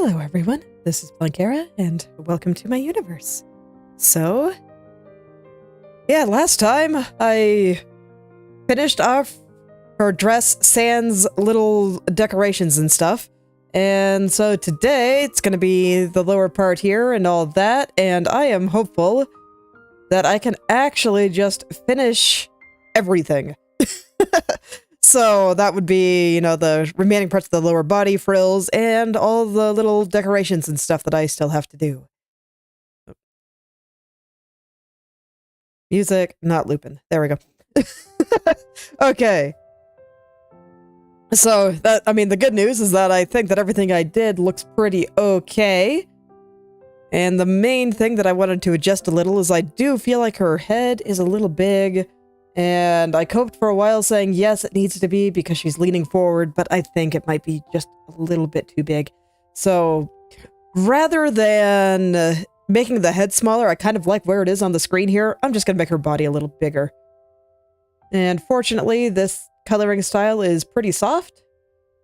Hello everyone, this is Planckera, and welcome to my universe. So, yeah, last time I finished off her dress sans little decorations and stuff, and so today it's gonna be the lower part here and all that, and I am hopeful that I can actually just finish everything. So that would be, you know, the remaining parts of the lower body frills and all the little decorations and stuff that I still have to do. Music, not looping. There we go. Okay. So that, I mean, the good news is that I think that everything I did looks pretty okay. And the main thing that I wanted to adjust a little is I do feel like her head is a little big. And I coped for a while saying, yes, it needs to be because she's leaning forward, but I think it might be just a little bit too big. So rather than making the head smaller, I kind of like where it is on the screen here. I'm just going to make her body a little bigger. And fortunately, this coloring style is pretty soft.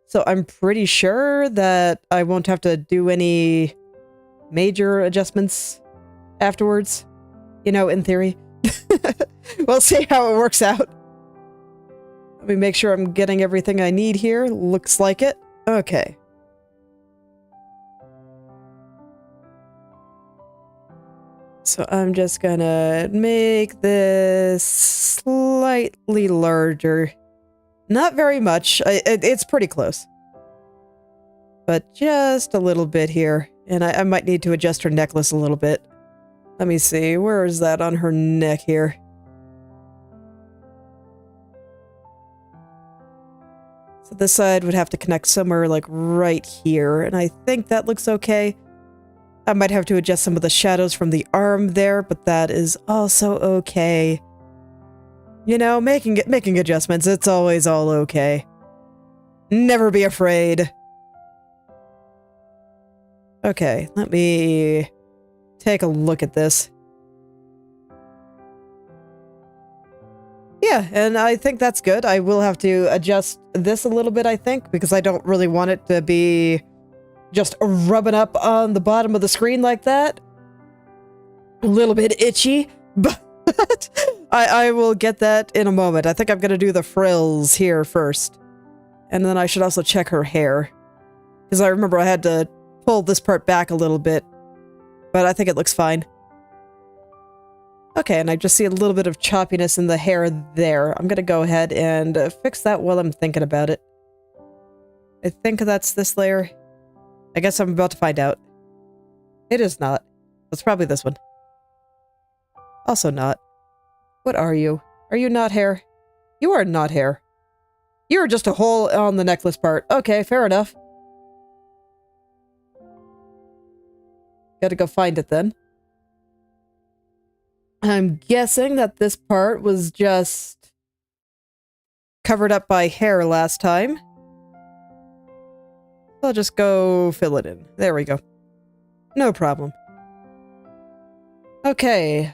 So I'm pretty sure that I won't have to do any major adjustments afterwards. You know, in theory. We'll see how it works out. Let me make sure I'm getting everything I need here. Looks like it. Okay. So I'm just gonna make this slightly larger. Not very much. It's pretty close. But just a little bit here. And I might need to adjust her necklace a little bit. Let me see. Where is that on her neck here? So this side would have to connect somewhere like right here, and I think that looks okay. I might have to adjust some of the shadows from the arm there, but that is also okay. You know, making adjustments, it's always all okay. Never be afraid. Okay, let me take a look at this. Yeah, and I think that's good. I will have to adjust this a little bit, I think, because I don't really want it to be just rubbing up on the bottom of the screen like that. A little bit itchy, but I will get that in a moment. I think I'm going to do the frills here first. And then I should also check her hair. Because I remember I had to pull this part back a little bit. But I think it looks fine. Okay, and I just see a little bit of choppiness in the hair there. I'm gonna go ahead and fix that while I'm thinking about it. I think that's this layer. I guess I'm about to find out. It is not. It's probably this one. Also not. What are you? Are you not hair? You are not hair. You're just a hole on the necklace part. Okay, fair enough. Gotta go find it then. I'm guessing that this part was just covered up by hair last time. I'll just go fill it in. There we go. No problem. Okay.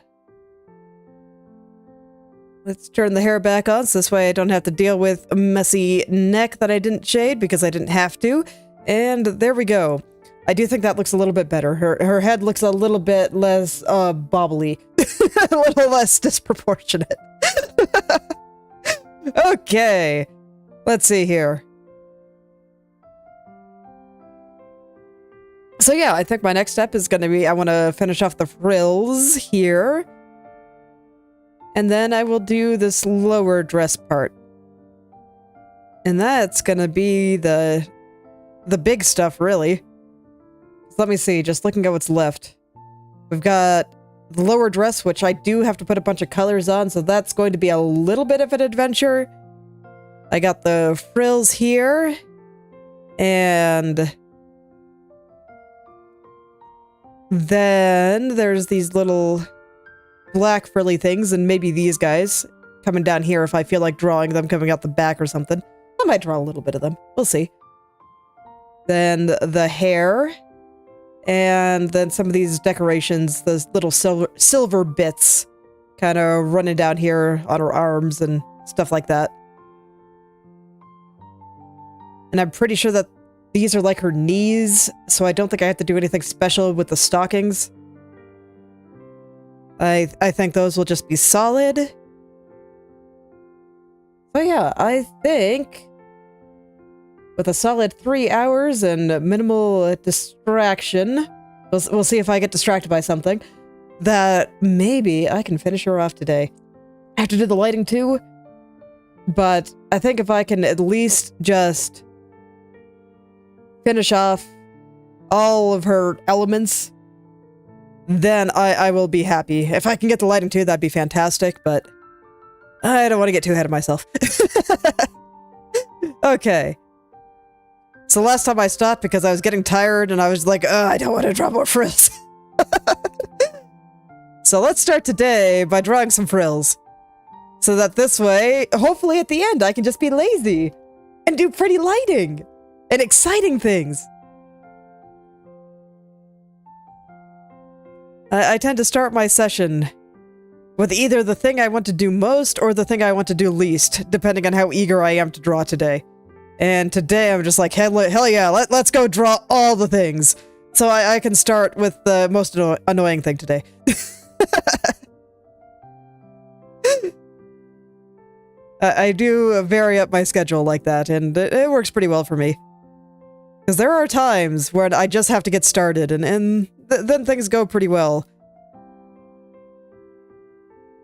Let's turn the hair back on so this way I don't have to deal with a messy neck that I didn't shade because I didn't have to. And there we go. I do think that looks a little bit better. Her head looks a little bit less bobbly. A little less disproportionate. Okay. Let's see here. So yeah, I think my next step is going to be I want to finish off the frills here. And then I will do this lower dress part. And that's going to be the big stuff, really. Let me see, just looking at what's left. We've got the lower dress, which I do have to put a bunch of colors on, so that's going to be a little bit of an adventure. I got the frills here. And then there's these little black frilly things, and maybe these guys coming down here if I feel like drawing them coming out the back or something. I might draw a little bit of them. We'll see. Then the hair. And then some of these decorations, those little silver bits kind of running down here on her arms and stuff like that. And I'm pretty sure that these are like her knees, so I don't think I have to do anything special with the stockings. I think those will just be solid. So yeah, I think with a solid 3 hours and minimal distraction, we'll see if I get distracted by something, that maybe I can finish her off today. I have to do the lighting too, but I think if I can at least just finish off all of her elements, then I will be happy. If I can get the lighting too, that'd be fantastic, but I don't want to get too ahead of myself. Okay. So last time I stopped because I was getting tired and I was like, I don't want to draw more frills. So let's start today by drawing some frills. So that this way, hopefully at the end, I can just be lazy and do pretty lighting and exciting things. I tend to start my session with either the thing I want to do most or the thing I want to do least, depending on how eager I am to draw today. And today I'm just like, hell yeah, let's go draw all the things. So I can start with the most annoying thing today. I do vary up my schedule like that, and it works pretty well for me. Because there are times where I just have to get started, and then things go pretty well.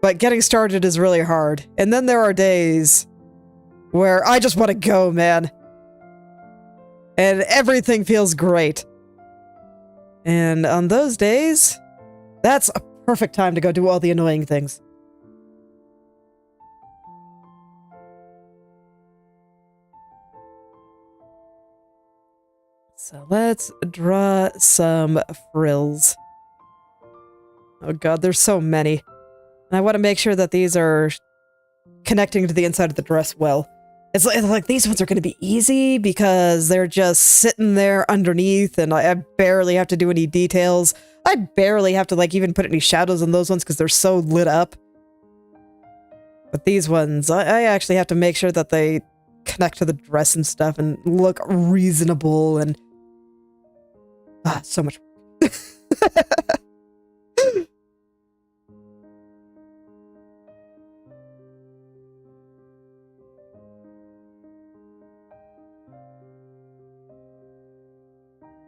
But getting started is really hard. And then there are days where I just want to go, man. And everything feels great. And on those days, that's a perfect time to go do all the annoying things. So let's draw some frills. Oh god, there's so many. And I want to make sure that these are connecting to the inside of the dress well. It's like these ones are going to be easy because they're just sitting there underneath and I barely have to do any details. I barely have to like even put any shadows on those ones because they're so lit up. But these ones, I actually have to make sure that they connect to the dress and stuff and look reasonable and... so much work.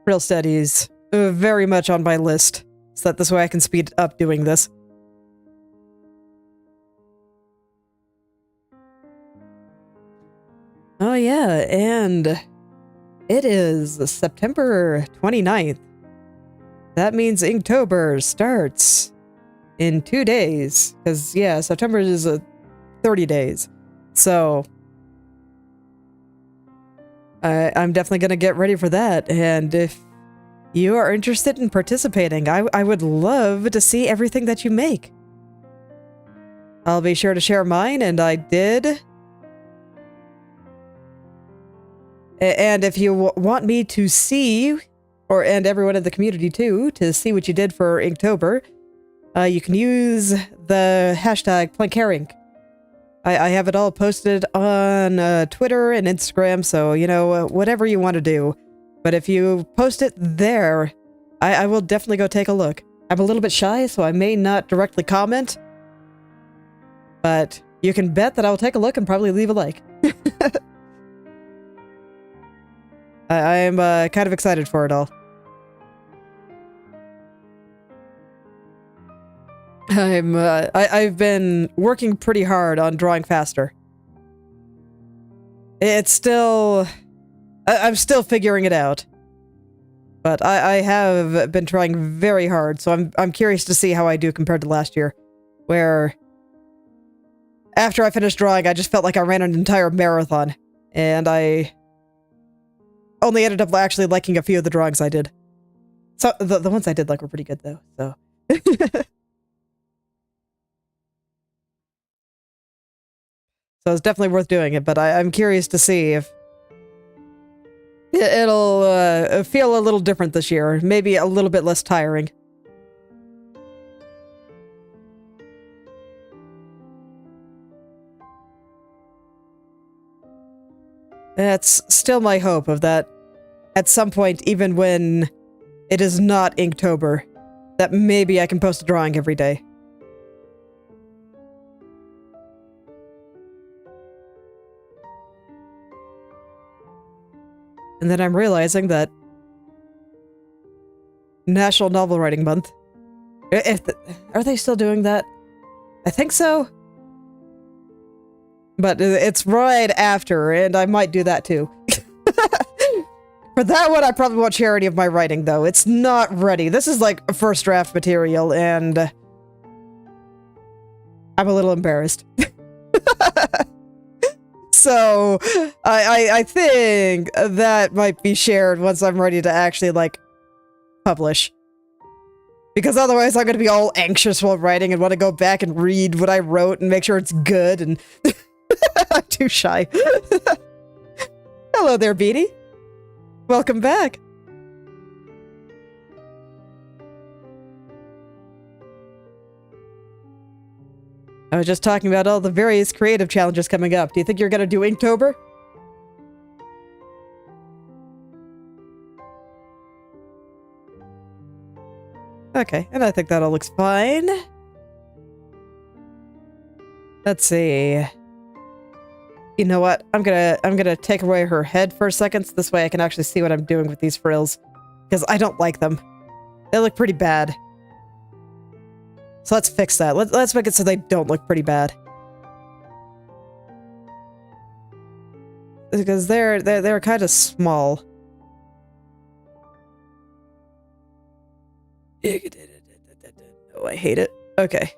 Real studies, very much on my list, so that this way I can speed up doing this. Oh yeah, and it is September 29th. That means Inktober starts in 2 days, because yeah, September is 30 days, so... I'm definitely going to get ready for that, and if you are interested in participating, I would love to see everything that you make. I'll be sure to share mine, and I did. And if you want me to see, and everyone in the community too, to see what you did for Inktober, you can use the hashtag Planckera. I have it all posted on Twitter and Instagram, so, you know, whatever you want to do. But if you post it there, I will definitely go take a look. I'm a little bit shy, so I may not directly comment. But you can bet that I'll take a look and probably leave a like. I'm kind of excited for it all. I've been working pretty hard on drawing faster. It's still... I'm still figuring it out. But I have been trying very hard, so I'm curious to see how I do compared to last year. Where... after I finished drawing, I just felt like I ran an entire marathon. And I... only ended up actually liking a few of the drawings I did. So, the ones I did like were pretty good, though, so... So it's definitely worth doing it, but I'm curious to see if it'll feel a little different this year. Maybe a little bit less tiring. That's still my hope of that at some point, even when it is not Inktober, that maybe I can post a drawing every day. And then I'm realizing that National Novel Writing Month. Are they still doing that? I think so. But it's right after, and I might do that too. For that one, I probably want charity of my writing, though. It's not ready. This is like first draft material, and I'm a little embarrassed. So, I think that might be shared once I'm ready to actually, like, publish. Because otherwise I'm going to be all anxious while writing and want to go back and read what I wrote and make sure it's good, and I'm too shy. Hello there, Beanie. Welcome back. I was just talking about all the various creative challenges coming up. Do you think you're going to do Inktober? Okay, and I think that all looks fine. Let's see. You know what? I'm gonna take away her head for a second, so this way I can actually see what I'm doing with these frills. Because I don't like them. They look pretty bad. So let's fix that. Let's make it so they don't look pretty bad. Because they're kind of small. Oh, I hate it. Okay.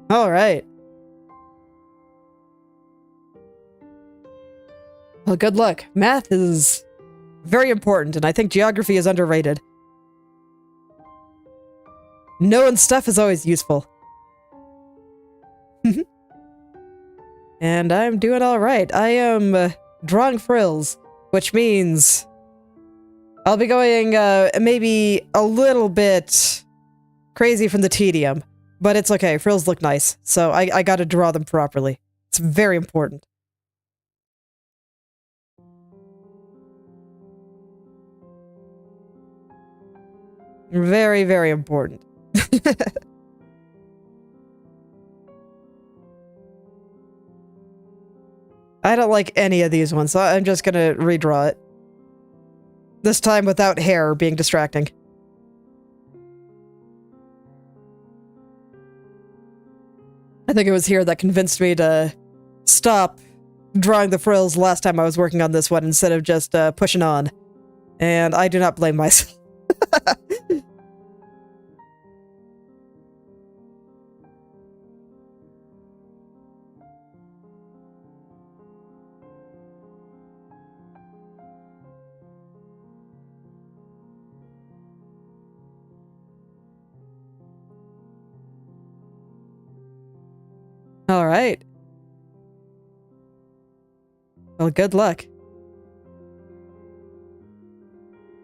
Alright. Well, good luck. Math is very important, and I think geography is underrated. Knowing stuff is always useful. And I'm doing alright. I am drawing frills, which means I'll be going maybe a little bit crazy from the tedium, but it's okay. Frills look nice, so I gotta draw them properly. It's very important. Very, very important. I don't like any of these ones, so I'm just gonna redraw it. This time without hair being distracting. I think it was here that convinced me to stop drawing the frills last time I was working on this one instead of just pushing on. And I do not blame myself. All right. Well, good luck.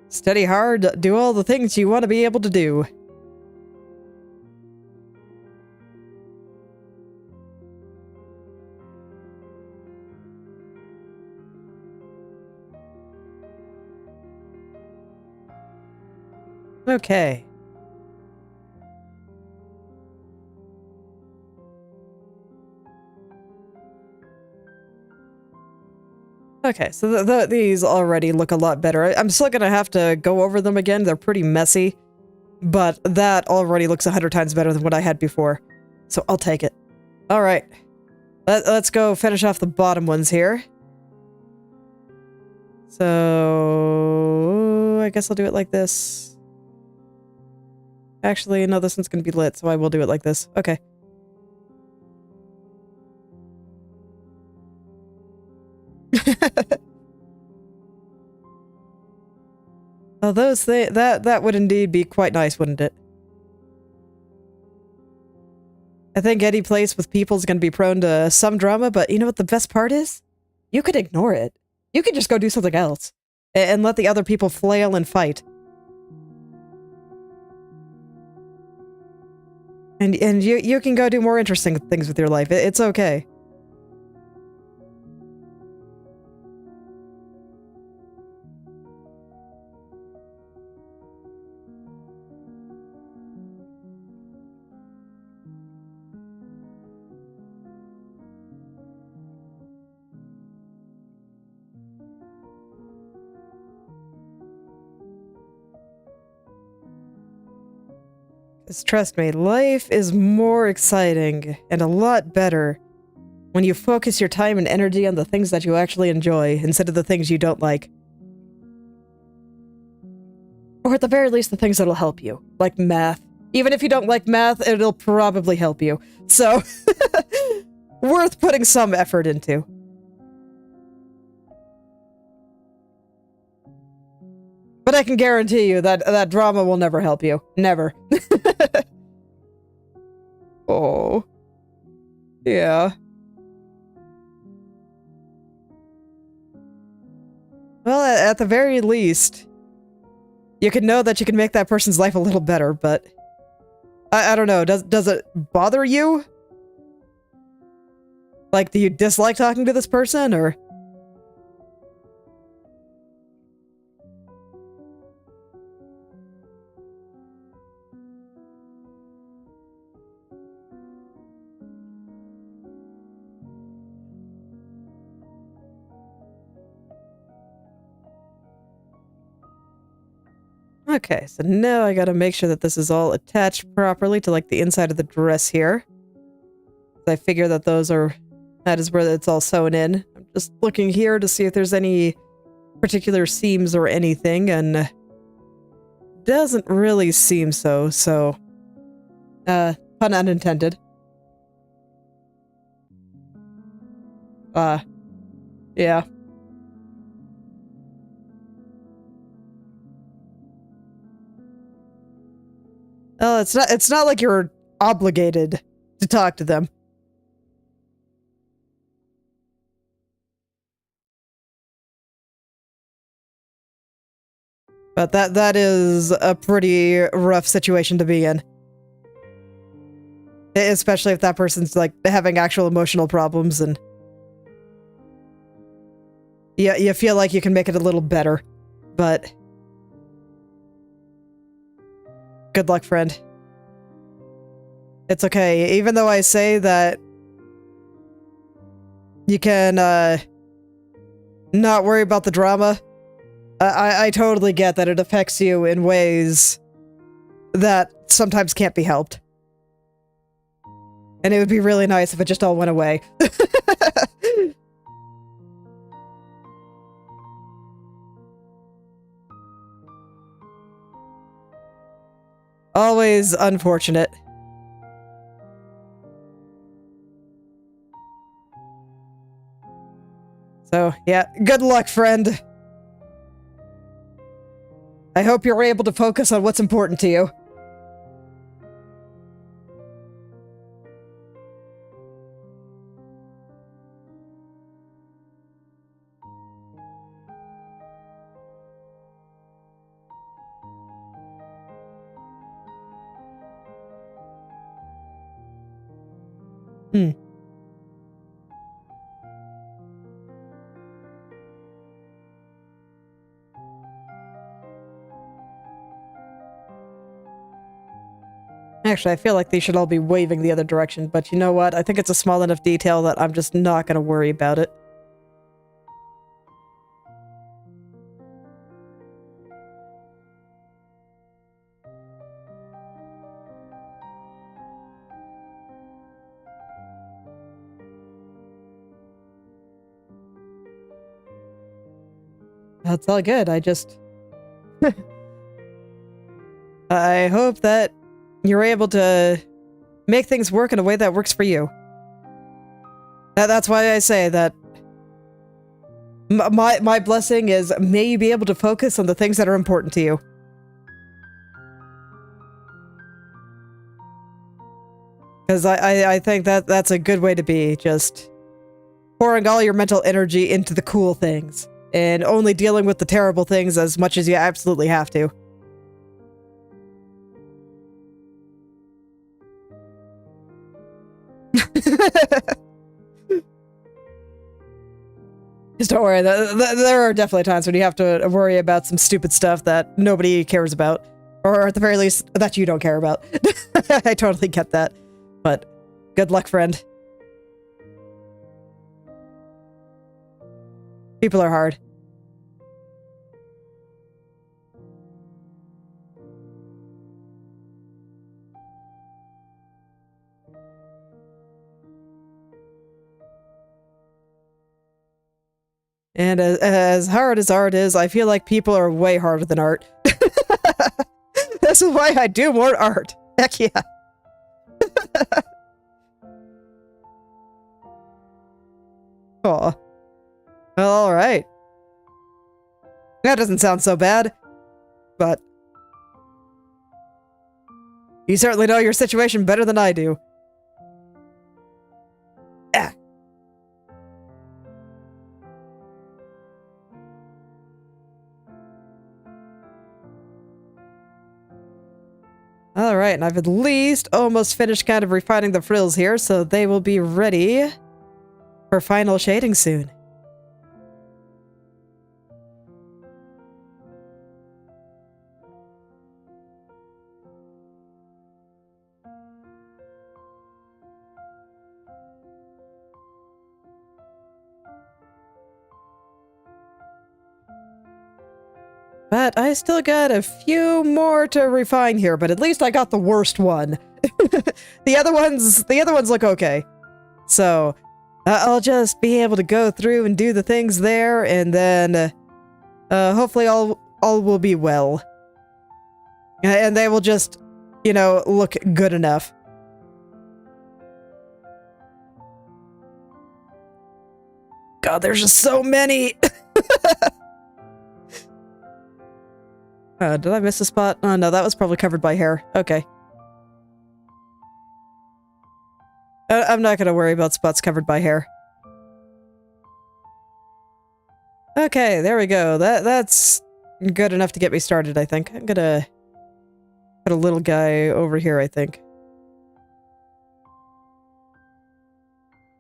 Study hard, do all the things you want to be able to do. Okay. Okay, so these already look a lot better. I'm still gonna have to go over them again. They're pretty messy, but that already looks 100 times better than what I had before. So I'll take it. All right, let's go finish off the bottom ones here. So I guess I'll do it like this. Actually, no, this one's gonna be lit, so I will do it like this. Okay. Well, that would indeed be quite nice, wouldn't it? I think any place with people is going to be prone to some drama, but you know what the best part is? You could ignore it. You could just go do something else and let the other people flail and fight. And you can go do more interesting things with your life. It's okay. trust me, life is more exciting and a lot better when you focus your time and energy on the things that you actually enjoy instead of the things you don't like. Or at the very least, the things that'll help you, like math. Even if you don't like math, it'll probably help you. So, worth putting some effort into. But I can guarantee you that that drama will never help you. Never. Oh. Yeah. Well, at the very least, you can know that you can make that person's life a little better, but I don't know. Does it bother you? Like, do you dislike talking to this person, or? Okay, so now I gotta make sure that this is all attached properly to, like, the inside of the dress here. I figure that that is where it's all sewn in. I'm just looking here to see if there's any particular seams or anything, and doesn't really seem so, pun unintended. Yeah. Oh, it's not like you're obligated to talk to them. But that is a pretty rough situation to be in. Especially if that person's, like, having actual emotional problems, and yeah, you feel like you can make it a little better, but good luck, friend. It's okay. Even though I say that you can, not worry about the drama, I totally get that it affects you in ways that sometimes can't be helped. And it would be really nice if it just all went away. Always unfortunate. So, yeah, good luck, friend. I hope you're able to focus on what's important to you. Actually, I feel like they should all be waving the other direction, but you know what? I think it's a small enough detail that I'm just not gonna worry about it. That's all good. I just... I hope that you're able to make things work in a way that works for you. That's why I say that my blessing is, may you be able to focus on the things that are important to you. Because I think that's a good way to be, just pouring all your mental energy into the cool things, and only dealing with the terrible things as much as you absolutely have to. Just don't worry, there are definitely times when you have to worry about some stupid stuff that nobody cares about. Or at the very least, that you don't care about. I totally get that. But good luck, friend. People are hard. And as hard as art is, I feel like people are way harder than art. This is why I do more art. Heck yeah. Aw. Well, alright. That doesn't sound so bad. But you certainly know your situation better than I do. Ah. Alright, and I've at least almost finished kind of refining the frills here, so they will be ready for final shading soon. But I still got a few more to refine here, but at least I got the worst one. The other ones look okay. So, I'll just be able to go through and do the things there, and then hopefully all will be well. And they will just, you know, look good enough. God, there's just so many! Did I miss a spot? Oh no, that was probably covered by hair. Okay. I'm not gonna worry about spots covered by hair. Okay, there we go. That's good enough to get me started, I think. I'm gonna put a little guy over here, I think.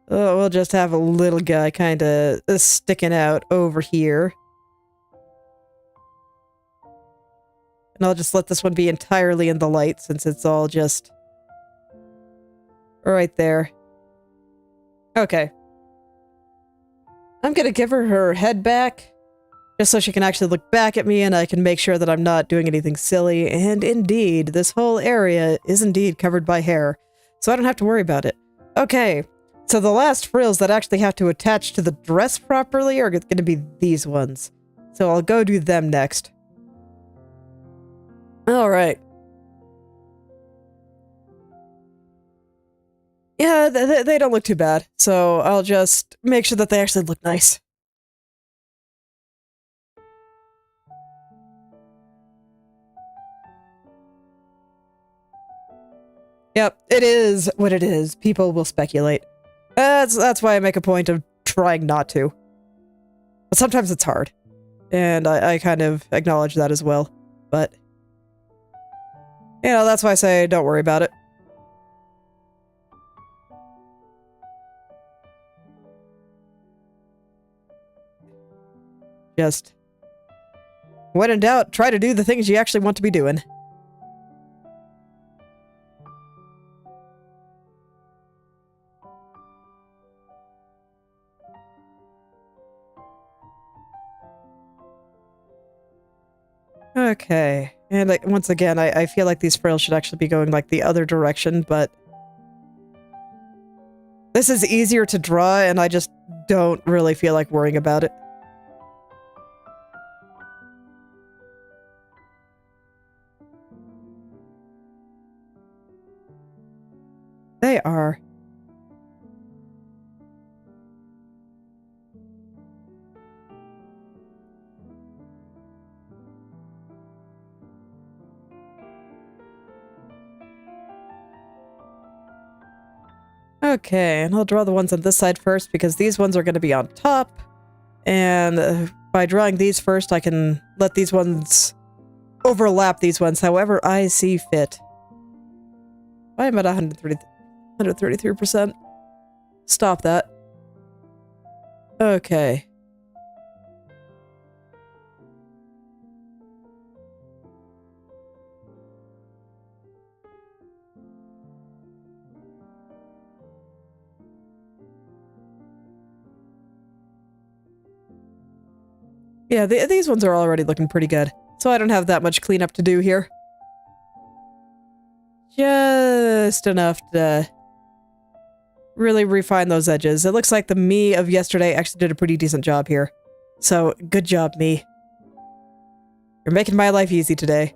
Oh, we'll just have a little guy kinda sticking out over here. And I'll just let this one be entirely in the light since it's all just right there. Okay. I'm gonna give her head back just so she can actually look back at me and I can make sure that I'm not doing anything silly. And indeed, this whole area is indeed covered by hair, so I don't have to worry about it. Okay, so the last frills that actually have to attach to the dress properly are gonna be these ones. So I'll go do them next. Alright. Yeah, they don't look too bad, so I'll just make sure that they actually look nice. Yep, it is what it is. People will speculate. That's why I make a point of trying not to. But sometimes it's hard. And I kind of acknowledge that as well. But you know, that's why I say don't worry about it. Just, when in doubt, try to do the things you actually want to be doing. Okay, and once again, I feel like these frills should actually be going like the other direction, but this is easier to draw and I just don't really feel like worrying about it. They are. Okay, and I'll draw the ones on this side first because these ones are going to be on top. And by drawing these first, I can let these ones overlap these ones however I see fit. I'm at 133%. Stop that. Okay. Yeah, these ones are already looking pretty good, so I don't have that much cleanup to do here. Just enough to really refine those edges. It looks like the me of yesterday actually did a pretty decent job here. So, good job, me. You're making my life easy today.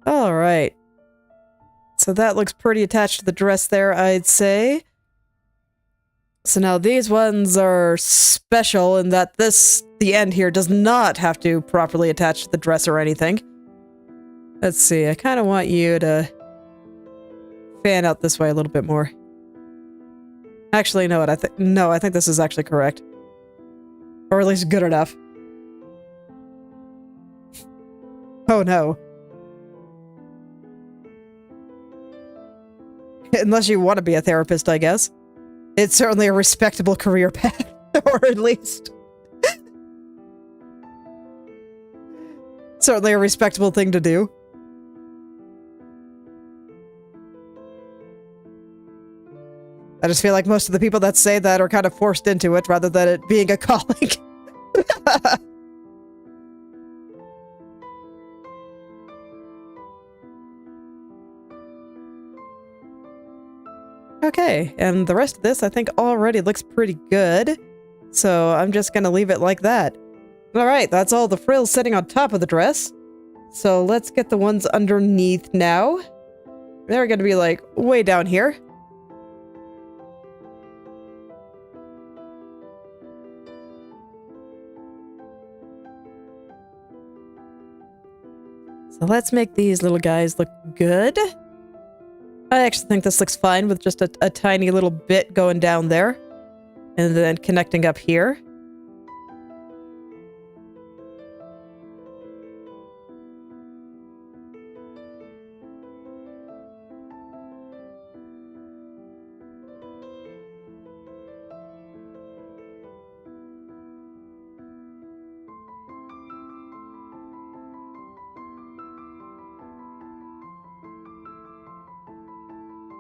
Alright. So that looks pretty attached to the dress there, I'd say. So now these ones are special in that the end here does not have to properly attach to the dress or anything. Let's see, I kind of want you to fan out this way a little bit more. Actually, no, I think this is actually correct. Or at least good enough. Oh no. Unless you want to be a therapist, I guess. It's certainly a respectable career path, or at least certainly a respectable thing to do. I just feel like most of the people that say that are kind of forced into it rather than it being a calling. Okay, and the rest of this I think already looks pretty good. So I'm just gonna leave it like that. Alright, that's all the frills sitting on top of the dress. So let's get the ones underneath now. They're gonna be like way down here. So let's make these little guys look good. I actually think this looks fine with just a tiny little bit going down there. And then connecting up here.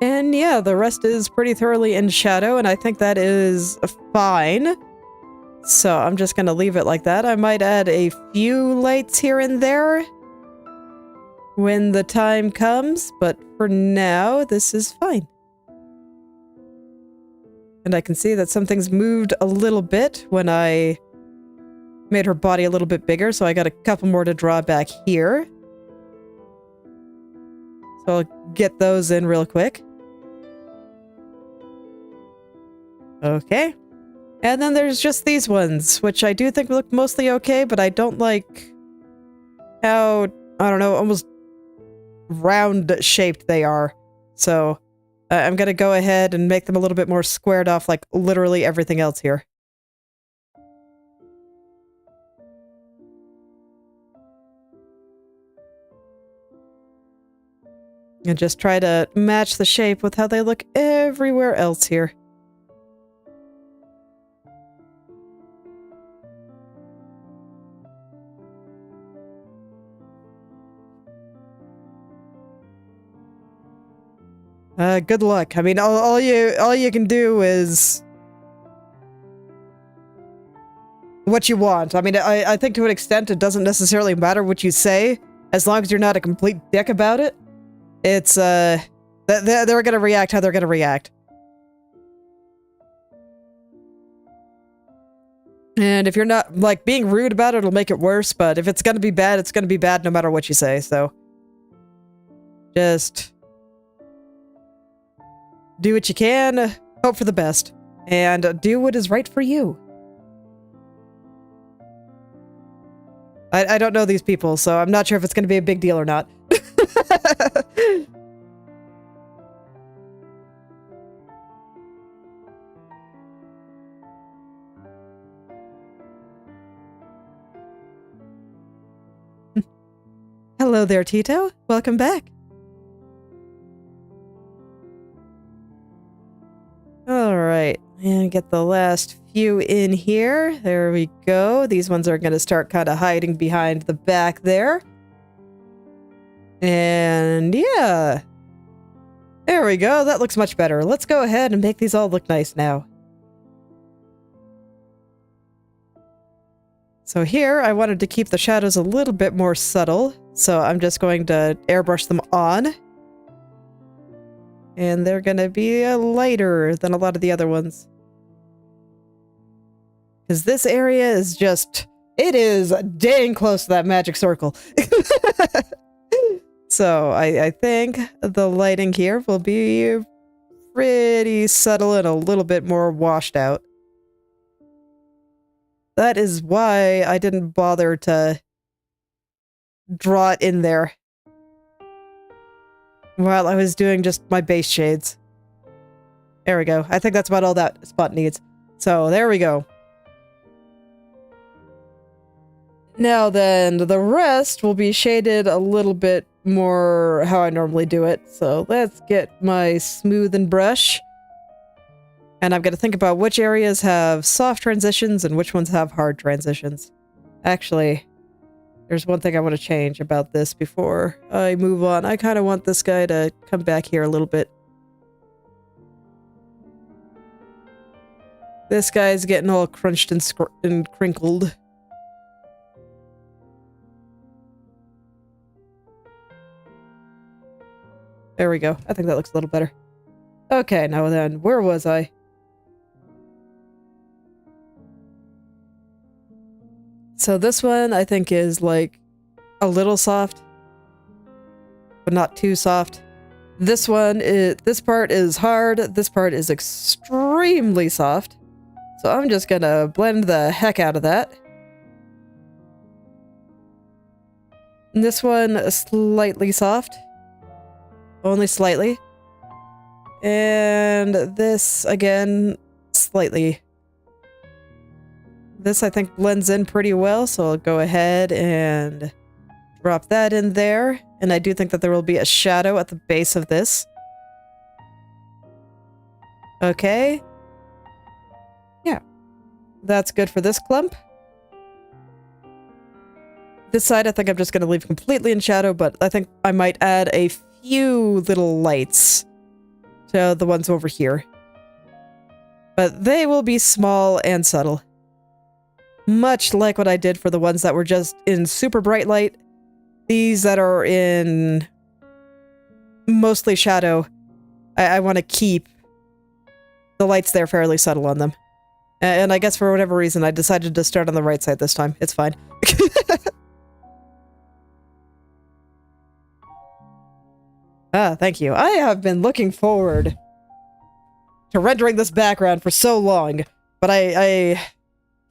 And yeah, the rest is pretty thoroughly in shadow, and I think that is fine. So I'm just gonna leave it like that. I might add a few lights here and there when the time comes, but for now, this is fine. And I can see that something's moved a little bit when I made her body a little bit bigger, so I got a couple more to draw back here. So I'll get those in real quick. Okay. And then there's just these ones, which I do think look mostly okay, but I don't like how, I don't know, almost round-shaped they are. So I'm gonna go ahead and make them a little bit more squared off like literally everything else here. And just try to match the shape with how they look everywhere else here. Good luck. I mean, all you can do is what you want. I mean, I think to an extent it doesn't necessarily matter what you say, as long as you're not a complete dick about it. It's, they're gonna react how they're gonna react. And if you're not, like, being rude about it, it'll make it worse, but if it's gonna be bad, it's gonna be bad no matter what you say, so just do what you can, hope for the best, and do what is right for you. I don't know these people, so I'm not sure if it's going to be a big deal or not. Hello there, Tito. Welcome back. Alright, and get the last few in here. There we go. These ones are going to start kind of hiding behind the back there. And yeah. There we go. That looks much better. Let's go ahead and make these all look nice now. So here, I wanted to keep the shadows a little bit more subtle. So I'm just going to airbrush them on. And they're going to be lighter than a lot of the other ones. Because this area is just... It is dang close to that magic circle. So I think the lighting here will be pretty subtle and a little bit more washed out. That is why I didn't bother to draw it in there while I was doing just my base shades. There we go. I think that's about all that spot needs. So there we go. Now then, the rest will be shaded a little bit more how I normally do it. So let's get my smoothing brush. And I'm going to think about which areas have soft transitions and which ones have hard transitions. Actually, there's one thing I want to change about this before I move on. I kind of want this guy to come back here a little bit. This guy's getting all crunched and crinkled. There we go. I think that looks a little better. Okay, now then, where was I? So this one, I think, is like a little soft, but not too soft. This one, this part is hard. This part is extremely soft. So I'm just gonna blend the heck out of that. And this one is slightly soft. Only slightly. And this, again, slightly. This, I think, blends in pretty well, so I'll go ahead and drop that in there. And I do think that there will be a shadow at the base of this. Okay. Yeah. That's good for this clump. This side, I think I'm just going to leave completely in shadow, but I think I might add a few little lights to the ones over here. But they will be small and subtle. Much like what I did for the ones that were just in super bright light. These that are in mostly shadow, I want to keep the lights there fairly subtle on them. And I guess for whatever reason, I decided to start on the right side this time. It's fine. Thank you. I have been looking forward to rendering this background for so long, but I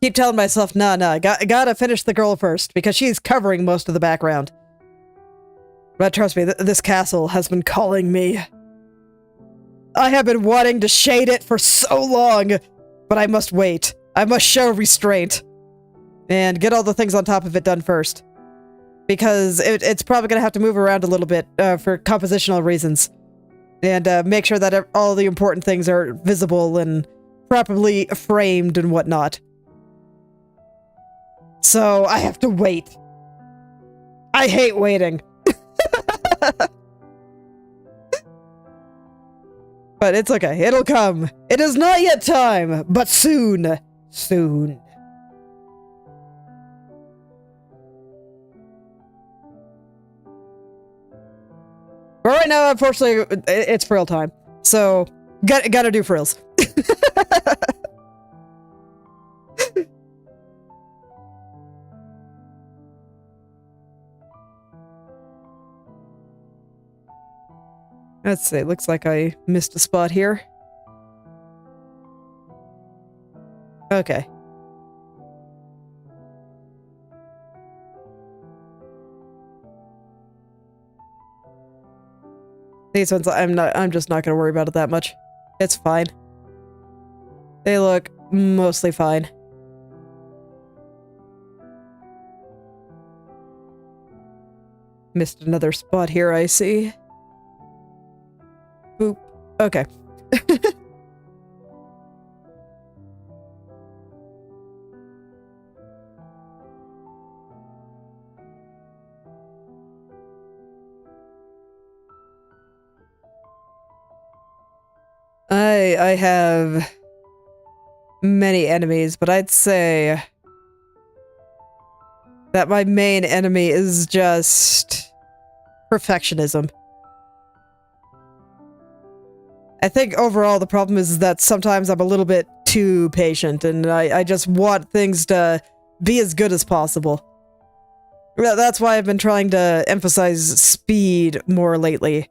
keep telling myself, nah, I gotta finish the girl first, because she's covering most of the background. But trust me, this castle has been calling me. I have been wanting to shade it for so long, but I must wait. I must show restraint. And get all the things on top of it done first. Because it's probably going to have to move around a little bit for compositional reasons. And make sure that all the important things are visible and properly framed and whatnot. So I have to wait. I hate waiting. But it's okay. It'll come. It is not yet time, but soon. Soon. But right now, unfortunately, it's frill time. So, gotta do frills. Let's see, looks like I missed a spot here. Okay. These ones, I'm just not gonna worry about it that much. It's fine. They look mostly fine. Missed another spot here, I see. Boop. Okay. I have many enemies, but I'd say that my main enemy is just perfectionism. I think overall the problem is that sometimes I'm a little bit too patient, and I just want things to be as good as possible. That's why I've been trying to emphasize speed more lately.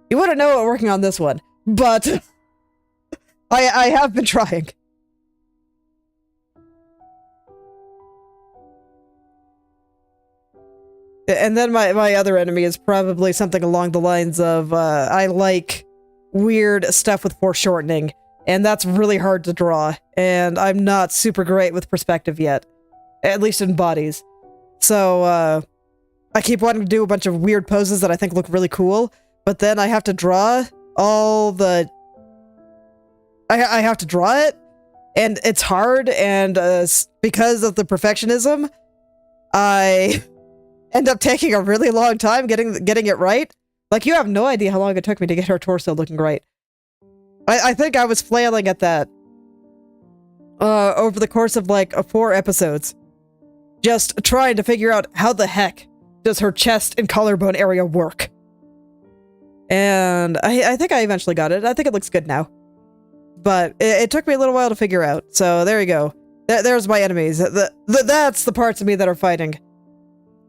You wouldn't know it working on this one, but I have been trying. And then my other enemy is probably something along the lines of, I like weird stuff with foreshortening, and that's really hard to draw, and I'm not super great with perspective yet, at least in bodies. So, I keep wanting to do a bunch of weird poses that I think look really cool, but then I have to draw all the... I have to draw it, and it's hard, and because of the perfectionism, I end up taking a really long time getting it right. Like, you have no idea how long it took me to get her torso looking right. I think I was flailing at that over the course of like 4 episodes. Just trying to figure out how the heck does her chest and collarbone area work. And I think I eventually got it. I think it looks good now. But it took me a little while to figure out. So there you go. There's my enemies. That's the parts of me that are fighting.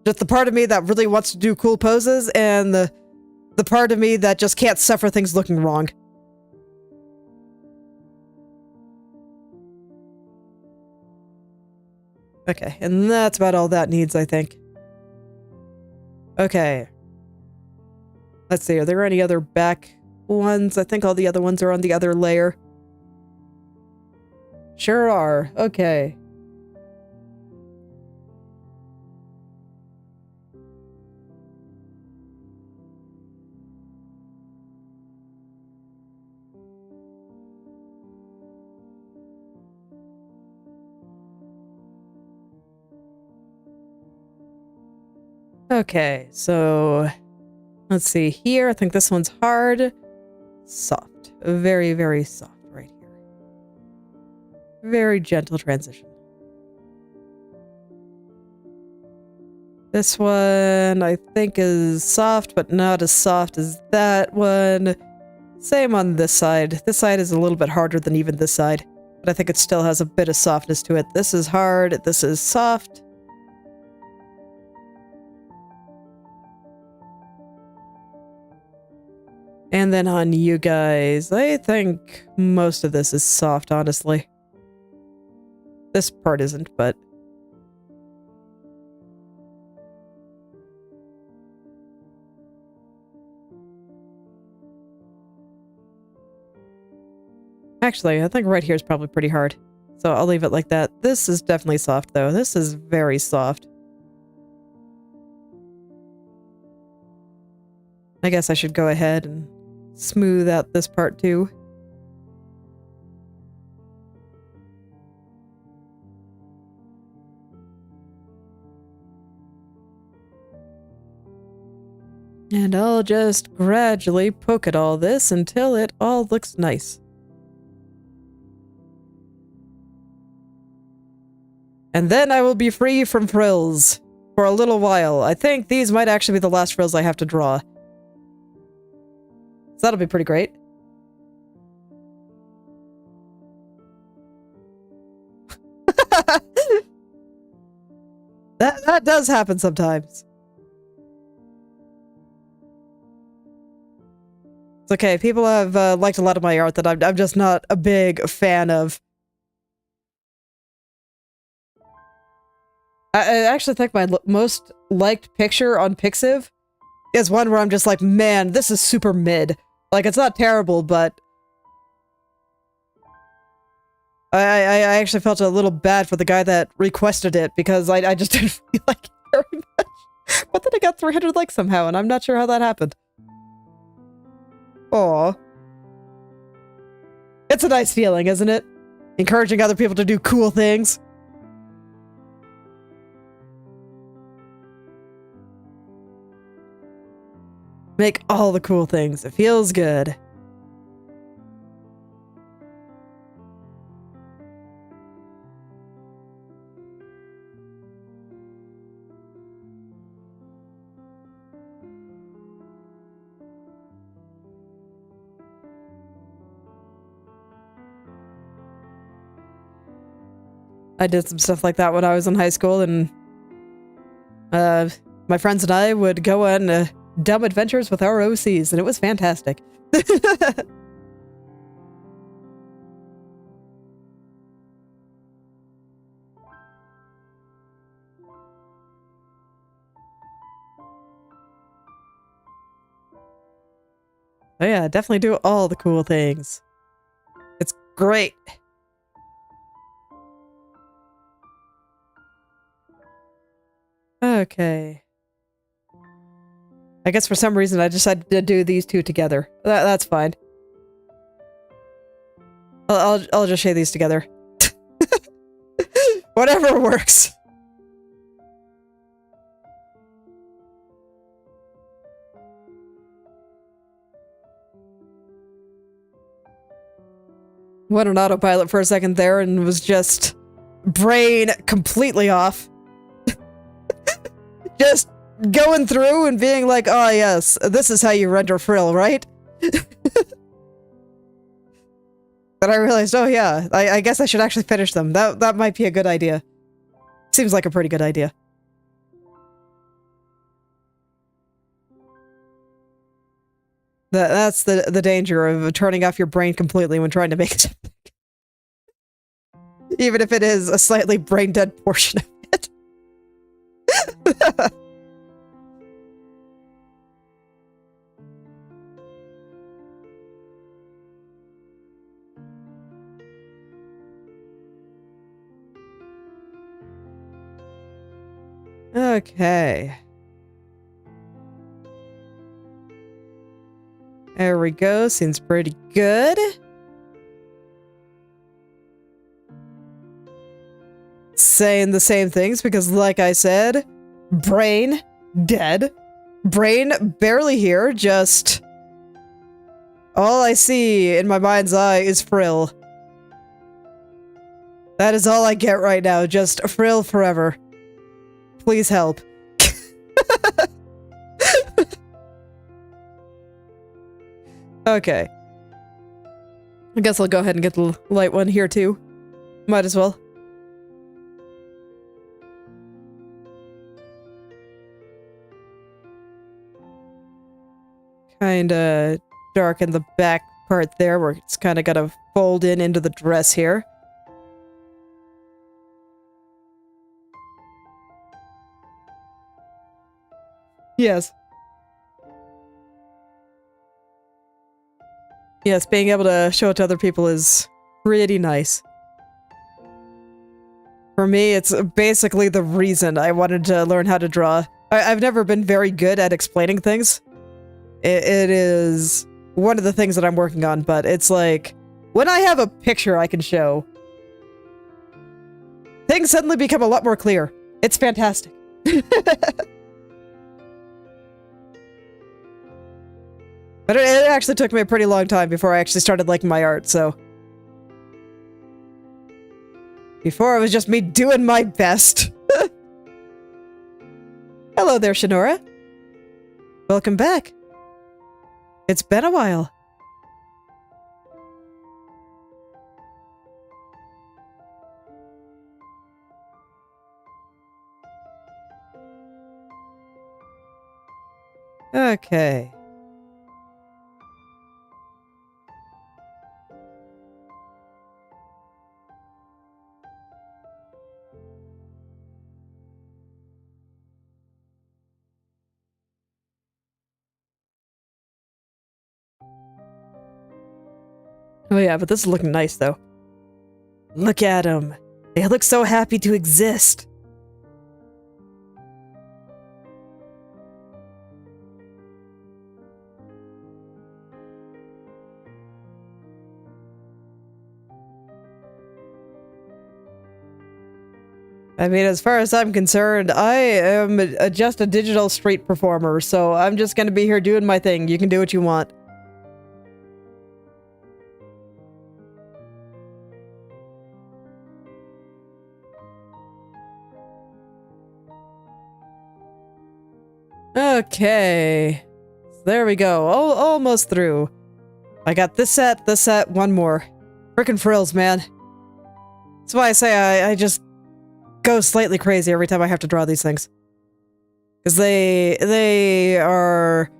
Just the part of me that really wants to do cool poses, and the part of me that just can't suffer things looking wrong. Okay, and that's about all that needs, I think. Okay. Let's see, are there any other back ones? I think all the other ones are on the other layer. Sure are. Okay. Okay, so let's see here. I think this one's hard. Soft. Very, very soft right here. Very gentle transition. This one I think is soft, but not as soft as that one. Same on this side. This side is a little bit harder than even this side, but I think it still has a bit of softness to it. This is hard. This is soft. And then on you guys, I think most of this is soft, honestly. This part isn't, but... Actually, I think right here is probably pretty hard. So I'll leave it like that. This is definitely soft, though. This is very soft. I guess I should go ahead and smooth out this part, too. And I'll just gradually poke at all this until it all looks nice. And then I will be free from frills for a little while. I think these might actually be the last frills I have to draw. So that'll be pretty great. That does happen sometimes. It's okay. People have liked a lot of my art that I'm just not a big fan of. I actually think my most liked picture on Pixiv is one where I'm just like, man, this is super mid. Like, it's not terrible, but I actually felt a little bad for the guy that requested it because I just didn't feel like it very much. But then I got 300 likes somehow, and I'm not sure how that happened. Aw. It's a nice feeling, isn't it? Encouraging other people to do cool things. Make all the cool things. It feels good. I did some stuff like that when I was in high school, and my friends and I would go on dumb adventures with our OCs, and it was fantastic. Oh yeah, definitely do all the cool things. It's great. Okay. I guess for some reason I decided to do these two together. That's fine. I'll just shade these together. Whatever works. Went on autopilot for a second there and was just brain completely off. Just going through and being like, oh yes, this is how you render frill, right? But I realized, oh yeah, I guess I should actually finish them. That might be a good idea. Seems like a pretty good idea. That's the danger of turning off your brain completely when trying to make something. Even if it is a slightly brain-dead portion of it. Okay. There we go. Seems pretty good. Saying the same things because, like I said, brain dead. Brain barely here, just... all I see in my mind's eye is frill. That is all I get right now, just frill forever. Please help. Okay. I guess I'll go ahead and get the light one here too. Might as well. Kinda dark in the back part there where it's kinda gotta fold in into the dress here. Yes. Yes, being able to show it to other people is pretty nice. For me, it's basically the reason I wanted to learn how to draw. I've never been very good at explaining things. It is one of the things that I'm working on, but it's like, when I have a picture I can show, things suddenly become a lot more clear. It's fantastic. But it actually took me a pretty long time before I actually started liking my art, so... before it was just me doing my best. Hello there, Shinora. Welcome back. It's been a while. Okay. Oh yeah, but this is looking nice, though. Look at them. They look so happy to exist. I mean, as far as I'm concerned, I am just a digital street performer, so I'm just gonna be here doing my thing. You can do what you want. Okay. There we go. Almost through. I got this set, one more. Frickin' frills, man. That's why I say I just go slightly crazy every time I have to draw these things. Because they are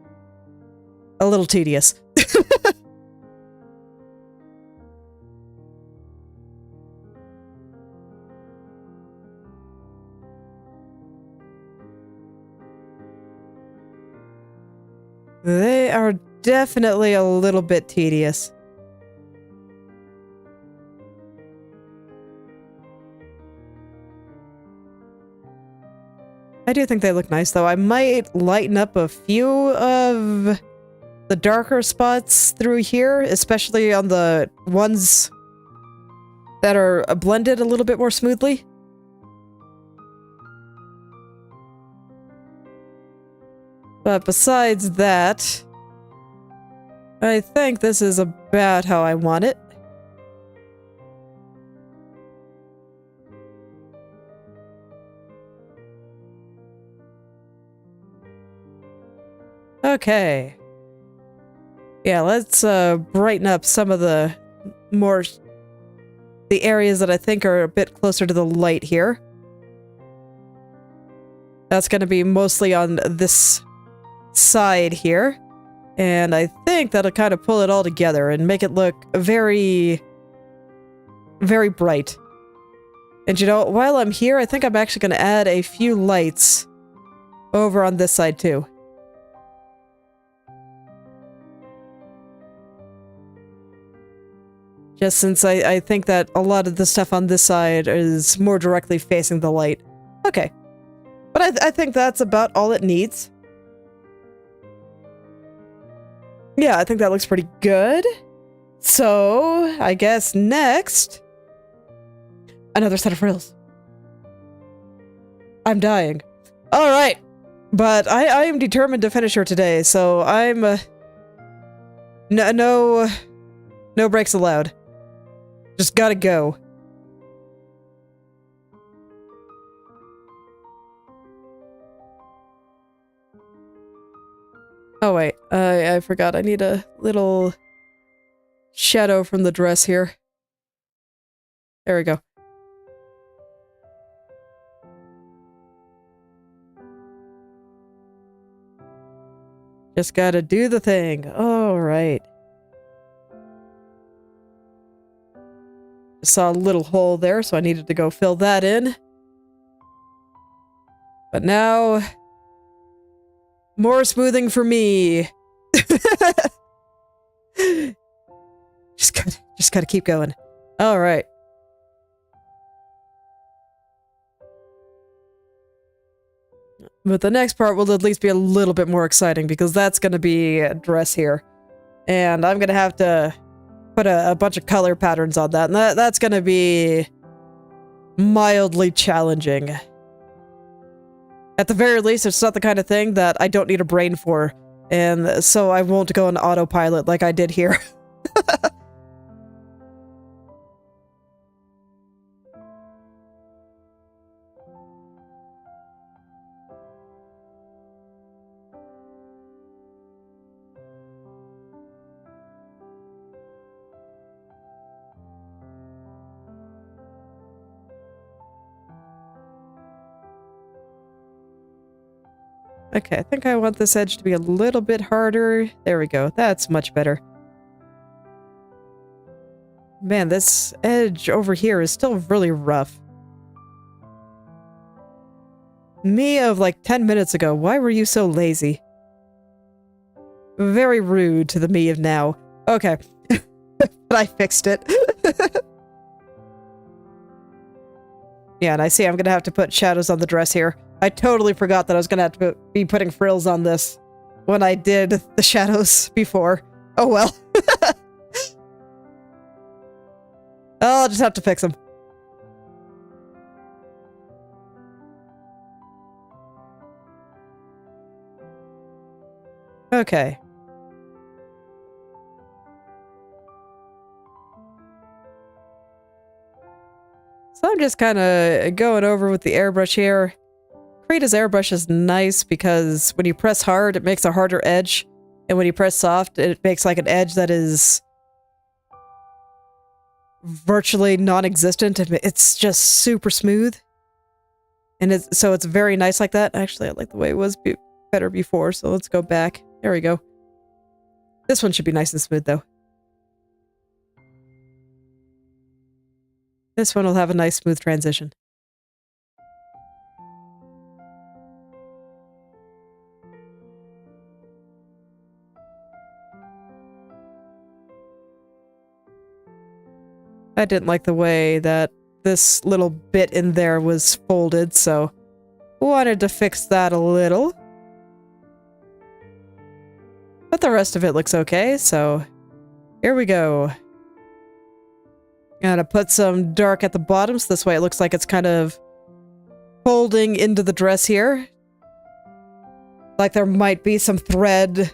a little tedious. They are definitely a little bit tedious. I do think they look nice, though. I might lighten up a few of the darker spots through here, especially on the ones that are blended a little bit more smoothly. But besides that, I think this is about how I want it. Okay. Yeah, let's brighten up some of the areas that I think are a bit closer to the light here. That's going to be mostly on this side here. And I think that'll kind of pull it all together and make it look very, very bright. And you know, while I'm here, I think I'm actually going to add a few lights over on this side too. Just since I think that a lot of the stuff on this side is more directly facing the light. Okay. But I think that's about all it needs. Yeah, I think that looks pretty good. So, I guess next... another set of frills. I'm dying. Alright. But I am determined to finish her today, so I'm... No breaks allowed. Just gotta go. Oh wait, I forgot. I need a little shadow from the dress here. There we go. Just gotta do the thing. All right. Saw a little hole there, so I needed to go fill that in. But now... more smoothing for me. Just gotta keep going. All right. But the next part will at least be a little bit more exciting because that's gonna be a dress here. And I'm gonna have to put a bunch of color patterns on that. And that's gonna be mildly challenging. At the very least, it's not the kind of thing that I don't need a brain for, and so I won't go on autopilot like I did here. Okay, I think I want this edge to be a little bit harder. There we go. That's much better. Man, this edge over here is still really rough. Me of like 10 minutes ago, why were you so lazy? Very rude to the me of now. Okay. But I fixed it. Yeah, and I see I'm gonna have to put shadows on the dress here. I totally forgot that I was gonna have to be putting frills on this when I did the shadows before. Oh well. I'll just have to fix them. Okay. So I'm just kind of going over with the airbrush here. Krita's airbrush is nice because when you press hard, it makes a harder edge. And when you press soft, it makes like an edge that is virtually non-existent. It's just super smooth. And so it's very nice like that. Actually, I like the way it was better before, so let's go back. There we go. This one should be nice and smooth, though. This one will have a nice smooth transition. I didn't like the way that this little bit in there was folded, so wanted to fix that a little. But the rest of it looks okay, so here we go. Gonna put some dark at the bottom, so this way it looks like it's kind of folding into the dress here. Like there might be some thread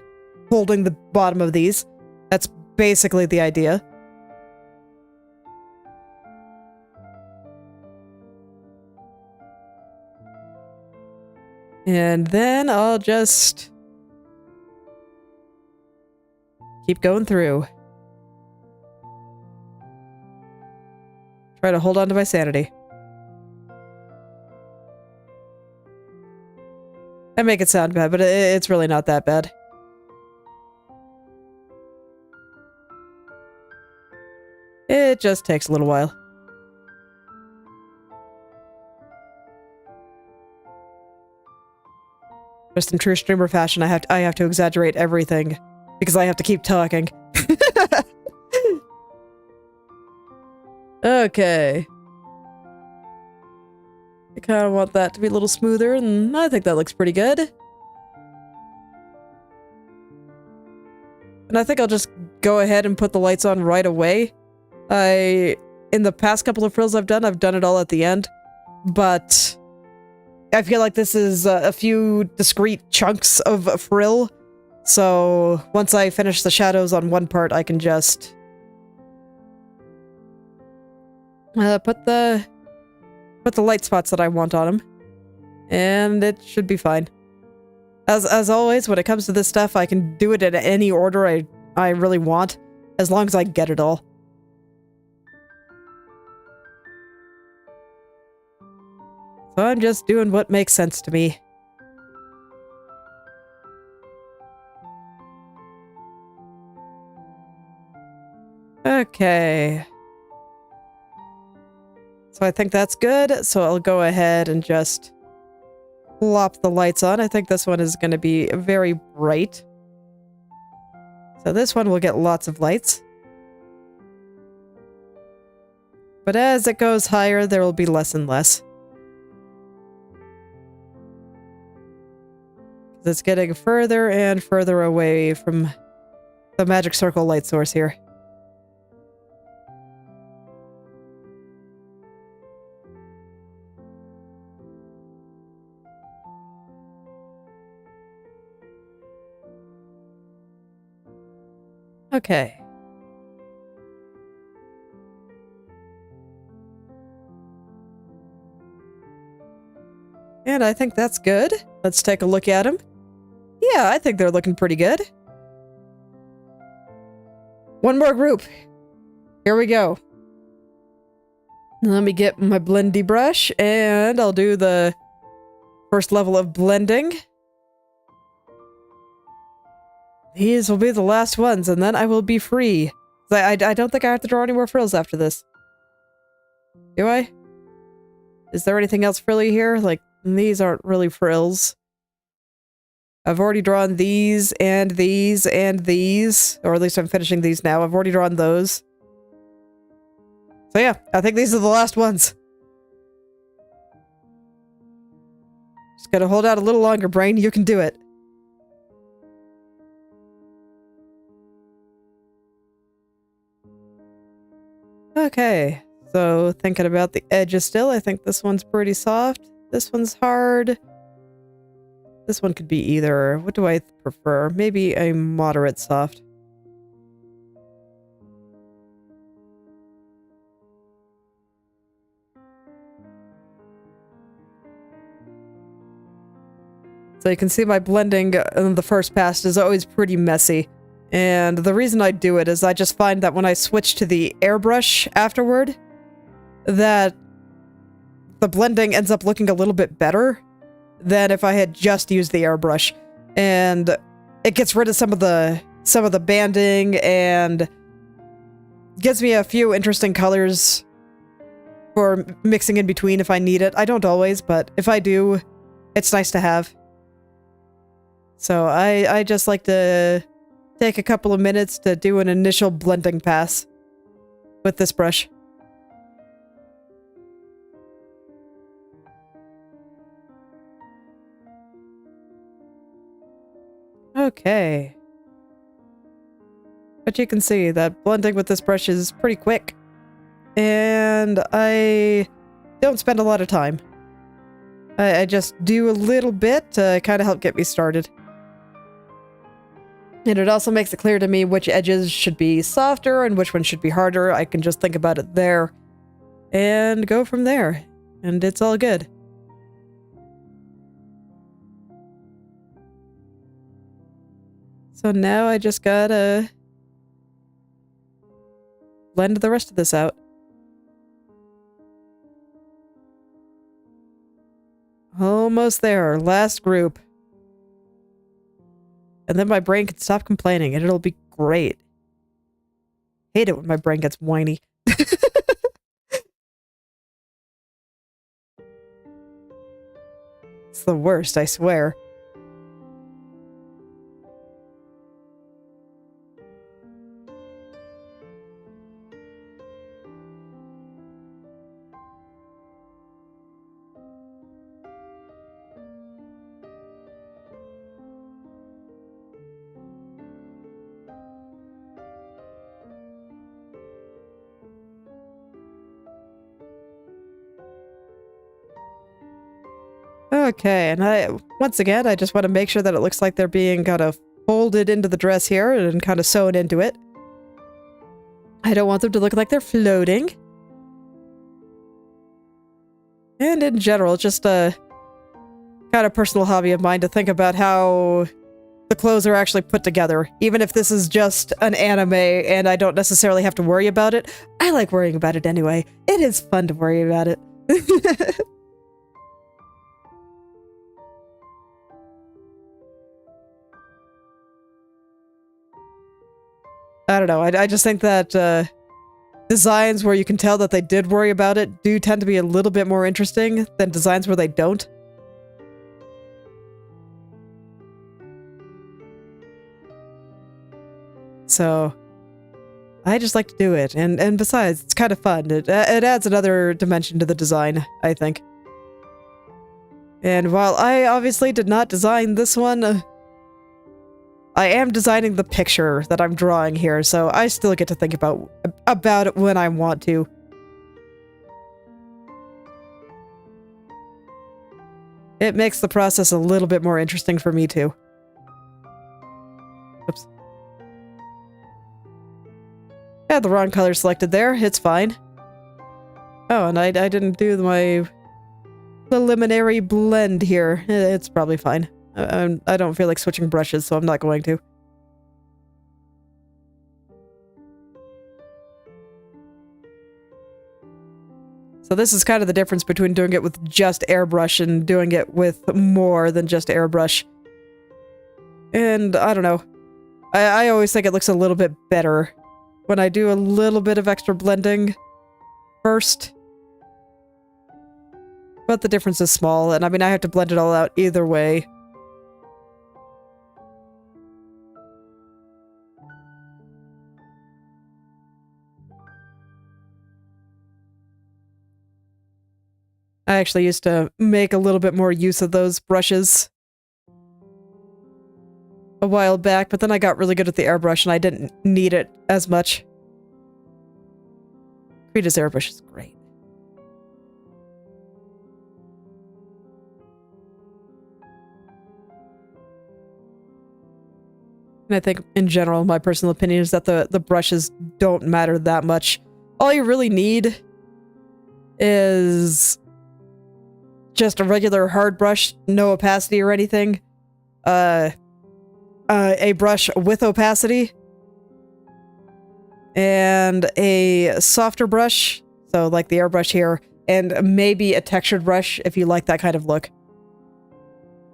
holding the bottom of these. That's basically the idea. And then I'll just keep going through. Try to hold on to my sanity. I make it sound bad, but it's really not that bad. It just takes a little while. Just in true streamer fashion, I have to exaggerate everything because I have to keep talking. Okay. I kind of want that to be a little smoother, and I think that looks pretty good. And I think I'll just go ahead and put the lights on right away. In the past couple of frills I've done it all at the end, but I feel like this is a few discrete chunks of a frill, so once I finish the shadows on one part, I can just put the light spots that I want on them, and it should be fine. As always, when it comes to this stuff, I can do it in any order I really want, as long as I get it all. So I'm just doing what makes sense to me. Okay. So I think that's good, so I'll go ahead and just plop the lights on. I think this one is going to be very bright. So this one will get lots of lights. But as it goes higher, there will be less and less. It's getting further and further away from the magic circle light source here. Okay. And I think that's good. Let's take a look at them. Yeah, I think they're looking pretty good. One more group. Here we go. Let me get my blendy brush, and I'll do the first level of blending. These will be the last ones, and then I will be free. I don't think I have to draw any more frills after this. Do I? Is there anything else frilly here? Like, these aren't really frills. I've already drawn these, and these, and these. Or at least I'm finishing these now. I've already drawn those. So yeah, I think these are the last ones. Just gotta hold out a little longer, brain. You can do it. Okay, so thinking about the edges still, I think this one's pretty soft. This one's hard. This one could be either. What do I prefer? Maybe a moderate soft. So you can see my blending in the first pass is always pretty messy. And the reason I do it is I just find that when I switch to the airbrush afterward, that the blending ends up looking a little bit better than if I had just used the airbrush. And it gets rid of some of the banding and gives me a few interesting colors for mixing in between if I need it. I don't always, but if I do, it's nice to have. So I just like to take a couple of minutes to do an initial blending pass with this brush. Okay. But you can see that blending with this brush is pretty quick. And I don't spend a lot of time. I just do a little bit to kind of help get me started. And it also makes it clear to me which edges should be softer and which ones should be harder. I can just think about it there and go from there. And it's all good. So now I just gotta blend the rest of this out. Almost there. Last group. And then my brain can stop complaining and it'll be great. Hate it when my brain gets whiny. It's the worst, I swear. Okay, and once again, I just want to make sure that it looks like they're being kind of folded into the dress here and kind of sewn into it. I don't want them to look like they're floating. And in general, just a kind of personal hobby of mine to think about how the clothes are actually put together. Even if this is just an anime and I don't necessarily have to worry about it, I like worrying about it anyway. It is fun to worry about it. I don't know, I just think that designs where you can tell that they did worry about it do tend to be a little bit more interesting than designs where they don't. So, I just like to do it, and besides, it's kind of fun. It adds another dimension to the design, I think. And while I obviously did not design this one, I am designing the picture that I'm drawing here, so I still get to think about it when I want to. It makes the process a little bit more interesting for me too. Oops. I had the wrong color selected there, it's fine. Oh, and I didn't do my preliminary blend here. It's probably fine. I don't feel like switching brushes, so I'm not going to. So this is kind of the difference between doing it with just airbrush and doing it with more than just airbrush. And I don't know. I always think it looks a little bit better when I do a little bit of extra blending first. But the difference is small, and I mean, I have to blend it all out either way. I actually used to make a little bit more use of those brushes a while back, but then I got really good at the airbrush and I didn't need it as much. Krita's airbrush is great. And I think, in general, my personal opinion is that the brushes don't matter that much. All you really need is just a regular hard brush, no opacity or anything. A brush with opacity. And a softer brush, so like the airbrush here, and maybe a textured brush if you like that kind of look.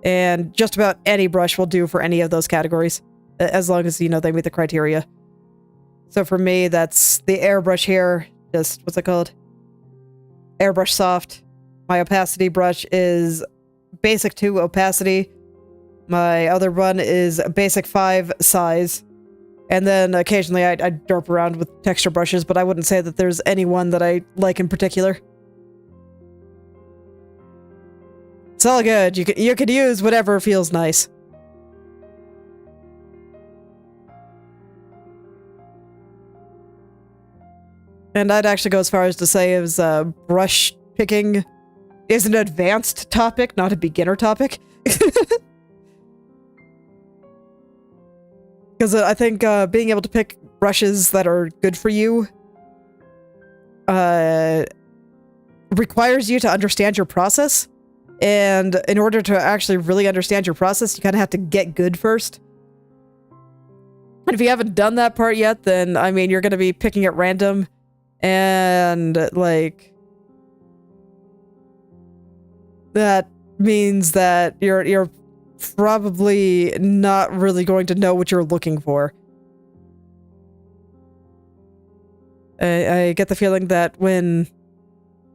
And just about any brush will do for any of those categories, as long as, you know, they meet the criteria. So for me, that's the airbrush here. Just, what's it called? Airbrush Soft. My opacity brush is basic 2 opacity. My other one is basic 5 size. And then occasionally I derp around with texture brushes, but I wouldn't say that there's any one that I like in particular. It's all good. You could use whatever feels nice. And I'd actually go as far as to say is brush picking is an advanced topic, not a beginner topic. Because I think being able to pick brushes that are good for you requires you to understand your process. And in order to actually really understand your process, you kind of have to get good first. And if you haven't done that part yet, then, I mean, you're going to be picking at random. And, like, that means that you're probably not really going to know what you're looking for. I get the feeling that when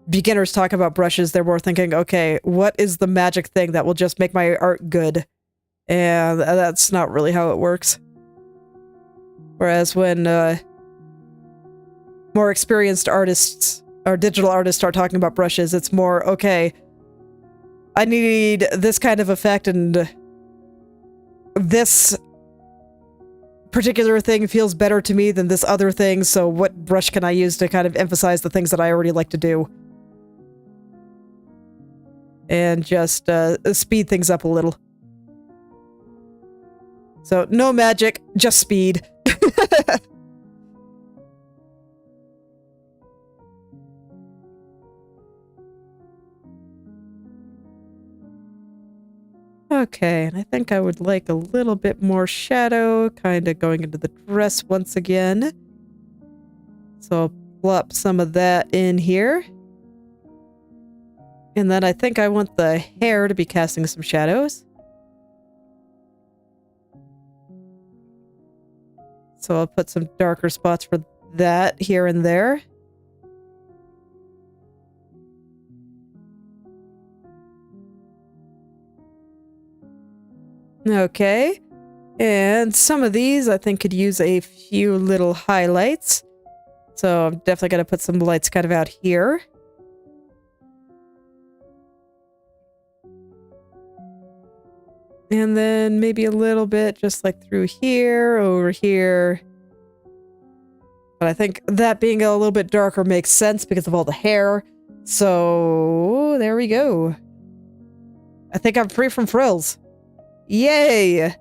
beginners talk about brushes, they're more thinking, okay, what is the magic thing that will just make my art good? And that's not really how it works. Whereas when more experienced artists or digital artists start talking about brushes, it's more, okay, I need this kind of effect and this particular thing feels better to me than this other thing, so what brush can I use to kind of emphasize the things that I already like to do? And just speed things up a little. So, no magic, just speed. Okay, and I think I would like a little bit more shadow, kind of going into the dress once again. So I'll plop some of that in here. And then I think I want the hair to be casting some shadows. So I'll put some darker spots for that here and there. Okay, and some of these I think could use a few little highlights. So I'm definitely going to put some lights kind of out here. And then maybe a little bit just like through here, over here. But I think that being a little bit darker makes sense because of all the hair. So there we go. I think I'm free from frills. Yay!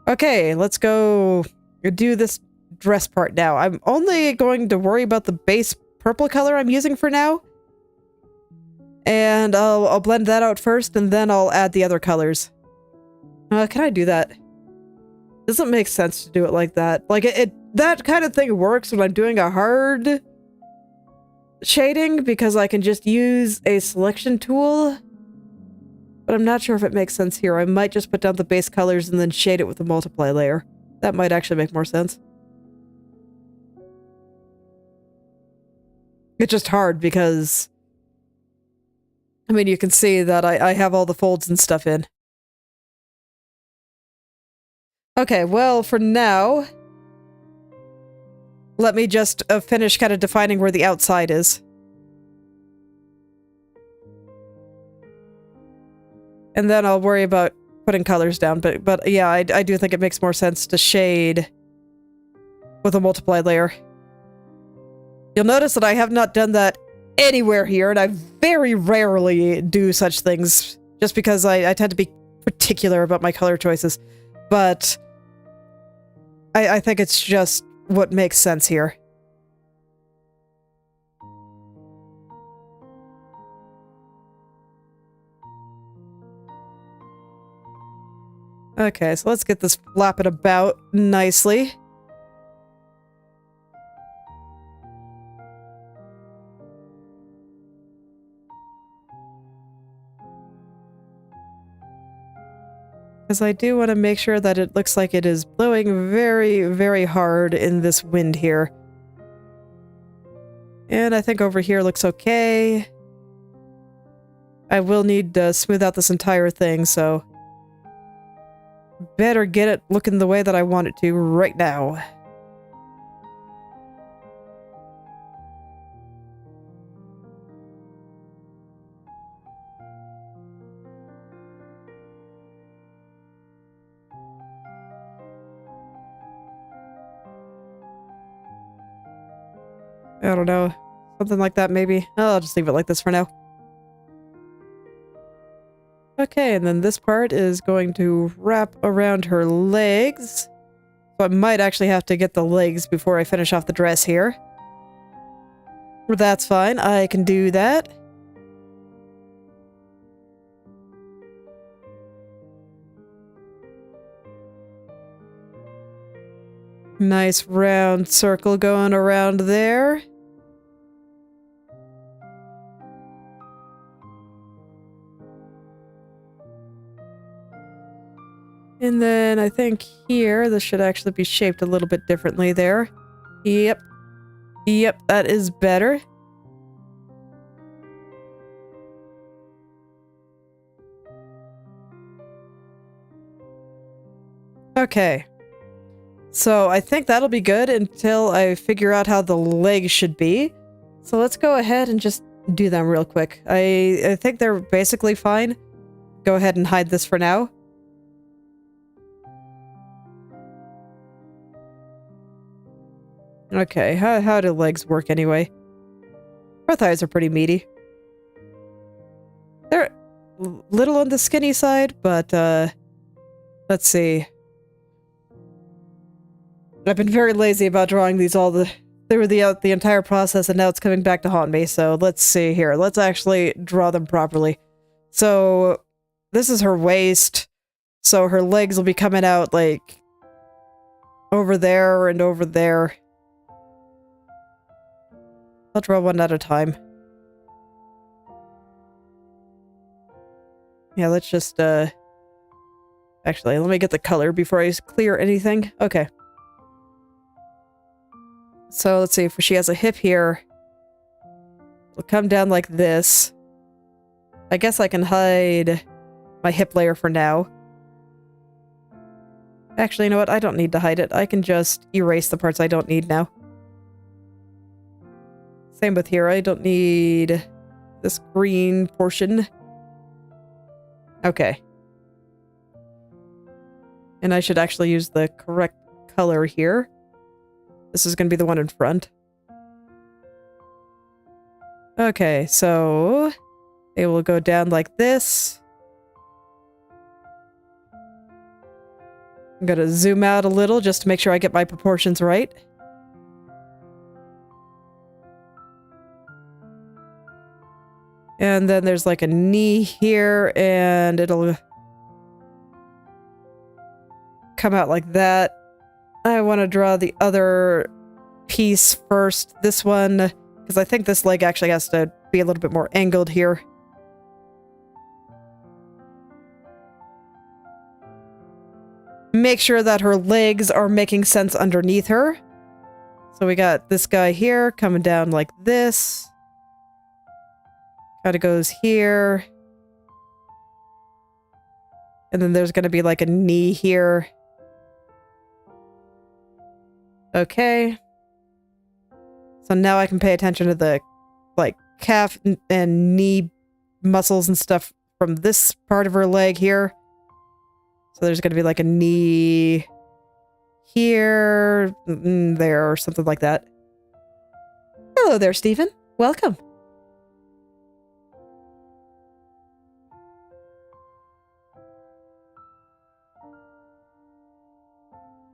Okay, let's go do this dress part now. I'm only going to worry about the base purple color I'm using for now. And I'll blend that out first, and then I'll add the other colors. Can I do that? Doesn't make sense to do it like that. Like, that kind of thing works when I'm doing a hard shading, because I can just use a selection tool. But I'm not sure if it makes sense here. I might just put down the base colors and then shade it with a multiply layer. That might actually make more sense. It's just hard because, I mean, you can see that I have all the folds and stuff in. Okay, well, for now, let me just finish kind of defining where the outside is. And then I'll worry about putting colors down. But yeah, I do think it makes more sense to shade with a multiply layer. You'll notice that I have not done that anywhere here, and I very rarely do such things, just because I tend to be particular about my color choices. But I think it's just what makes sense here. Okay, so let's get this flapping about nicely. Because I do want to make sure that it looks like it is blowing very, very hard in this wind here. And I think over here looks okay. I will need to smooth out this entire thing, so better get it looking the way that I want it to right now. I don't know. Something like that, maybe. Oh, I'll just leave it like this for now. Okay, and then this part is going to wrap around her legs. So I might actually have to get the legs before I finish off the dress here. But that's fine. I can do that. Nice round circle going around there. And then I think here, this should actually be shaped a little bit differently there. Yep. Yep, that is better. Okay. So I think that'll be good until I figure out how the legs should be. So let's go ahead and just do them real quick. I think they're basically fine. Go ahead and hide this for now. Okay, how do legs work anyway? Her thighs are pretty meaty. They're a little on the skinny side, but let's see. I've been very lazy about drawing these through the entire process, and now it's coming back to haunt me. So let's see here. Let's actually draw them properly. So this is her waist. So her legs will be coming out like over there and over there. I'll draw one at a time. Yeah, let's just, actually, let me get the color before I clear anything. Okay. So, let's see, if she has a hip here, it'll come down like this. I guess I can hide my hip layer for now. Actually, you know what? I don't need to hide it. I can just erase the parts I don't need now. Same with here. I don't need this green portion. Okay. And I should actually use the correct color here. This is going to be the one in front. Okay, so it will go down like this. I'm going to zoom out a little just to make sure I get my proportions right. And then there's like a knee here, and it'll come out like that. I want to draw the other piece first. This one, because I think this leg actually has to be a little bit more angled here. Make sure that her legs are making sense underneath her. So we got this guy here coming down like this. Kind of goes here. And then there's going to be like a knee here. Okay. So now I can pay attention to the like calf and knee muscles and stuff from this part of her leg here. So there's going to be like a knee here, there, or something like that. Hello there, Stephen. Welcome.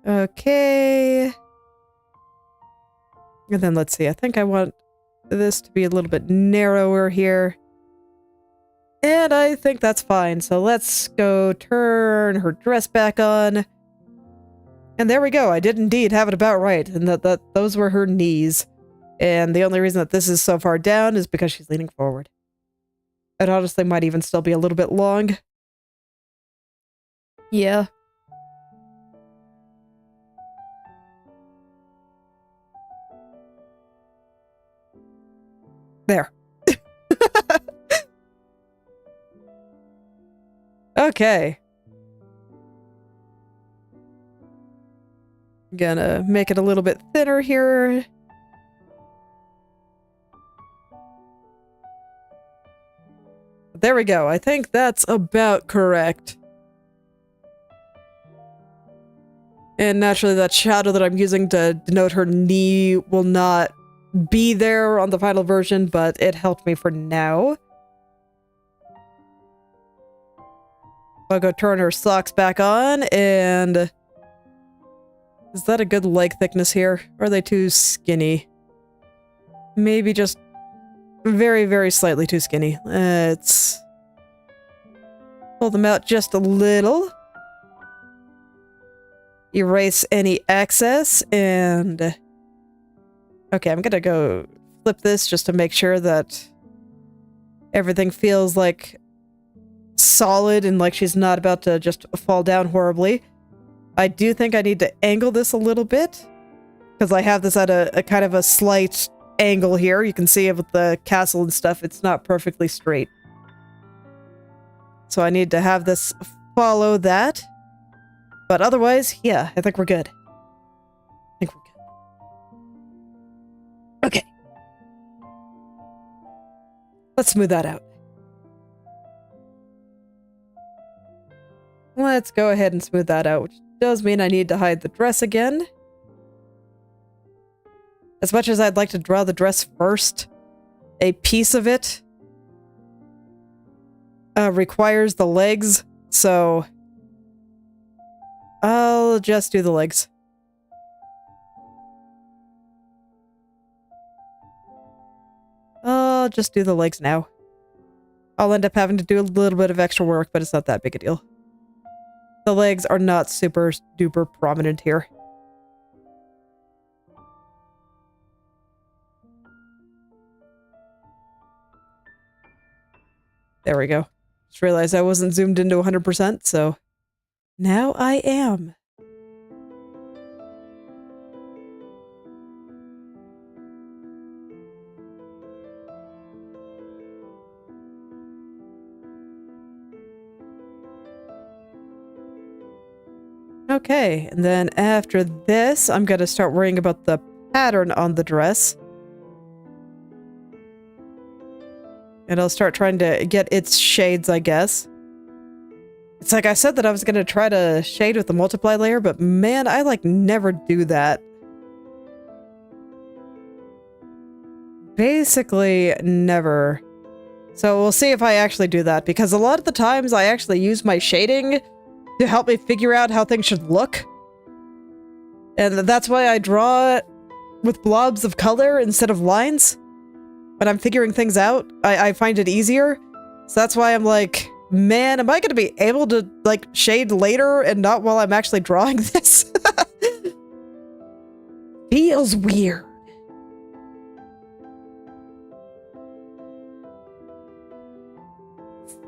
Okay. And then let's see. I think I want this to be a little bit narrower here. And I think that's fine. So let's go turn her dress back on. And there we go. I did indeed have it about right. And those were her knees. And the only reason that this is so far down is because she's leaning forward. It honestly might even still be a little bit long. Yeah. There. Okay. Gonna make it a little bit thinner here. There we go. I think that's about correct. And naturally that shadow that I'm using to denote her knee will not be there on the final version, but it helped me for now. I'll go turn her socks back on, and... Is that a good leg thickness here? Or are they too skinny? Maybe just very, very slightly too skinny. Let's pull them out just a little. Erase any excess, and... Okay, I'm gonna go flip this just to make sure that everything feels like solid and like she's not about to just fall down horribly. I do think I need to angle this a little bit, because I have this at a kind of a slight angle here. You can see it with the castle and stuff. It's not perfectly straight. So I need to have this follow that. But otherwise, yeah, I think we're good. Okay. Let's smooth that out. Let's go ahead and smooth that out, which does mean I need to hide the dress again. As much as I'd like to draw the dress first, a piece of it requires the legs, so I'll just do the legs. I'll just do the legs now. I'll end up having to do a little bit of extra work, but it's not that big a deal. The legs are not super duper prominent here. There we go. Just realized I wasn't zoomed into 100%, so now I am. Okay, and then after this, I'm gonna start worrying about the pattern on the dress. And I'll start trying to get its shades, I guess. It's like I said that I was gonna try to shade with the multiply layer, but man, I like never do that. Basically, never. So we'll see if I actually do that, because a lot of the times I actually use my shading to help me figure out how things should look. And that's why I draw with blobs of color instead of lines. When I'm figuring things out, I find it easier. So that's why I'm like, man, am I going to be able to like shade later and not while I'm actually drawing this? Feels weird.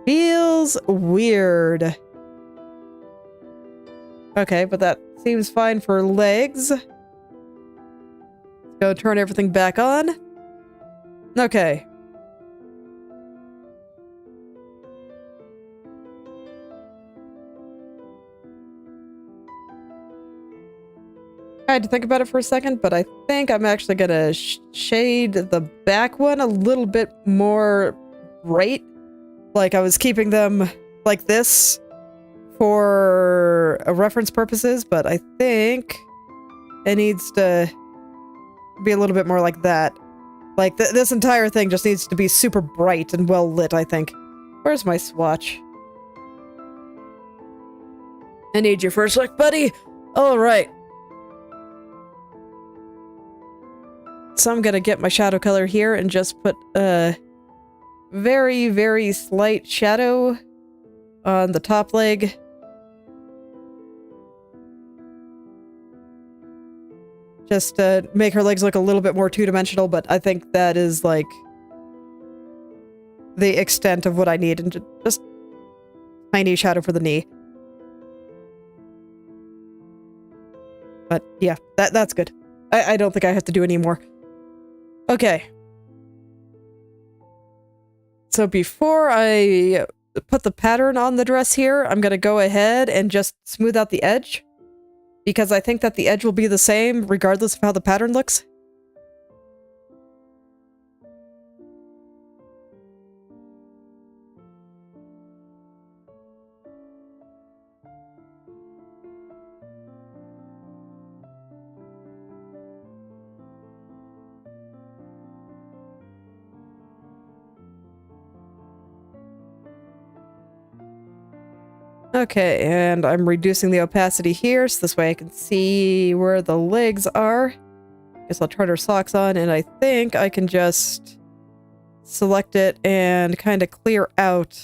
Feels weird. Okay, but that seems fine for legs. Let's go turn everything back on. Okay. I had to think about it for a second, but I think I'm actually gonna shade the back one a little bit more bright. Like I was keeping them like this for reference purposes, but I think it needs to be a little bit more like that. Like, this entire thing just needs to be super bright and well lit, I think. Where's my swatch? I need your first look, buddy! Alright. So I'm gonna get my shadow color here and just put a very, very slight shadow on the top leg. Just to make her legs look a little bit more two-dimensional, but I think that is, like, the extent of what I need, and just tiny shadow for the knee. But yeah, that's good. I don't think I have to do any more. Okay. So before I put the pattern on the dress here, I'm going to go ahead and just smooth out the edge. Because I think that the edge will be the same regardless of how the pattern looks. Okay, and I'm reducing the opacity here, so this way I can see where the legs are. Guess I'll turn her socks on, and I think I can just select it and kind of clear out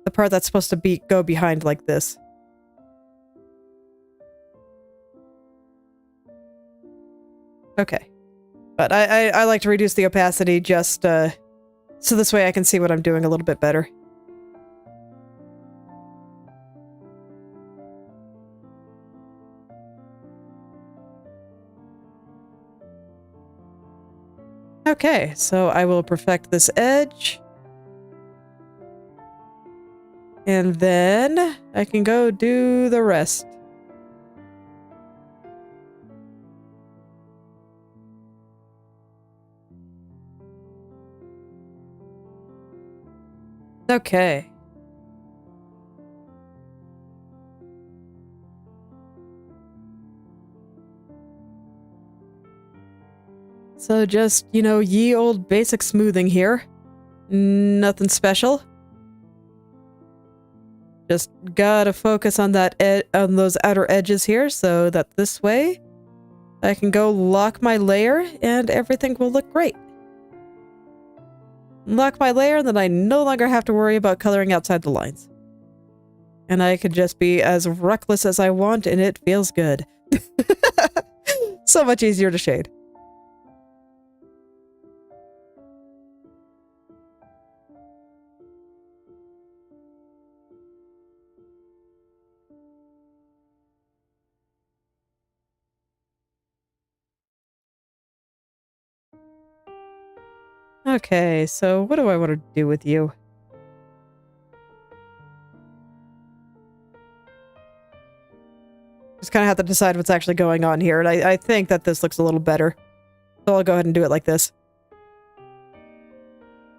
the part that's supposed to go behind like this. Okay. But I like to reduce the opacity just so this way I can see what I'm doing a little bit better. Okay, so I will perfect this edge. And then I can go do the rest. Okay. So just, you know, ye old basic smoothing here. Nothing special. Just gotta focus on that on those outer edges here so that this way I can go lock my layer and everything will look great. Lock my layer and then I no longer have to worry about coloring outside the lines. And I can just be as reckless as I want and it feels good. So much easier to shade. Okay, so what do I want to do with you? Just kind of have to decide what's actually going on here, and I think that this looks a little better. So I'll go ahead and do it like this.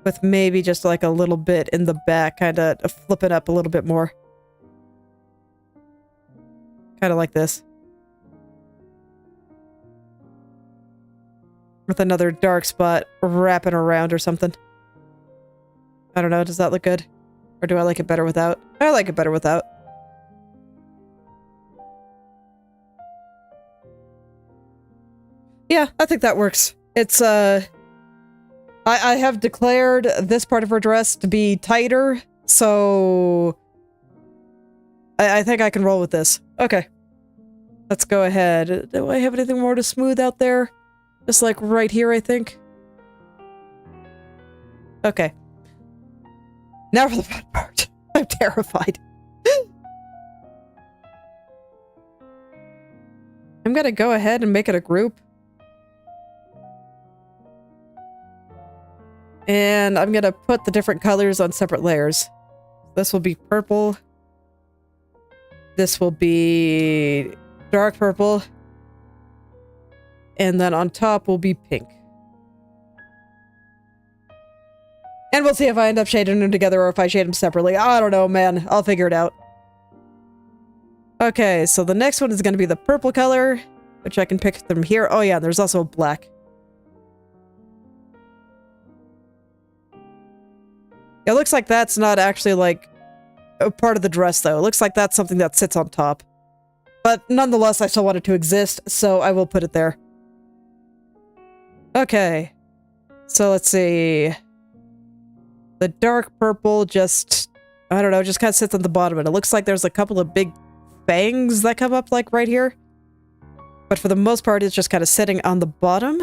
With maybe just like a little bit in the back, kind of flip it up a little bit more. Kind of like this. With another dark spot wrapping around or something. I don't know, does that look good? Or do I like it better without? I like it better without. Yeah, I think that works. It's, I have declared this part of her dress to be tighter, so I think I can roll with this. Okay. Let's go ahead. Do I have anything more to smooth out there? Just like right here, I think. Okay. Now for the fun part. I'm terrified. I'm gonna go ahead and make it a group. And I'm gonna put the different colors on separate layers. This will be purple. This will be dark purple. And then on top will be pink. And we'll see if I end up shading them together or if I shade them separately. I don't know, man. I'll figure it out. Okay, so the next one is going to be the purple color, which I can pick from here. Oh yeah, there's also black. It looks like that's not actually like a part of the dress though. It looks like that's something that sits on top. But nonetheless, I still want it to exist, so I will put it there. Okay. So let's see. The dark purple just, I don't know, just kind of sits on the bottom. And it looks like there's a couple of big fangs that come up like right here. But for the most part, it's just kind of sitting on the bottom.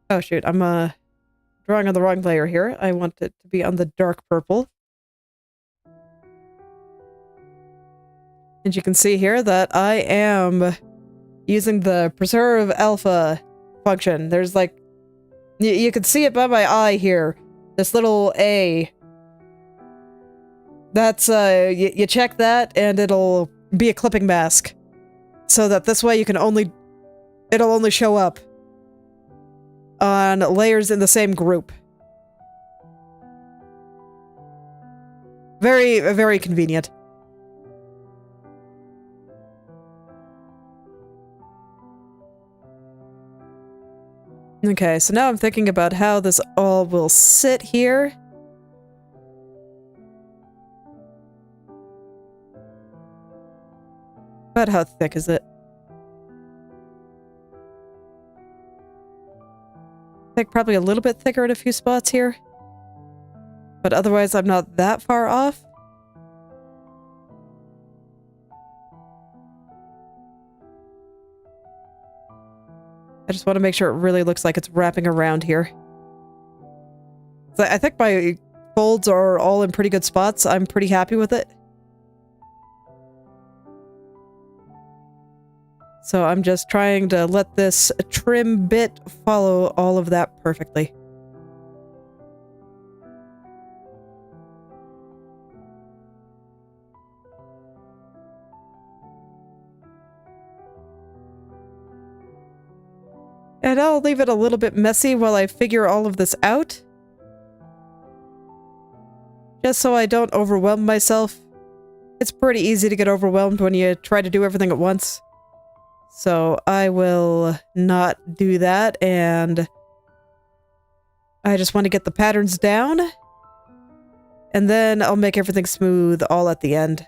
Oh shoot, I'm drawing on the wrong layer here. I want it to be on the dark purple. And you can see here that I am using the preserve alpha function. There's like, you can see it by my eye here. This little A. That's, you check that and it'll be a clipping mask. So that this way you can it'll only show up on layers in the same group. Very, very convenient. Okay, so now I'm thinking about how this all will sit here. About how thick is it? I think probably a little bit thicker in a few spots here. But otherwise I'm not that far off. I just want to make sure it really looks like it's wrapping around here. So I think my folds are all in pretty good spots. I'm pretty happy with it. So I'm just trying to let this trim bit follow all of that perfectly. And I'll leave it a little bit messy while I figure all of this out. Just so I don't overwhelm myself. It's pretty easy to get overwhelmed when you try to do everything at once. So I will not do that, and I just want to get the patterns down. And then I'll make everything smooth all at the end.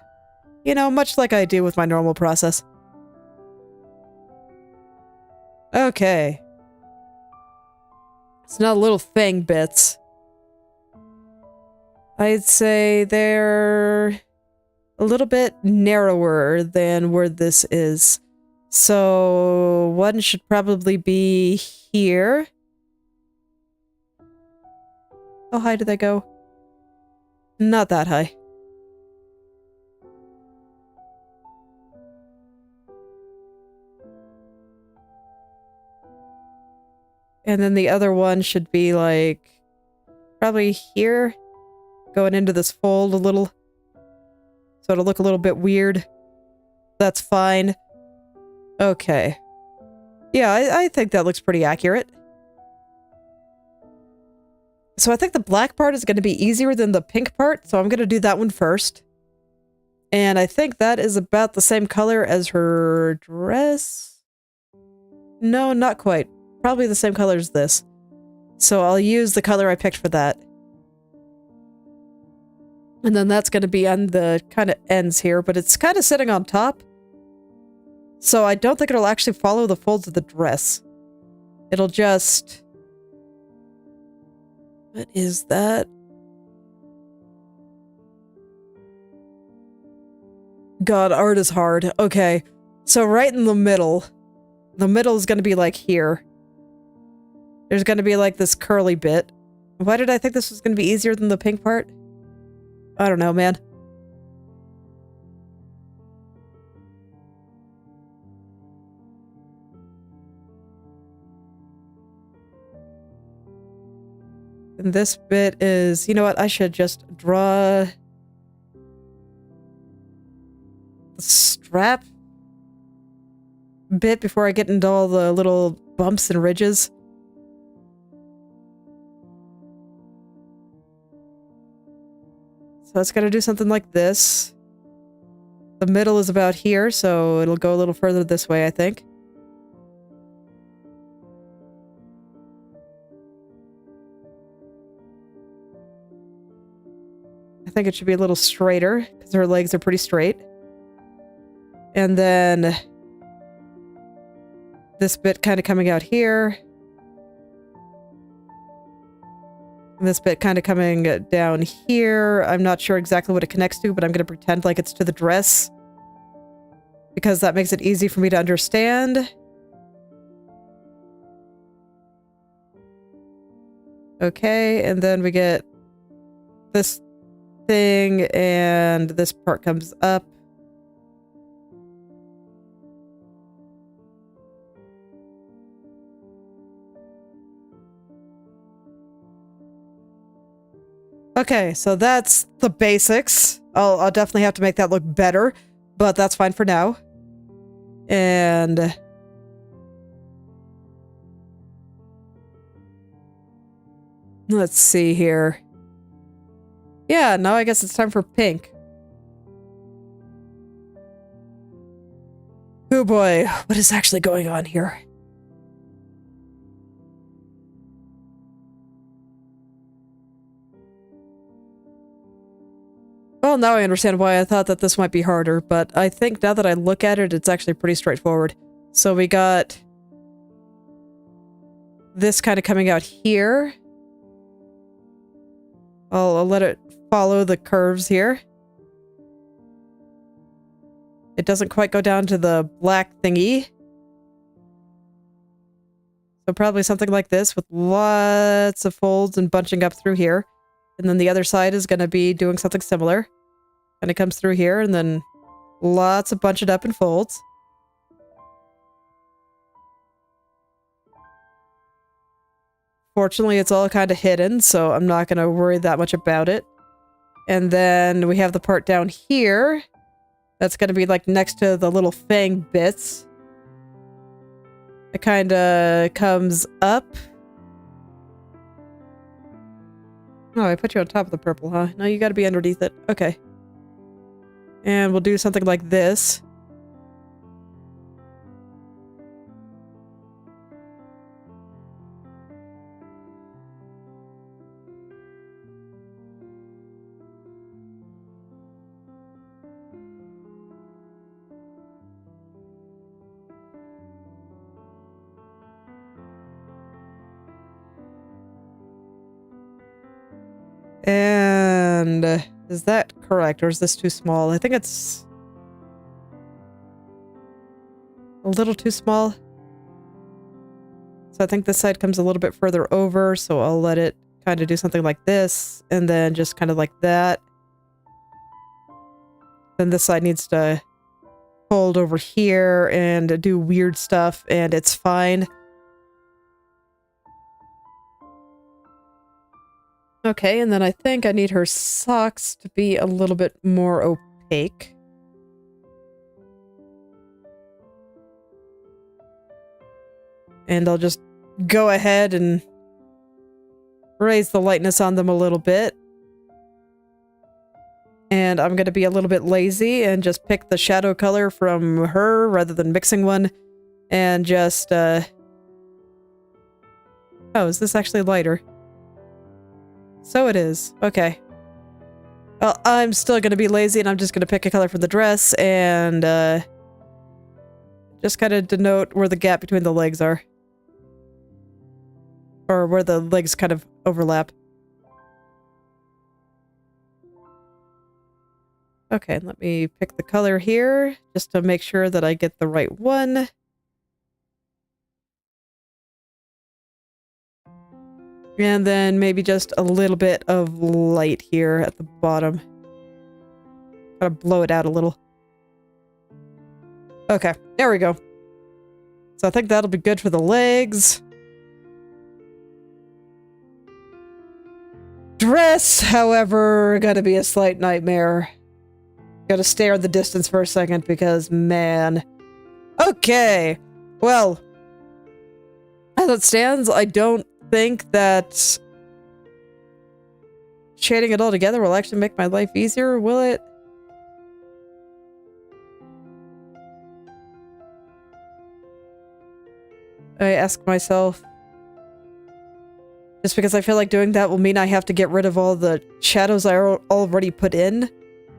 You know, much like I do with my normal process. Okay. It's not little fang bits. I'd say they're a little bit narrower than where this is. So one should probably be here. How high do they go? Not that high. And then the other one should be like probably here, going into this fold a little. So it'll look a little bit weird. That's fine. Okay. Yeah, I think that looks pretty accurate. So I think the black part is going to be easier than the pink part, so I'm going to do that one first. And I think that is about the same color as her dress. No, not quite. Probably the same color as this. So I'll use the color I picked for that. And then that's going to be on the kind of ends here, but it's kind of sitting on top. So I don't think it'll actually follow the folds of the dress. It'll just... What is that? God, art is hard. Okay. So right in the middle. The middle is going to be like here. There's going to be like this curly bit. Why did I think this was going to be easier than the pink part? I don't know, man. And this bit is, you know what, I should just draw the strap bit before I get into all the little bumps and ridges. So it's gonna do something like this. The middle is about here, so it'll go a little further this way, I think. I think it should be a little straighter, because her legs are pretty straight. And then this bit kind of coming out here. And this bit kind of coming down here. I'm not sure exactly what it connects to, but I'm going to pretend like it's to the dress. Because that makes it easy for me to understand. Okay, and then we get this thing, and this part comes up. Okay, so that's the basics. I'll definitely have to make that look better, but that's fine for now. And let's see here. Yeah, now I guess it's time for pink. Oh boy, what is actually going on here? Well, now I understand why I thought that this might be harder, but I think now that I look at it, it's actually pretty straightforward. So we got this kind of coming out here. I'll let it follow the curves here. It doesn't quite go down to the black thingy. So probably something like this with lots of folds and bunching up through here. And then the other side is going to be doing something similar. And it comes through here, and then lots of bunching up and folds. Fortunately, it's all kind of hidden, so I'm not going to worry that much about it. And then we have the part down here. That's going to be like next to the little fang bits. It kind of comes up. Oh, I put you on top of the purple, huh? No, you got to be underneath it. Okay. And we'll do something like this. And is that correct, or is this too small? I think it's a little too small. So I think this side comes a little bit further over, so I'll let it kind of do something like this, and then just kind of like that. Then this side needs to fold over here and do weird stuff, and it's fine. Okay, and then I think I need her socks to be a little bit more opaque. And I'll just go ahead and raise the lightness on them a little bit. And I'm going to be a little bit lazy and just pick the shadow color from her rather than mixing one. And just, oh, is this actually lighter? So it is. Okay. Well, I'm still going to be lazy, and I'm just going to pick a color from the dress and just kind of denote where the gap between the legs are. Or where the legs kind of overlap. Okay, let me pick the color here just to make sure that I get the right one. And then maybe just a little bit of light here at the bottom. Gotta blow it out a little. Okay, there we go. So I think that'll be good for the legs. Dress, however, gotta be a slight nightmare. Gotta stare at the distance for a second because, man. Okay, well, as it stands, I don't think that shading it all together will actually make my life easier, will it? I ask myself. Just because I feel like doing that will mean I have to get rid of all the shadows I already put in.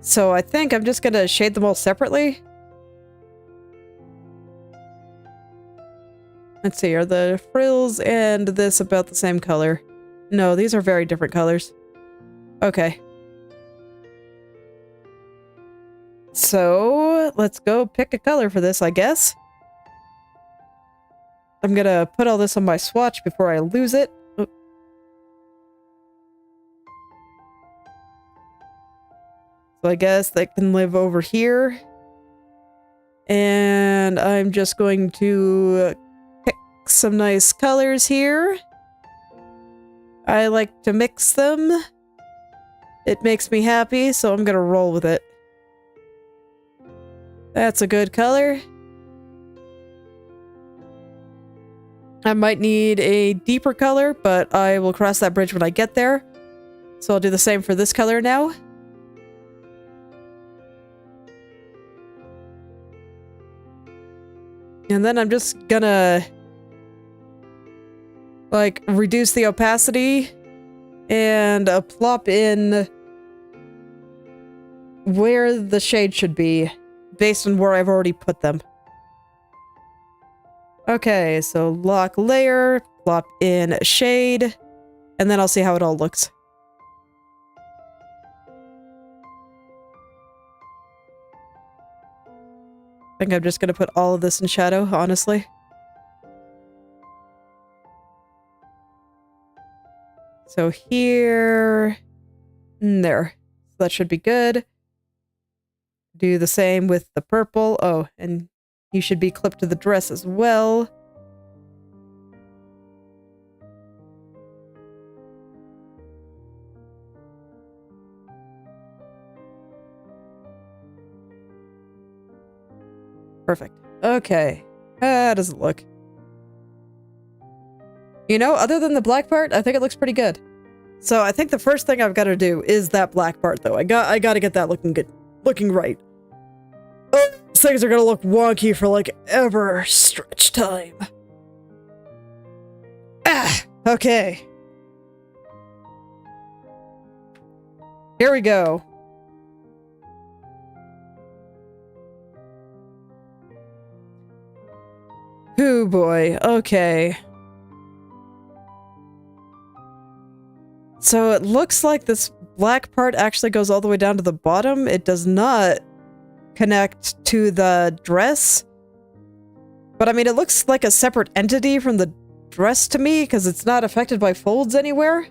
So I think I'm just gonna shade them all separately. Let's see, are the frills and this about the same color? No, these are very different colors. Okay. So, let's go pick a color for this, I guess. I'm gonna put all this on my swatch before I lose it. Oh. So I guess they can live over here. And I'm just going to pick some nice colors here. I like to mix them. It makes me happy, so I'm gonna roll with it. That's a good color. I might need a deeper color, but I will cross that bridge when I get there. So I'll do the same for this color now. And then I'm just gonna like reduce the opacity and plop in where the shade should be based on where I've already put them. Okay, so lock layer, plop in shade, and then I'll see how it all looks. I think I'm just gonna put all of this in shadow, honestly. So here, and there. So that should be good. Do the same with the purple. Oh, and you should be clipped to the dress as well. Perfect. Okay. How does it look? You know, other than the black part, I think it looks pretty good. So I think the first thing I've got to do is that black part, though. I got to get that looking good, looking right. Oh, these things are gonna look wonky for like ever stretch time. Ah, okay. Here we go. Oh boy, okay. So it looks like this black part actually goes all the way down to the bottom. It does not connect to the dress. But I mean, it looks like a separate entity from the dress to me because it's not affected by folds anywhere.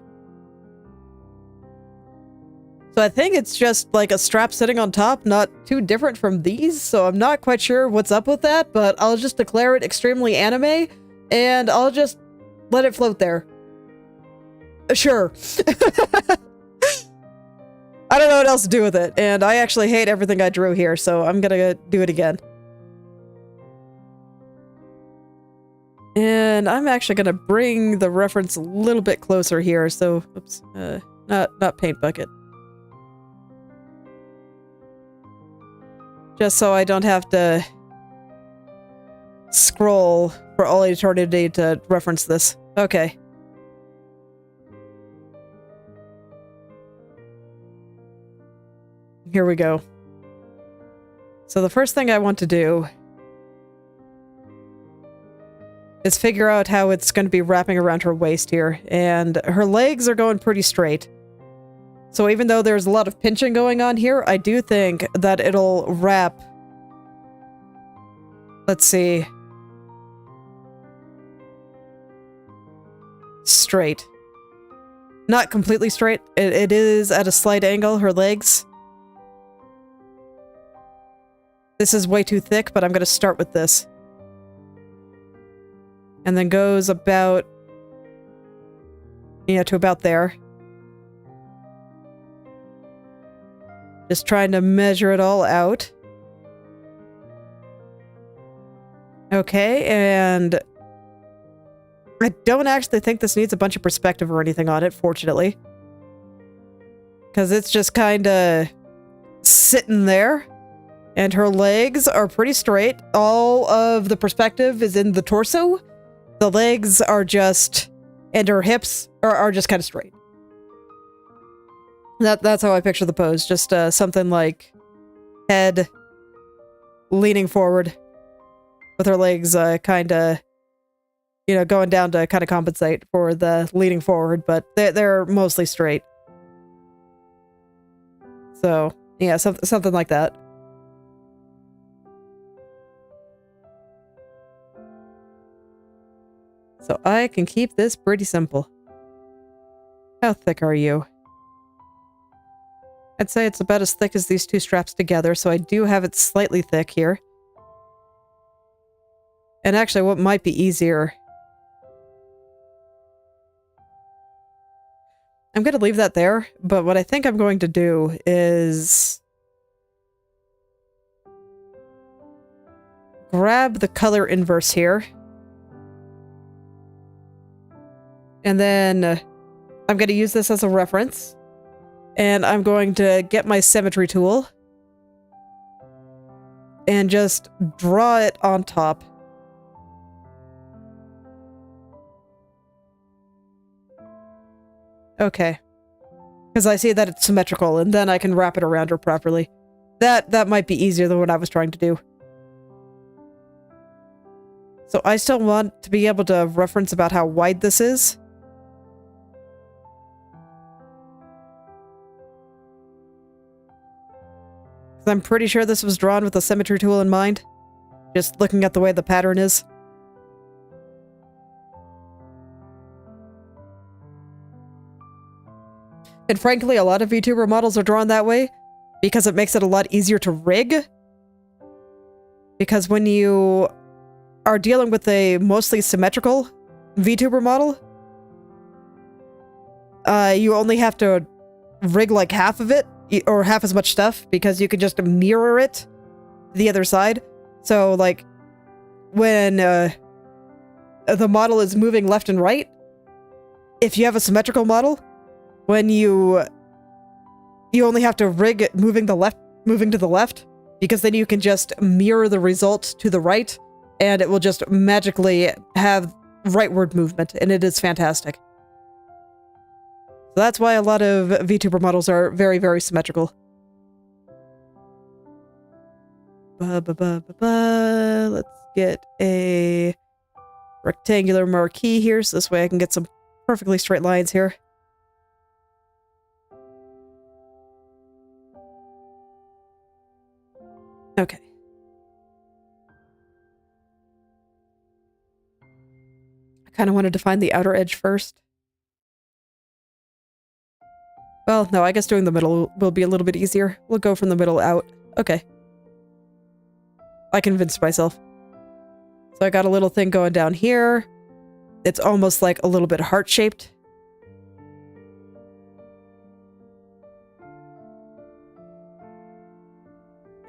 So I think it's just like a strap sitting on top, not too different from these. So I'm not quite sure what's up with that, but I'll just declare it extremely anime and I'll just let it float there. Sure. I don't know what else to do with it, and I actually hate everything I drew here, so I'm gonna do it again. And I'm actually gonna bring the reference a little bit closer here, so, oops, not paint bucket. Just so I don't have to scroll for all eternity to reference this. Okay. Here we go. So the first thing I want to do is figure out how it's going to be wrapping around her waist here. And her legs are going pretty straight. So even though there's a lot of pinching going on here, I do think that it'll wrap... Let's see. Straight. Not completely straight. It is at a slight angle, her legs. This is way too thick, but I'm going to start with this. And then goes about... Yeah, to about there. Just trying to measure it all out. Okay, and... I don't actually think this needs a bunch of perspective or anything on it, fortunately. Because it's just kind of sitting there. And her legs are pretty straight. All of the perspective is in the torso. The legs are just... And her hips are just kind of straight. That's how I picture the pose. Just something like head leaning forward with her legs kind of, you know, going down to kind of compensate for the leaning forward, but they're mostly straight. So, yeah, something like that. So I can keep this pretty simple. How thick are you? I'd say it's about as thick as these two straps together, so I do have it slightly thick here. And actually, what might be easier... I'm going to leave that there, but what I think I'm going to do is... grab the color inverse here. And then I'm going to use this as a reference. And I'm going to get my symmetry tool. And just draw it on top. Okay. Because I see that it's symmetrical, and then I can wrap it around her properly. That might be easier than what I was trying to do. So I still want to be able to reference about how wide this is. I'm pretty sure this was drawn with a symmetry tool in mind. Just looking at the way the pattern is. And frankly, a lot of VTuber models are drawn that way because it makes it a lot easier to rig. Because when you are dealing with a mostly symmetrical VTuber model, you only have to rig like half of it, or half as much stuff, because you can just mirror it to the other side. So, like, when the model is moving left and right, if you have a symmetrical model, when you only have to rig it moving to the left, because then you can just mirror the result to the right, and it will just magically have rightward movement, and it is fantastic. So that's why a lot of VTuber models are very, very symmetrical. Let's get a rectangular marquee here, so this way I can get some perfectly straight lines here. Okay. I kind of wanted to find the outer edge first. Well, no, I guess doing the middle will be a little bit easier. We'll go from the middle out. Okay. I convinced myself. So I got a little thing going down here. It's almost like a little bit heart-shaped.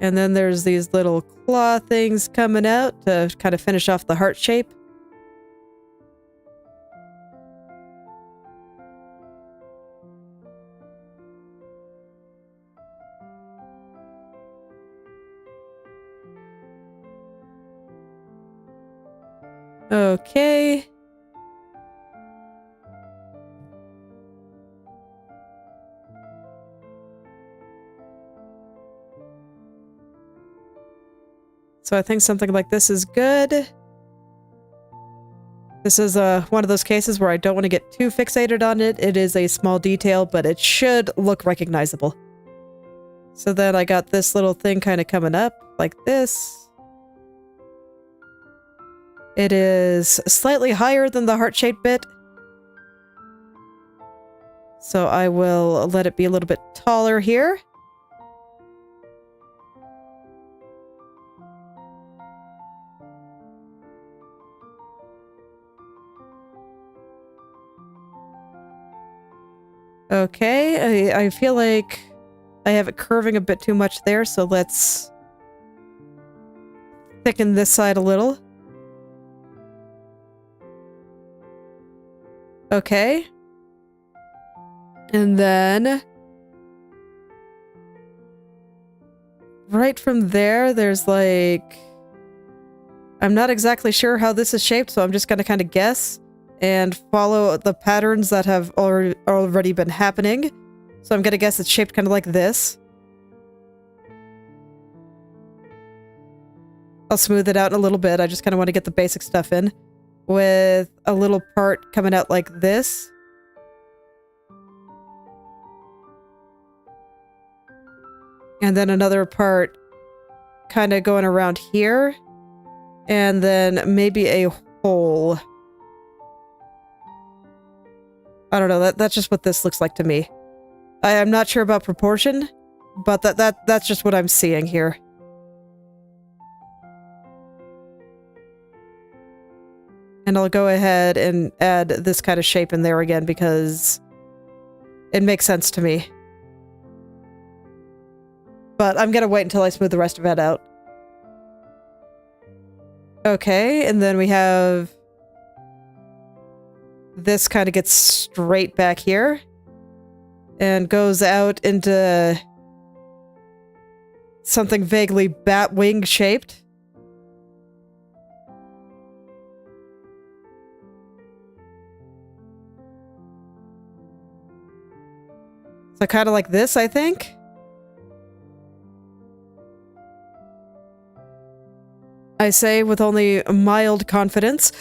And then there's these little claw things coming out to kind of finish off the heart shape. Okay. So I think something like this is good. This is one of those cases where I don't want to get too fixated on it. It is a small detail, but it should look recognizable. So then I got this little thing kind of coming up like this. It is slightly higher than the heart-shaped bit. So I will let it be a little bit taller here. Okay, I feel like I have it curving a bit too much there, so let's thicken this side a little. Okay. And then right from there, there's like... I'm not exactly sure how this is shaped, so I'm just going to kind of guess and follow the patterns that have already been happening. So I'm going to guess it's shaped kind of like this. I'll smooth it out in a little bit. I just kind of want to get the basic stuff in. With a little part coming out like this. And then another part kind of going around here. And then maybe a hole. I don't know, that's just what this looks like to me. I am not sure about proportion, but that's just what I'm seeing here. And I'll go ahead and add this kind of shape in there again because it makes sense to me. But I'm gonna wait until I smooth the rest of it out. Okay, and then we have... this kind of gets straight back here. And goes out into... something vaguely bat-wing shaped. So kind of like this, I think. I say with only mild confidence.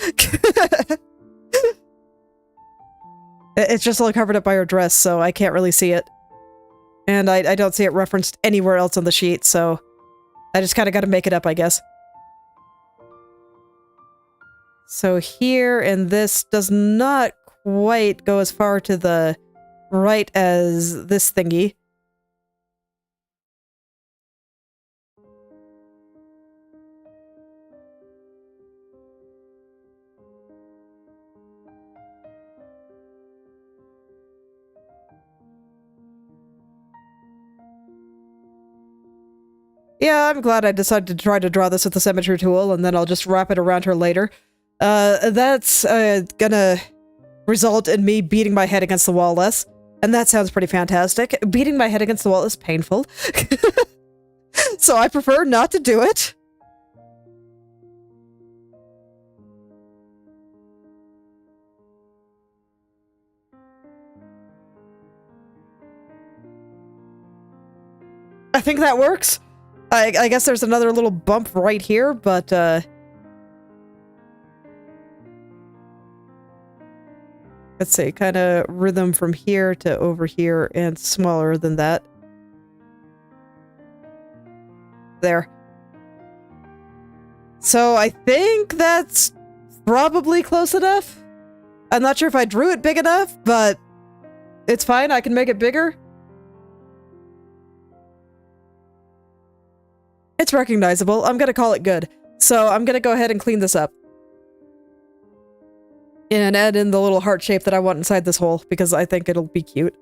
It's just all covered up by her dress, so I can't really see it. And I don't see it referenced anywhere else on the sheet, so I just kind of got to make it up, I guess. So here, and this does not quite go as far to the right as this thingy. Yeah, I'm glad I decided to try to draw this with the symmetry tool, and then I'll just wrap it around her later. That's gonna result in me beating my head against the wall less, and that sounds pretty fantastic. Beating my head against the wall is painful, so I prefer not to do it. I think that works. I guess there's another little bump right here, but, let's see, kind of rhythm from here to over here and smaller than that. There. So I think that's probably close enough. I'm not sure if I drew it big enough, but it's fine. I can make it bigger. It's recognizable. I'm gonna call it good. So I'm gonna go ahead and clean this up. And add in the little heart shape that I want inside this hole, because I think it'll be cute.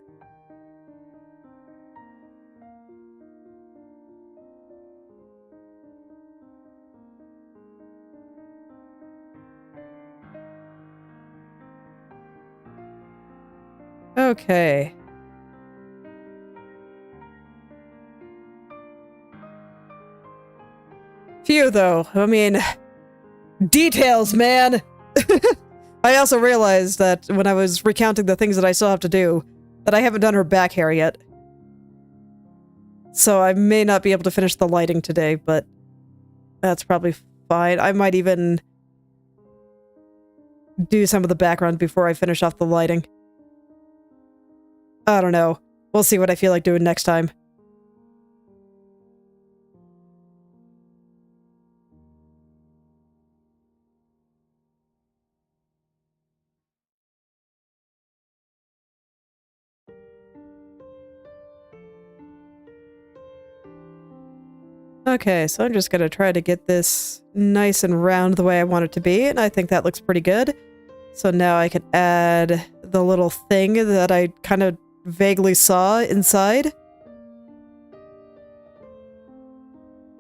Okay. Phew, though. I mean, details, man! I also realized that when I was recounting the things that I still have to do, that I haven't done her back hair yet. So I may not be able to finish the lighting today, but that's probably fine. I might even do some of the background before I finish off the lighting. I don't know. We'll see what I feel like doing next time. Okay, so I'm just gonna try to get this nice and round the way I want it to be, and I think that looks pretty good. So now I can add the little thing that I kind of vaguely saw inside.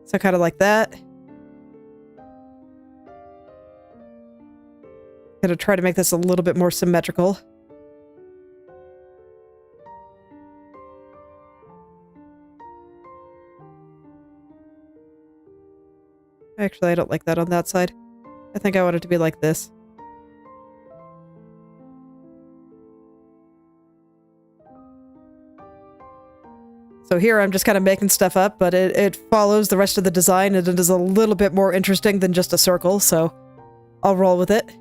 So kind of like that. Gonna try to make this a little bit more symmetrical. Actually, I don't like that on that side. I think I want it to be like this. So here I'm just kind of making stuff up, but it follows the rest of the design, and it is a little bit more interesting than just a circle, so I'll roll with it.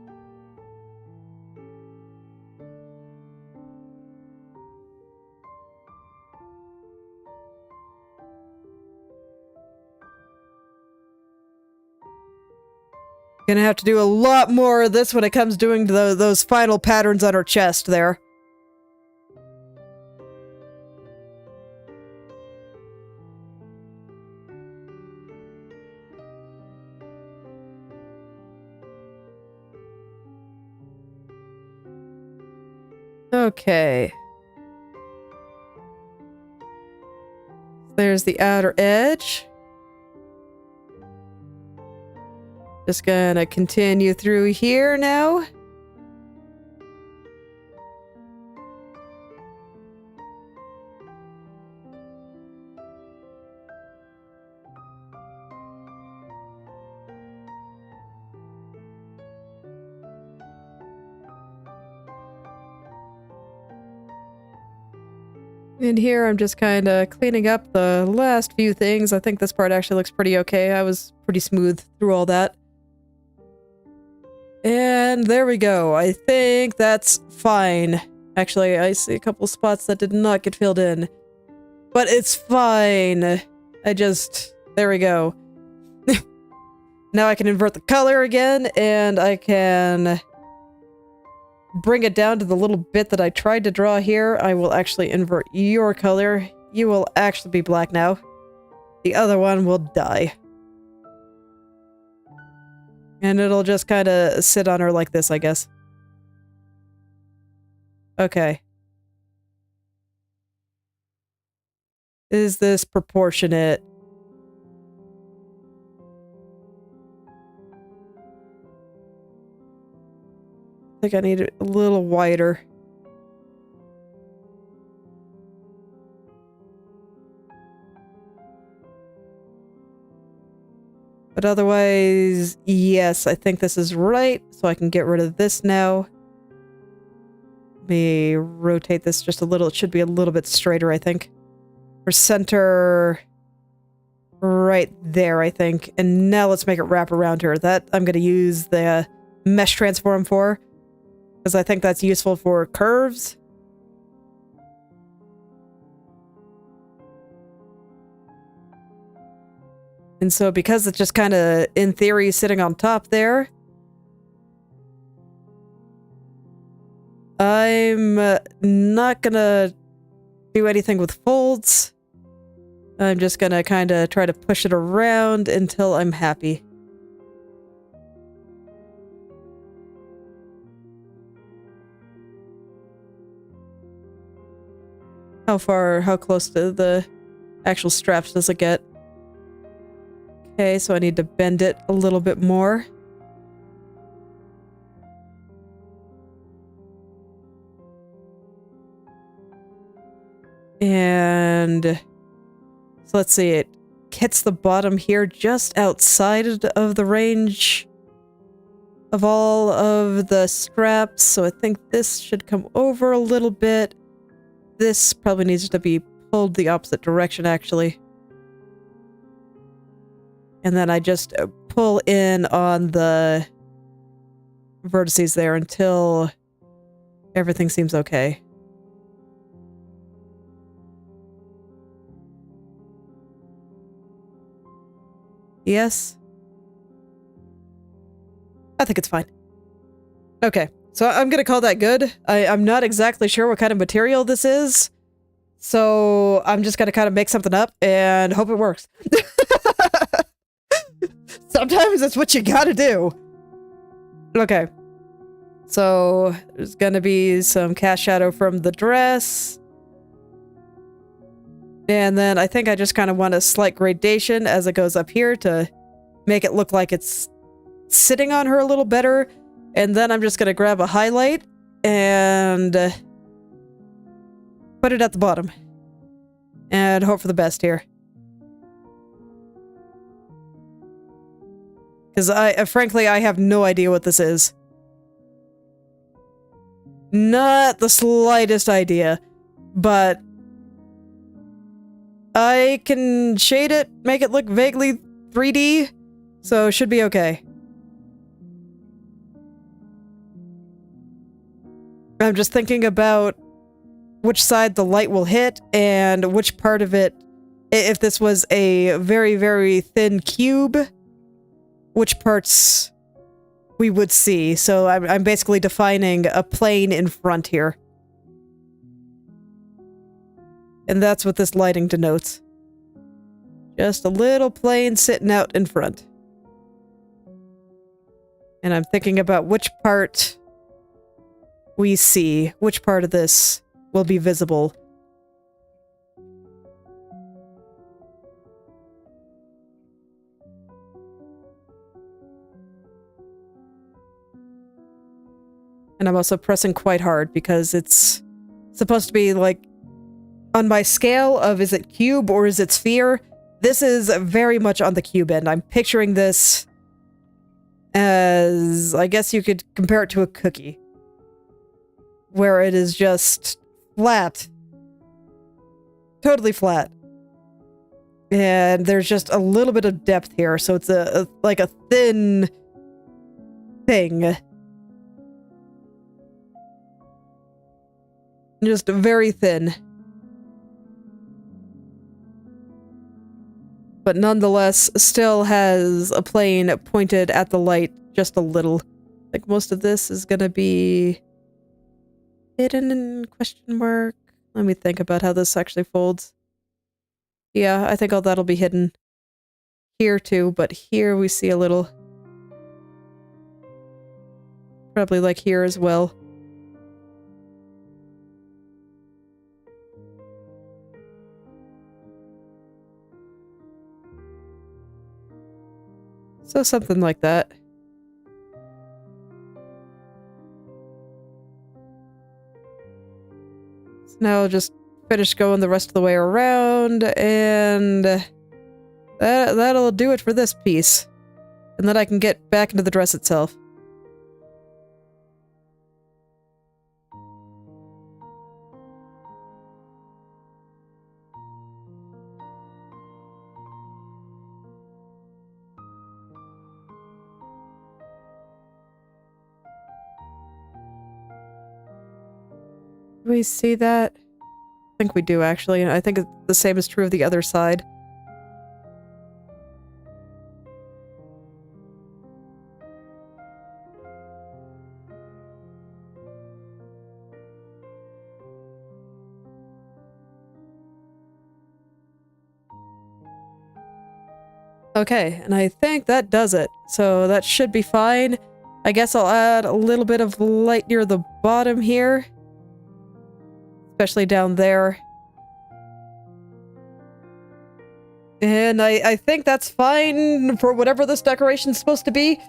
Gonna have to do a lot more of this when it comes doing those final patterns on her chest there. Okay. There's the outer edge. Just gonna continue through here now. In here, I'm just kind of cleaning up the last few things. I think this part actually looks pretty okay. I was pretty smooth through all that. And there we go. I think that's fine. Actually, I see a couple spots that did not get filled in. But it's fine. There we go. Now I can invert the color again, and I can bring it down to the little bit that I tried to draw here. I will actually invert your color. You will actually be black now. The other one will die. And it'll just kind of sit on her like this, I guess. Okay. Is this proportionate? I think I need it a little wider. But otherwise, yes, I think this is right. So I can get rid of this now. Let me rotate this just a little. It should be a little bit straighter, I think. For center right there, I think. And now let's make it wrap around her. That I'm going to use the mesh transform for, because I think that's useful for curves. And so because it's just kind of, in theory, sitting on top there, I'm not gonna do anything with folds. I'm just gonna kind of try to push it around until I'm happy. How close to the actual straps does it get? Okay, so I need to bend it a little bit more. And so let's see, it hits the bottom here just outside of the range of all of the straps. So I think this should come over a little bit. This probably needs to be pulled the opposite direction, actually. And then I just pull in on the vertices there until everything seems okay. Yes? I think it's fine. Okay, so I'm gonna call that good. I'm not exactly sure what kind of material this is, so I'm just gonna kind of make something up and hope it works. Sometimes that's what you gotta do. Okay. So, there's gonna be some cast shadow from the dress. And then I think I just kind of want a slight gradation as it goes up here to make it look like it's sitting on her a little better. And then I'm just gonna grab a highlight and put it at the bottom. And hope for the best here. Because frankly, I have no idea what this is. Not the slightest idea. But I can shade it, make it look vaguely 3D, so it should be okay. I'm just thinking about which side the light will hit and which part of it, if this was a very, very thin cube, which parts we would see. So I'm basically defining a plane in front here. And that's what this lighting denotes. Just a little plane sitting out in front. And I'm thinking about which part we see which part of this will be visible. And I'm also pressing quite hard because it's supposed to be like on my scale of is it cube or is it sphere? This is very much on the cube end. I'm picturing this as, I guess you could compare it to a cookie, where it is just flat. Totally flat. And there's just a little bit of depth here, so it's like a thin thing. Just very thin. But nonetheless, still has a plane pointed at the light just a little. Like most of this is gonna be hidden in question mark. Let me think about how this actually folds. Yeah, I think all that'll be hidden here too, but here we see a little. Probably like here as well. So something like that. So now I'll just finish going the rest of the way around, and that'll do it for this piece. And then I can get back into the dress itself. Do we see that? I think we do, actually. I think the same is true of the other side. Okay, and I think that does it. So that should be fine. I guess I'll add a little bit of light near the bottom here. Especially down there. And I think that's fine for whatever this decoration's supposed to be.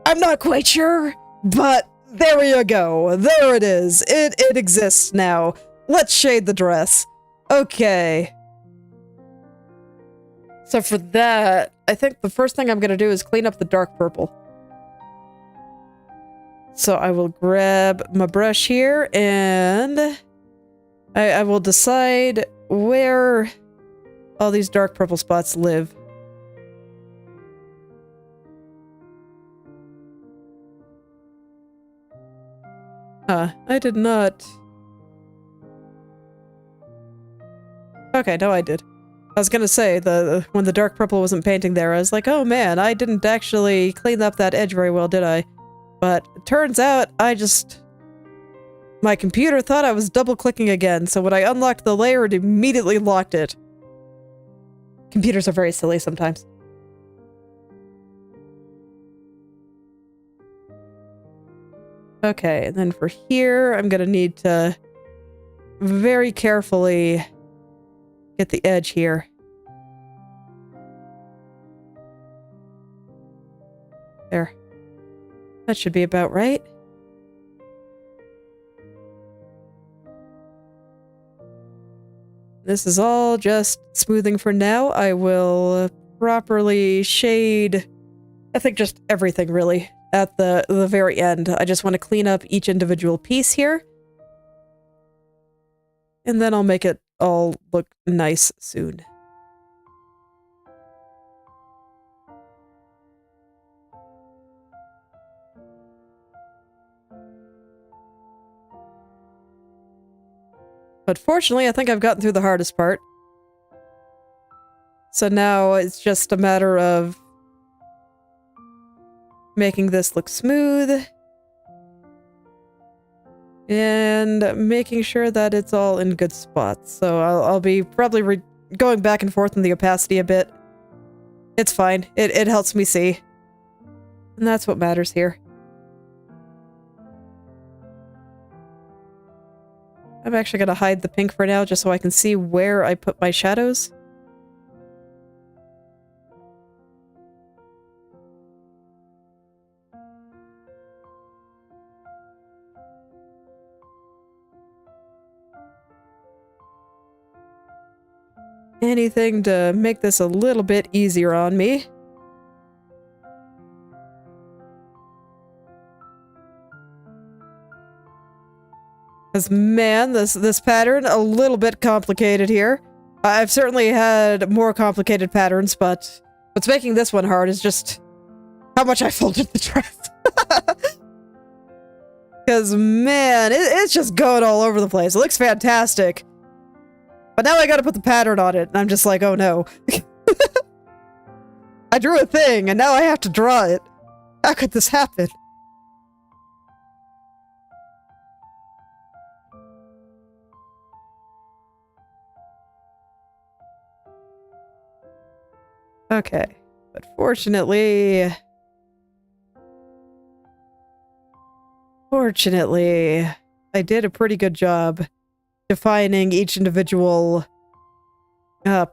I'm not quite sure, but there you go. There it is. It exists now. Let's shade the dress. Okay. So for that, I think the first thing I'm going to do is clean up the dark purple. So I will grab my brush here, and I will decide where all these dark purple spots live. I did not. Okay, no, I did. I was gonna say, when the dark purple wasn't painting there, I was like, oh man, I didn't actually clean up that edge very well, did I? But it turns out my computer thought I was double-clicking again, so when I unlocked the layer, it immediately locked it. Computers are very silly sometimes. Okay, and then for here, I'm gonna need to very carefully get the edge here. There. That should be about right. This is all just smoothing for now. I will properly shade, I think just everything really, at the very end. I just want to clean up each individual piece here. And then I'll make it all look nice soon. But fortunately, I think I've gotten through the hardest part. So now it's just a matter of making this look smooth and making sure that it's all in good spots. So I'll be probably going back and forth in the opacity a bit. It's fine. It helps me see. And that's what matters here. I'm actually going to hide the pink for now just so I can see where I put my shadows. Anything to make this a little bit easier on me. Because, man, this pattern, a little bit complicated here. I've certainly had more complicated patterns, but what's making this one hard is just how much I folded the dress. Because, man, it's just going all over the place. It looks fantastic. But now I gotta put the pattern on it, and I'm just like, oh no. I drew a thing, and now I have to draw it. How could this happen? Okay, but fortunately, I did a pretty good job defining each individual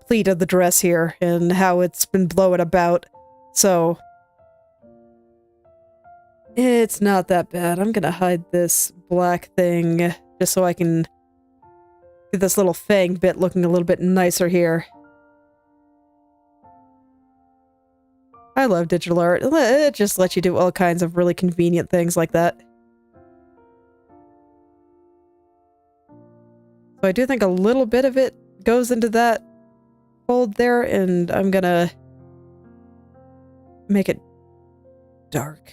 pleat of the dress here and how it's been blowing about, so it's not that bad. I'm gonna hide this black thing just so I can get this little fang bit looking a little bit nicer here. I love digital art. It just lets you do all kinds of really convenient things like that. So I do think a little bit of it goes into that fold there, and I'm gonna make it dark.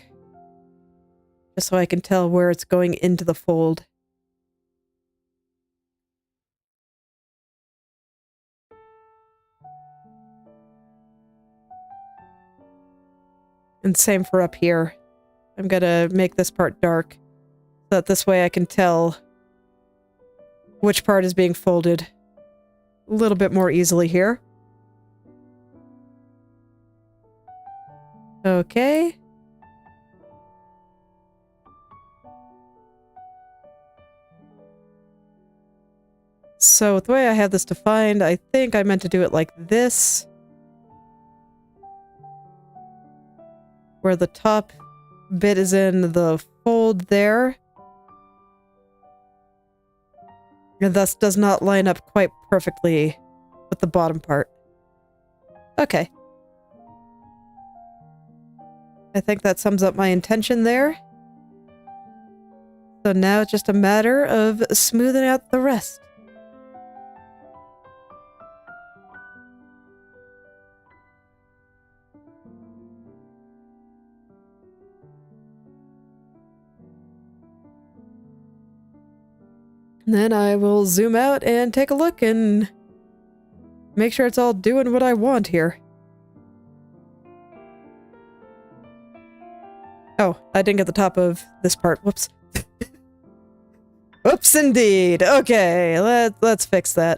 Just so I can tell where it's going into the fold. And same for up here. I'm gonna make this part dark, so that this way I can tell which part is being folded a little bit more easily here. Okay. So the way I have this defined, I think I meant to do it like this. Where the top bit is in the fold there. And thus does not line up quite perfectly with the bottom part. Okay. I think that sums up my intention there. So now it's just a matter of smoothing out the rest. Then I will zoom out and take a look and make sure it's all doing what I want here. Oh, I didn't get the top of this part. Whoops. Whoops, indeed. Okay, let's fix that.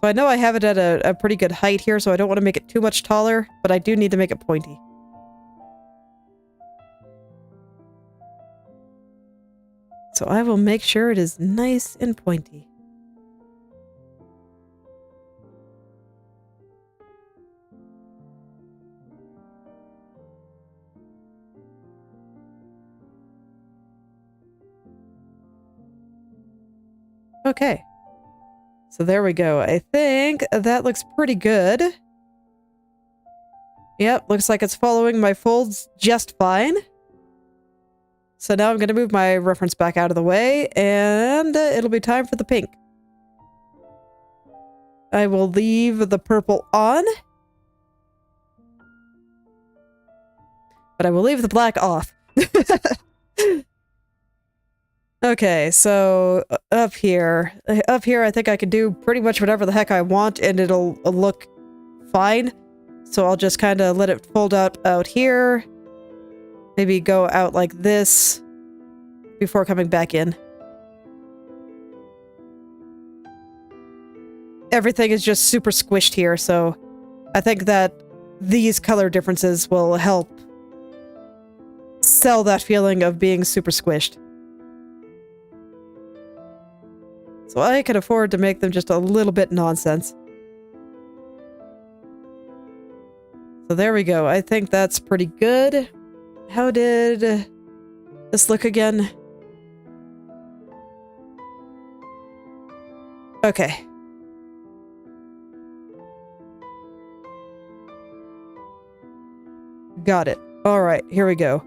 So I know I have it at a pretty good height here, so I don't want to make it too much taller, but I do need to make it pointy. So I will make sure it is nice and pointy. Okay. So there we go. I think that looks pretty good. Yep, looks like it's following my folds just fine. So now I'm going to move my reference back out of the way, and it'll be time for the pink. I will leave the purple on. But I will leave the black off. Okay, so up here I think I can do pretty much whatever the heck I want, and it'll look fine. So I'll just kind of let it fold out here. Maybe go out like this before coming back in. Everything is just super squished here, so I think that these color differences will help sell that feeling of being super squished. So I can afford to make them just a little bit nonsense. So there we go. I think that's pretty good. How did this look again? Okay. Got it. All right, here we go.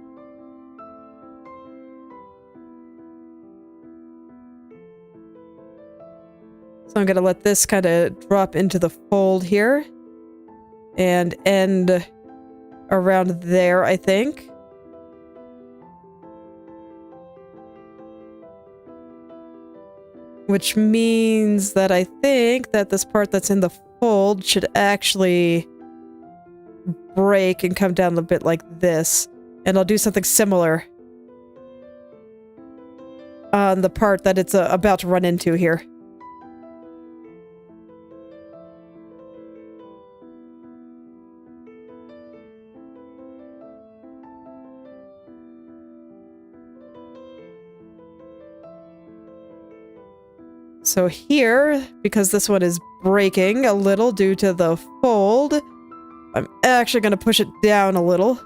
So I'm going to let this kind of drop into the fold here and end around there, I think. Which means that I think that this part that's in the fold should actually break and come down a bit like this. And I'll do something similar on the part that it's about to run into here. So here, because this one is breaking a little due to the fold, I'm actually going to push it down a little.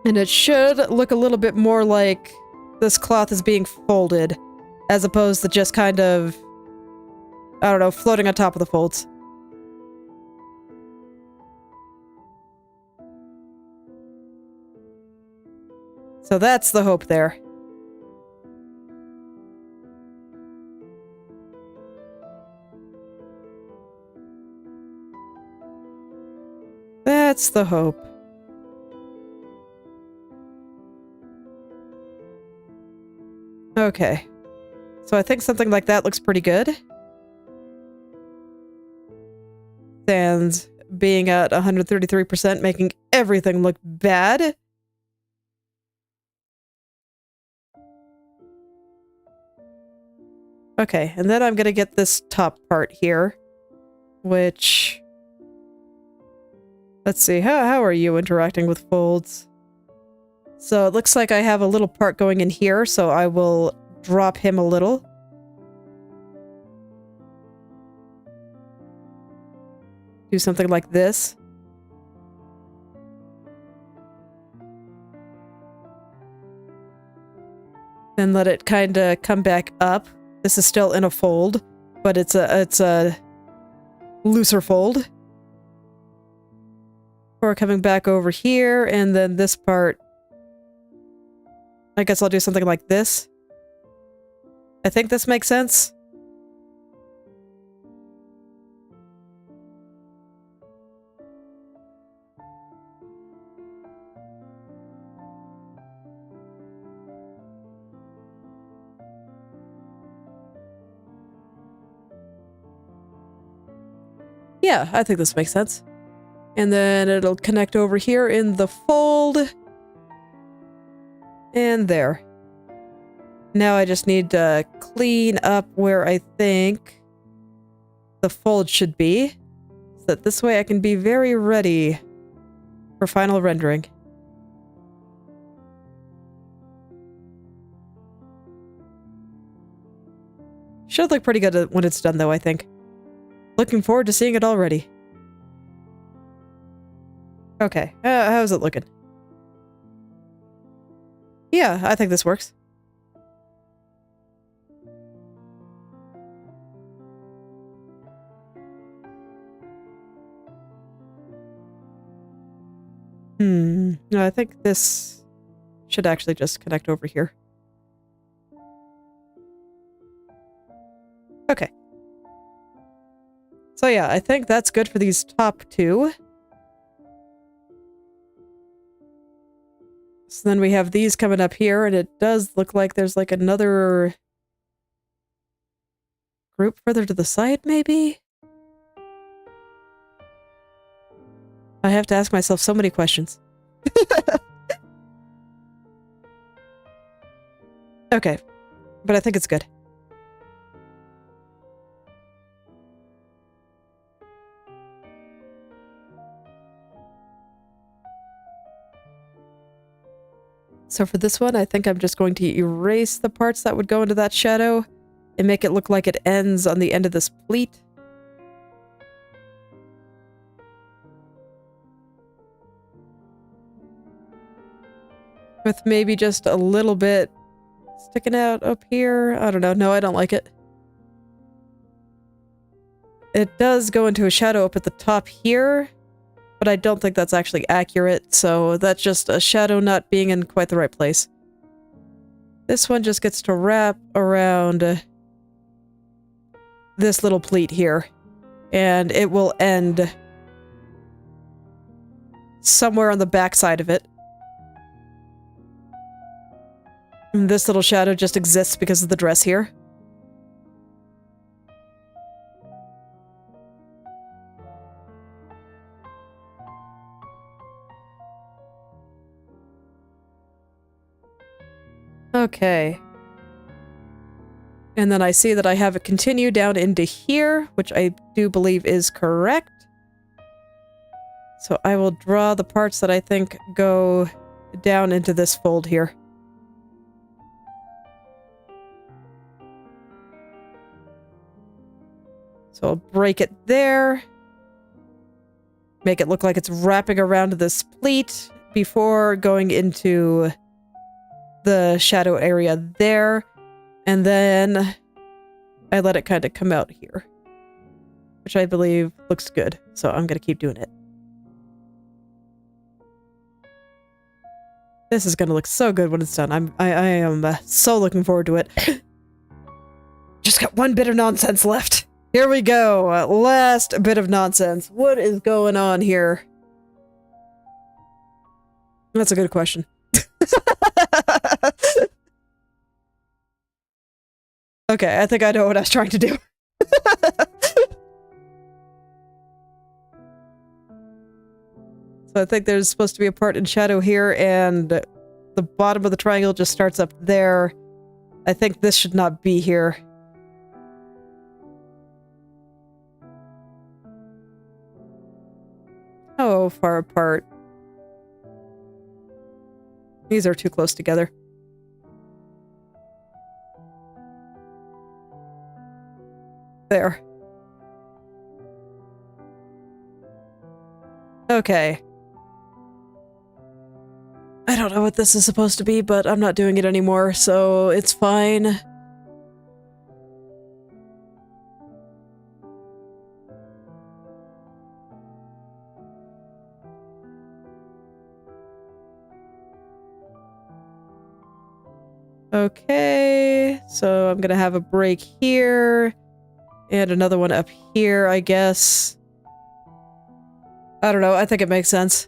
And it should look a little bit more like this cloth is being folded, as opposed to just kind of, I don't know, floating on top of the folds. So that's the hope there. That's the hope. Okay. So I think something like that looks pretty good. And being at 133%, making everything look bad. Okay, and then I'm gonna get this top part here, which... Let's see, how are you interacting with folds? So it looks like I have a little part going in here, so I will drop him a little. Do something like this. Then let it kind of come back up. This is still in a fold, but it's a looser fold. Or coming back over here, and then this part. I guess I'll do something like this. I think this makes sense. Yeah, I think this makes sense. And then it'll connect over here in the fold. And there. Now I just need to clean up where I think the fold should be. So that this way I can be very ready for final rendering. Should look pretty good when it's done though, I think. Looking forward to seeing it already. Okay, how's it looking? Yeah, I think this works. No, I think this should actually just connect over here. Okay. So yeah, I think that's good for these top two. So then we have these coming up here, and it does look like there's like another group further to the side, maybe? I have to ask myself so many questions. Okay, but I think it's good. So for this one, I think I'm just going to erase the parts that would go into that shadow and make it look like it ends on the end of this pleat. With maybe just a little bit sticking out up here. I don't know. No, I don't like it. It does go into a shadow up at the top here, but I don't think that's actually accurate, so that's just a shadow not being in quite the right place. This one just gets to wrap around this little pleat here, and it will end somewhere on the back side of it. And this little shadow just exists because of the dress here. Okay. And then I see that I have it continue down into here, which I do believe is correct. So I will draw the parts that I think go down into this fold here. So I'll break it there. Make it look like it's wrapping around this pleat before going into the shadow area there, and then I let it kind of come out here, which I believe looks good, so I'm gonna keep doing it. This is gonna look so good when it's done. I am so looking forward to it. Just got one bit of nonsense left. Here we go, last bit of nonsense. What is going on here? That's a good question. Okay, I think I know what I was trying to do. So I think there's supposed to be a part in shadow here, and the bottom of the triangle just starts up there. I think this should not be here. How far apart? These are too close together. There. Okay. I don't know what this is supposed to be, but I'm not doing it anymore, so it's fine. Okay, so I'm gonna have a break here, and another one up here, I guess. I don't know, I think it makes sense.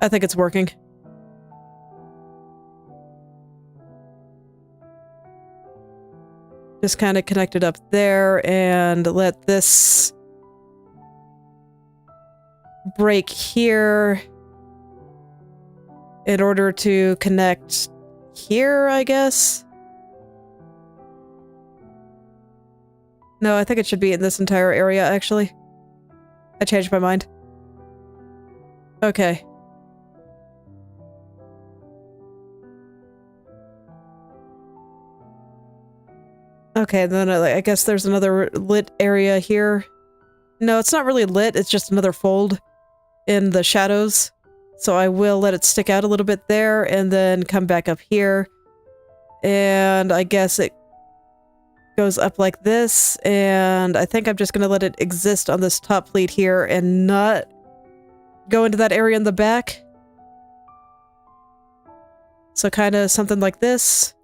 I think it's working. Just kind of connect it up there, and let this break here in order to connect here, I guess? No, I think it should be in this entire area, actually. I changed my mind. Okay. Okay, then I guess there's another lit area here. No, it's not really lit, it's just another fold in the shadows. So I will let it stick out a little bit there, and then come back up here. And I guess it goes up like this, and I think I'm just gonna let it exist on this top pleat here and not go into that area in the back. So kind of something like this.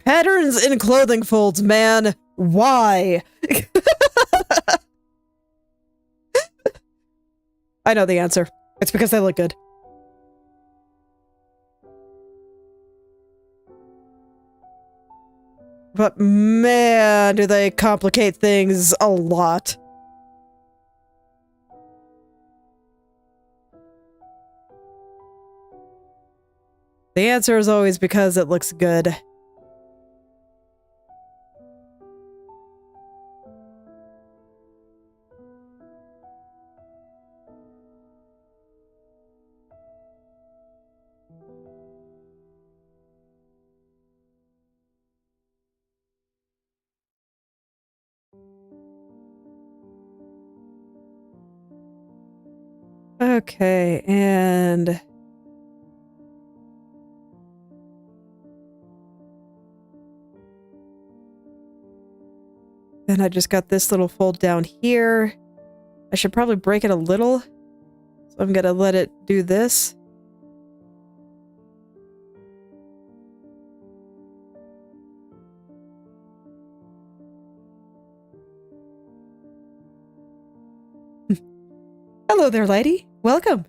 Patterns in clothing folds, man. Why? I know the answer. It's because they look good. But man, do they complicate things a lot. The answer is always because it looks good. Okay, and... then I just got this little fold down here. I should probably break it a little. So I'm gonna let it do this. Hello there, lady. Welcome.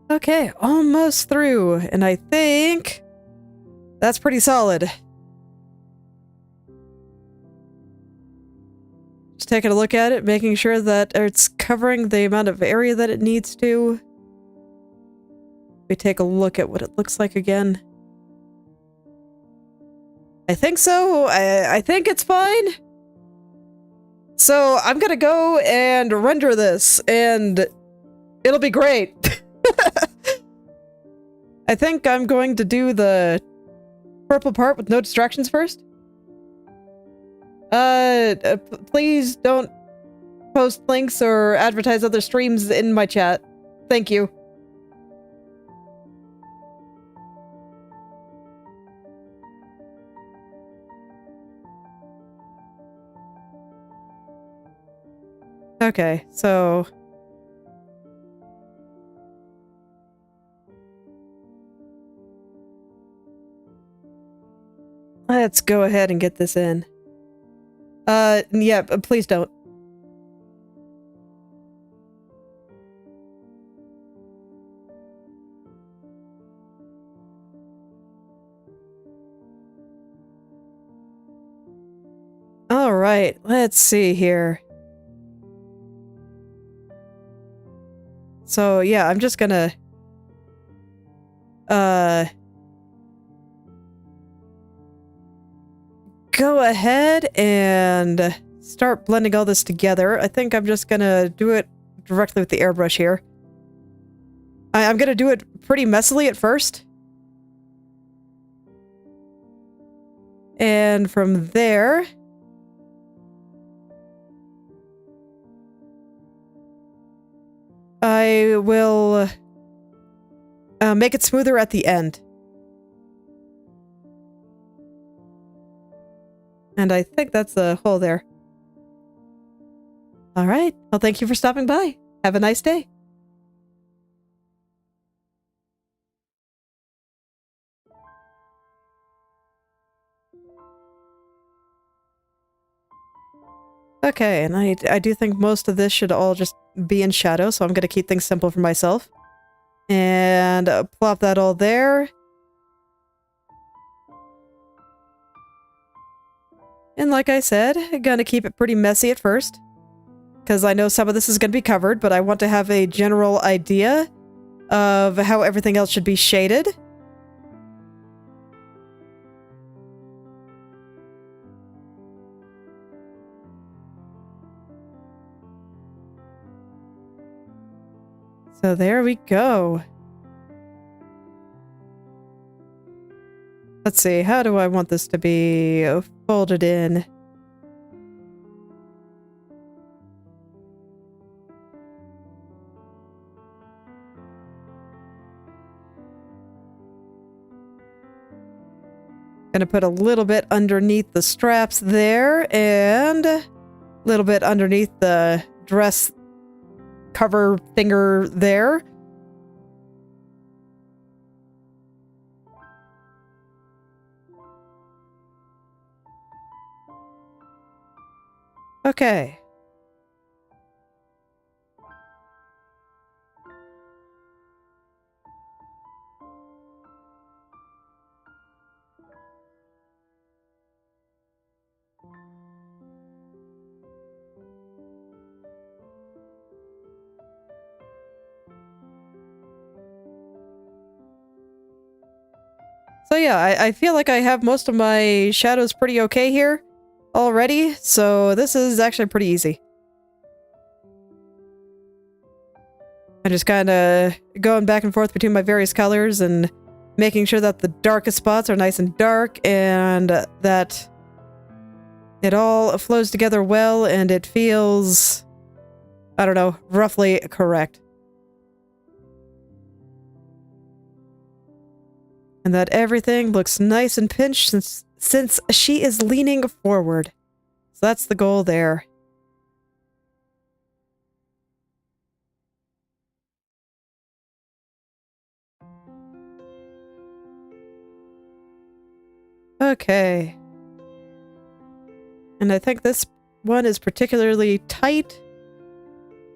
Okay, almost through, and I think that's pretty solid. Just taking a look at it, making sure that it's covering the amount of area that it needs to. We take a look at what it looks like again. I think so. I think it's fine. So I'm gonna go and render this, and it'll be great. I think I'm going to do the purple part with no distractions first. Please don't post links or advertise other streams in my chat. Thank you. Okay, so... let's go ahead and get this in. Yeah, please don't. All right, let's see here. So, yeah, I'm just gonna... go ahead and start blending all this together. I think I'm just gonna do it directly with the airbrush here. I'm gonna do it pretty messily at first. And from there... I will make it smoother at the end. And I think that's the hole there. Alright, well thank you for stopping by. Have a nice day. Okay, and I do think most of this should all just be in shadow, so I'm going to keep things simple for myself. And plop that all there. And like I said, I'm going to keep it pretty messy at first. Because I know some of this is going to be covered, but I want to have a general idea of how everything else should be shaded. So there we go. Let's see, how do I want this to be folded in? Gonna put a little bit underneath the straps there, and a little bit underneath the dress cover finger there. Okay. So yeah, I feel like I have most of my shadows pretty okay here already, so this is actually pretty easy. I'm just kind of going back and forth between my various colors and making sure that the darkest spots are nice and dark and that it all flows together well and it feels, I don't know, roughly correct. And that everything looks nice and pinched since she is leaning forward. So that's the goal there. Okay. And I think this one is particularly tight.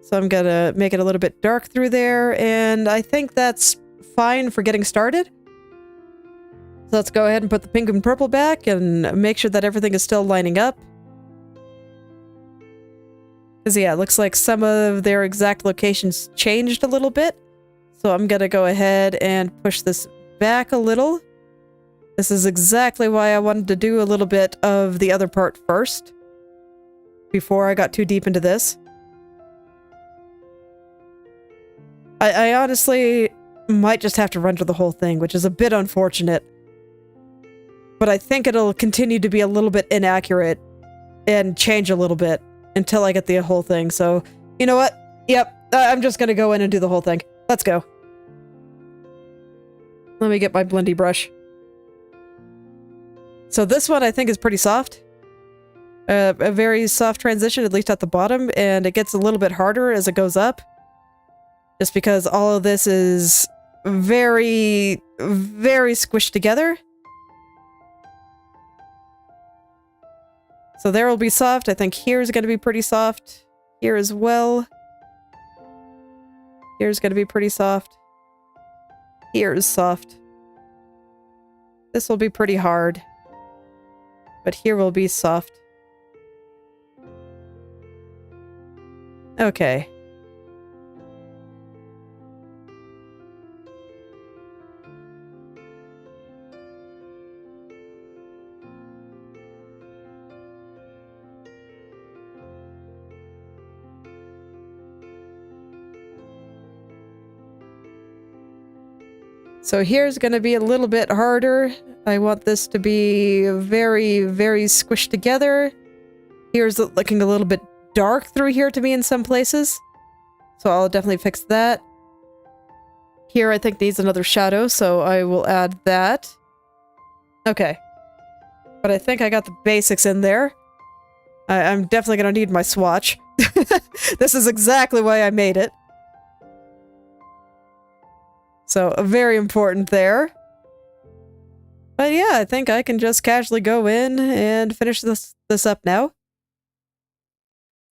So I'm gonna make it a little bit dark through there, and I think that's fine for getting started. So let's go ahead and put the pink and purple back and make sure that everything is still lining up. Because yeah, it looks like some of their exact locations changed a little bit. So I'm gonna go ahead and push this back a little. This is exactly why I wanted to do a little bit of the other part first, before I got too deep into this. I honestly might just have to render the whole thing, which is a bit unfortunate. But I think it'll continue to be a little bit inaccurate and change a little bit until I get the whole thing. So, you know what? Yep, I'm just gonna go in and do the whole thing. Let's go. Let me get my blendy brush. So this one I think is pretty soft. A very soft transition, at least at the bottom, and it gets a little bit harder as it goes up. Just because all of this is very, very squished together. So there will be soft. I think here's going to be pretty soft. Here as well. Here's going to be pretty soft. Here's soft. This will be pretty hard. But here will be soft. Okay. So here's going to be a little bit harder. I want this to be very, very squished together. Here's looking a little bit dark through here to me in some places. So I'll definitely fix that. Here I think needs another shadow, so I will add that. Okay. But I think I got the basics in there. I'm definitely going to need my swatch. This is exactly why I made it. So, very important there. But yeah, I think I can just casually go in and finish this up now.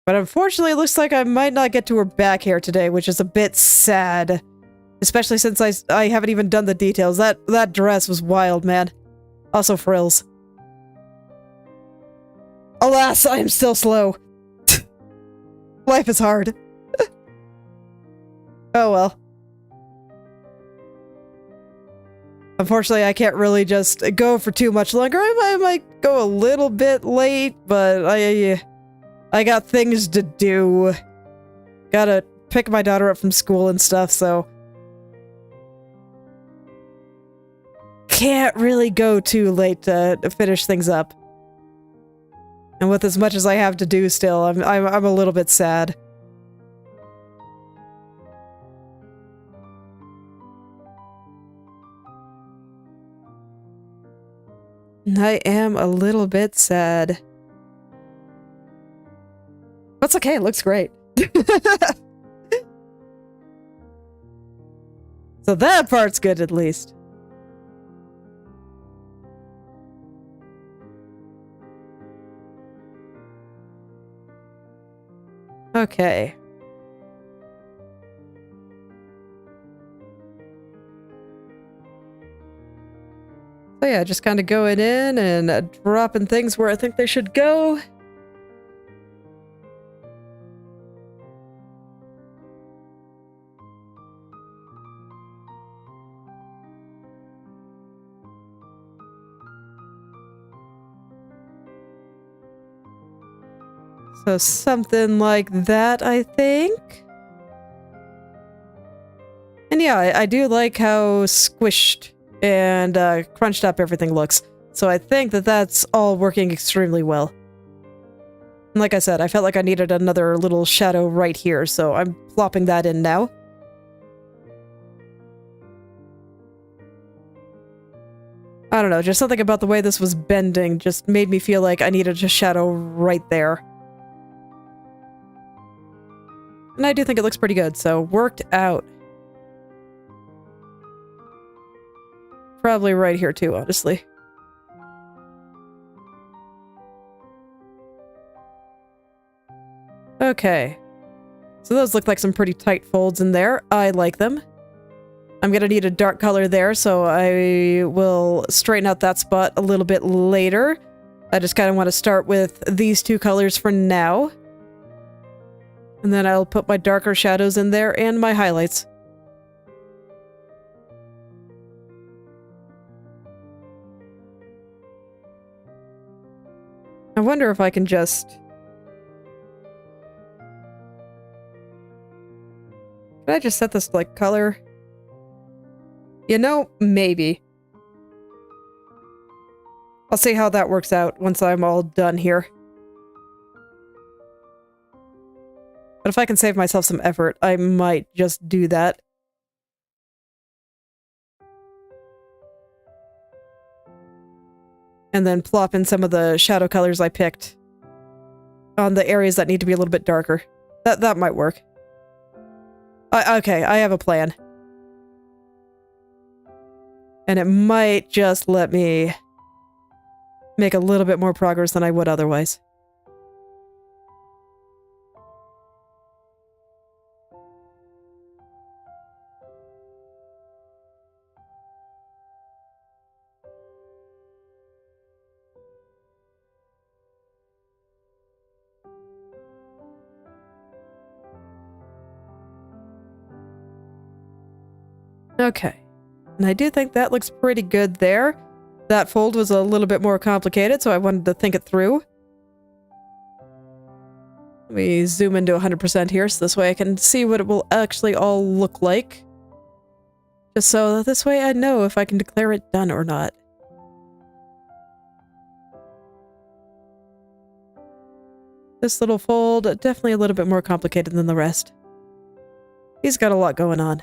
But unfortunately, it looks like I might not get to her back hair today, which is a bit sad. Especially since I haven't even done the details. That dress was wild, man. Also frills. Alas, I am still slow. Life is hard. Oh well. Unfortunately, I can't really just go for too much longer. I might go a little bit late, but I got things to do. Gotta pick my daughter up from school and stuff, so can't really go too late to finish things up. And with as much as I have to do still, I'm a little bit sad. I am a little bit sad. That's okay, it looks great. So that part's good at least. Okay. So yeah, just kind of going in and dropping things where I think they should go. So something like that, I think. And yeah, I do like how squished and crunched up everything looks. So I think that that's all working extremely well. And like I said, I felt like I needed another little shadow right here, so I'm plopping that in now. I don't know, just something about the way this was bending just made me feel like I needed a shadow right there. And I do think it looks pretty good, so worked out. Probably right here too, honestly. Okay. So those look like some pretty tight folds in there. I like them. I'm gonna need a dark color there, so I will straighten out that spot a little bit later. I just kind of want to start with these two colors for now. And then I'll put my darker shadows in there and my highlights. I wonder if I can just... Can I just set this like color? You know, maybe. I'll see how that works out once I'm all done here. But if I can save myself some effort, I might just do that. And then plop in some of the shadow colors I picked on the areas that need to be a little bit darker. That might work. Okay, I have a plan. And it might just let me make a little bit more progress than I would otherwise. Okay. And I do think that looks pretty good there. That fold was a little bit more complicated, so I wanted to think it through. Let me zoom into 100% here, so this way I can see what it will actually all look like. Just so this way I know if I can declare it done or not. This little fold, definitely a little bit more complicated than the rest. He's got a lot going on.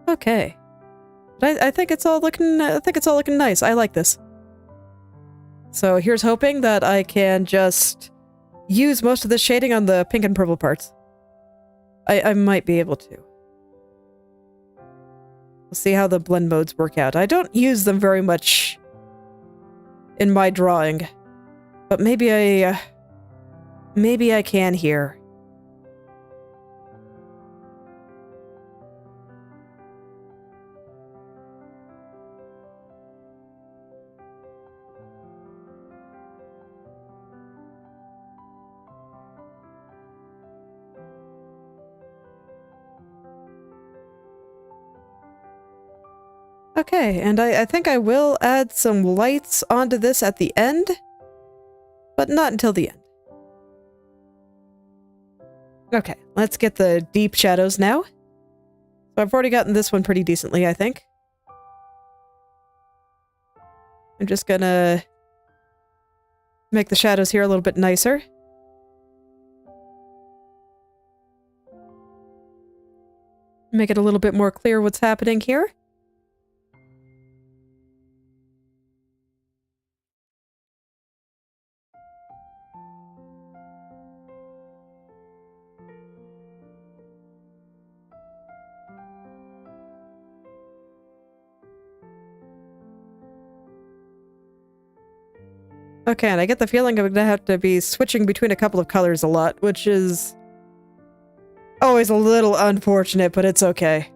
Okay. But I think it's all looking nice. I like this. So here's hoping that I can just use most of this shading on the pink and purple parts. I might be able to. We'll see how the blend modes work out. I don't use them very much in my drawing, but maybe I can here. Okay, and I think I will add some lights onto this at the end, but not until the end. Okay, let's get the deep shadows now. So I've already gotten this one pretty decently, I think. I'm just gonna make the shadows here a little bit nicer. Make it a little bit more clear what's happening here. Okay, and I get the feeling I'm gonna have to be switching between a couple of colors a lot, which is always a little unfortunate, but it's okay.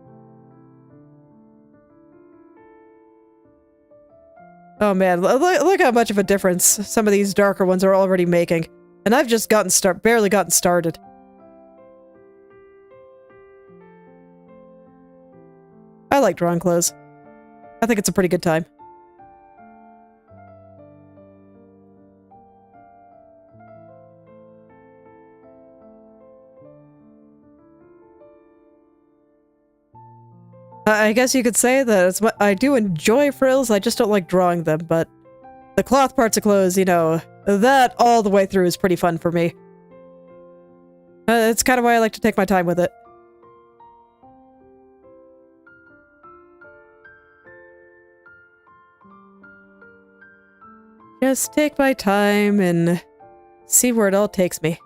Oh man, look how much of a difference some of these darker ones are already making. And I've just barely gotten started. I like drawing clothes. I think it's a pretty good time. I guess you could say that it's what I do enjoy frills, I just don't like drawing them, but the cloth parts of clothes, you know, that all the way through is pretty fun for me. It's kind of why I like to take my time with it. Just take my time and see where it all takes me.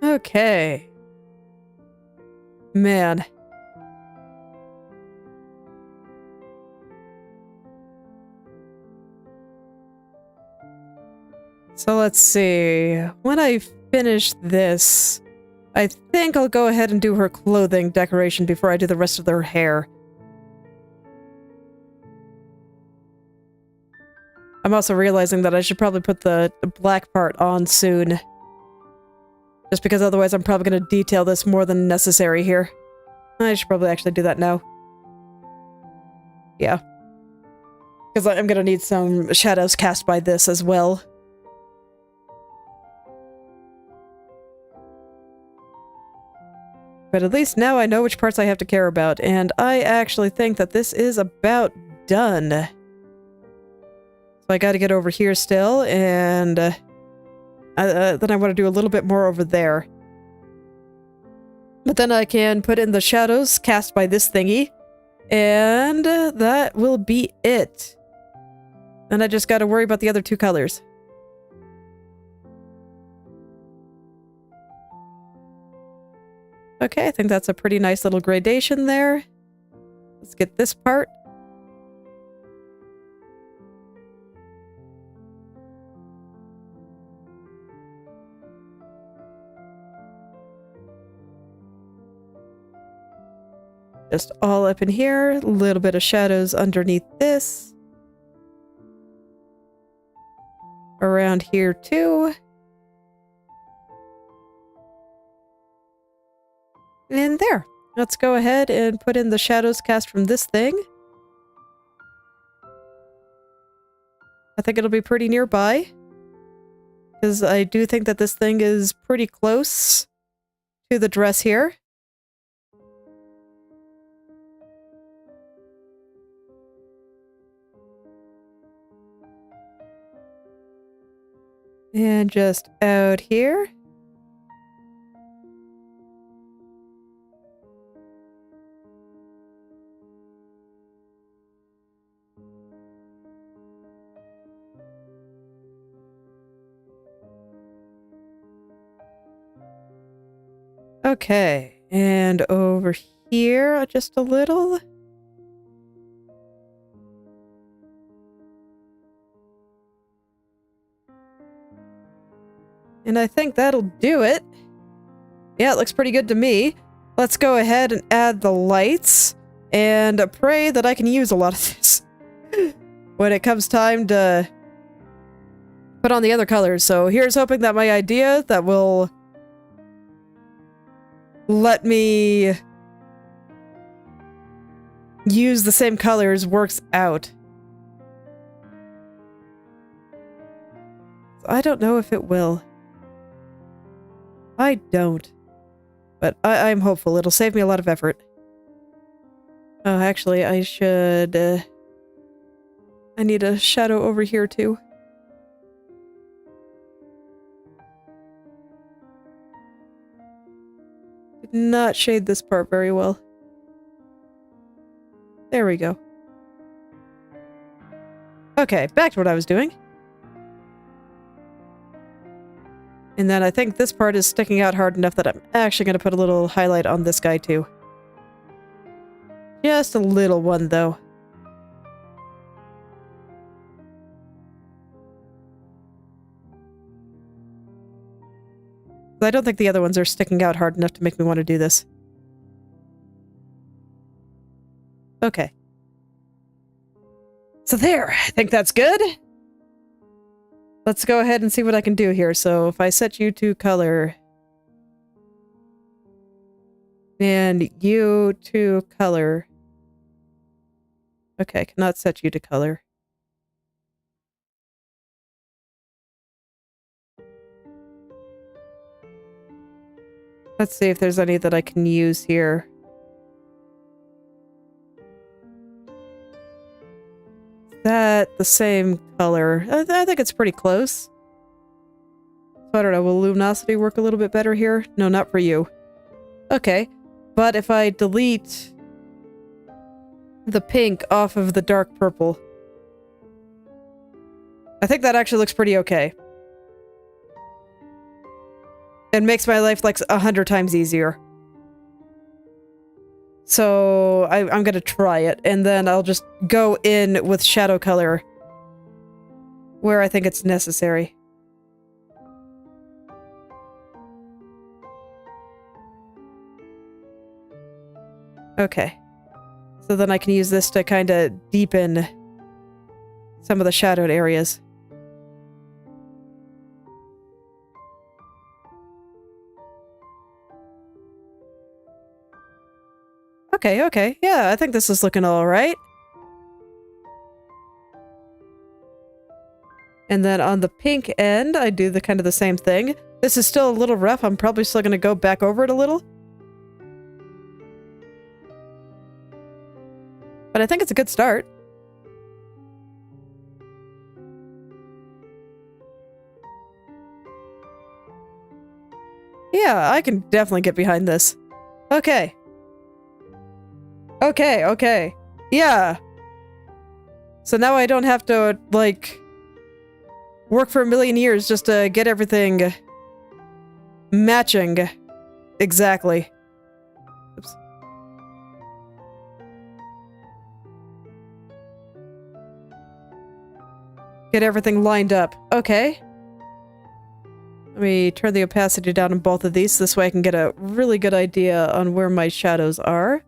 Okay. Man. So let's see. When I finish this, I think I'll go ahead and do her clothing decoration before I do the rest of her hair. I'm also realizing that I should probably put the black part on soon. Just because otherwise I'm probably going to detail this more than necessary here. I should probably actually do that now. Yeah. Because I'm going to need some shadows cast by this as well. But at least now I know which parts I have to care about, and I actually think that this is about done. So I gotta get over here still, and then I want to do a little bit more over there. But then I can put in the shadows cast by this thingy, and that will be it. And I just gotta worry about the other two colors. Okay, I think that's a pretty nice little gradation there. Let's get this part. Just all up in here, a little bit of shadows underneath this. Around here too. And there. Let's go ahead and put in the shadows cast from this thing. I think it'll be pretty nearby. Because I do think that this thing is pretty close to the dress here. And just out here. Okay, and over here just a little. And I think that'll do it. Yeah, it looks pretty good to me. Let's go ahead and add the lights and pray that I can use a lot of this when it comes time to put on the other colors. So here's hoping that my idea that will let me use the same colors works out. I don't know if it will. I don't. But I'm hopeful. It'll save me a lot of effort. Oh, actually, I should... I need a shadow over here, too. Did not shade this part very well. There we go. Okay, back to what I was doing. And then I think this part is sticking out hard enough that I'm actually going to put a little highlight on this guy too. Just a little one though. I don't think the other ones are sticking out hard enough to make me want to do this. Okay. So there, I think that's good. Let's go ahead and see what I can do here. So if I set you to color and you to color. Okay, cannot set you to color. Let's see if there's any that I can use here. Is that the same color? I think it's pretty close. So I don't know, will luminosity work a little bit better here? No, not for you. Okay, but if I delete the pink off of the dark purple, I think that actually looks pretty okay. It makes my life like 100 times easier. So I'm gonna try it, and then I'll just go in with shadow color where I think it's necessary. Okay. So then I can use this to kind of deepen some of the shadowed areas. Okay, okay. Yeah, I think this is looking all right. And then on the pink end, I do the kind of the same thing. This is still a little rough. I'm probably still going to go back over it a little. But I think it's a good start. Yeah, I can definitely get behind this. Okay. Okay, okay. Yeah. So now I don't have to, like, work for a million years just to get everything matching exactly. Oops. Get everything lined up. Okay. Let me turn the opacity down on both of these. This way I can get a really good idea on where my shadows are.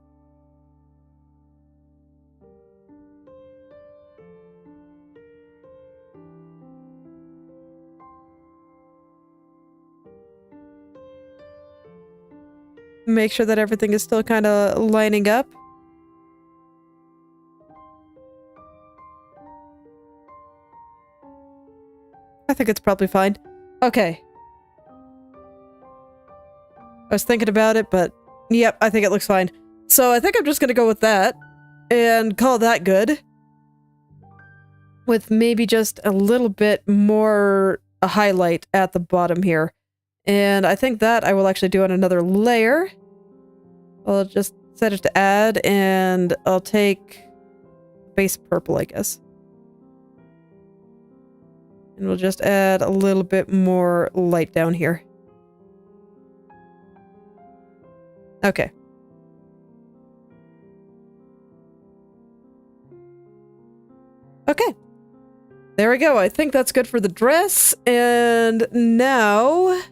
Make sure that everything is still kind of lining up. I think it's probably fine. Okay. I was thinking about it, but yep, I think it looks fine. So I think I'm just gonna go with that and call that good. With maybe just a little bit more a highlight at the bottom here. And I think that I will actually do on another layer. I'll just set it to add, and I'll take base purple, I guess. And we'll just add a little bit more light down here. Okay. Okay. There we go. I think that's good for the dress. And now...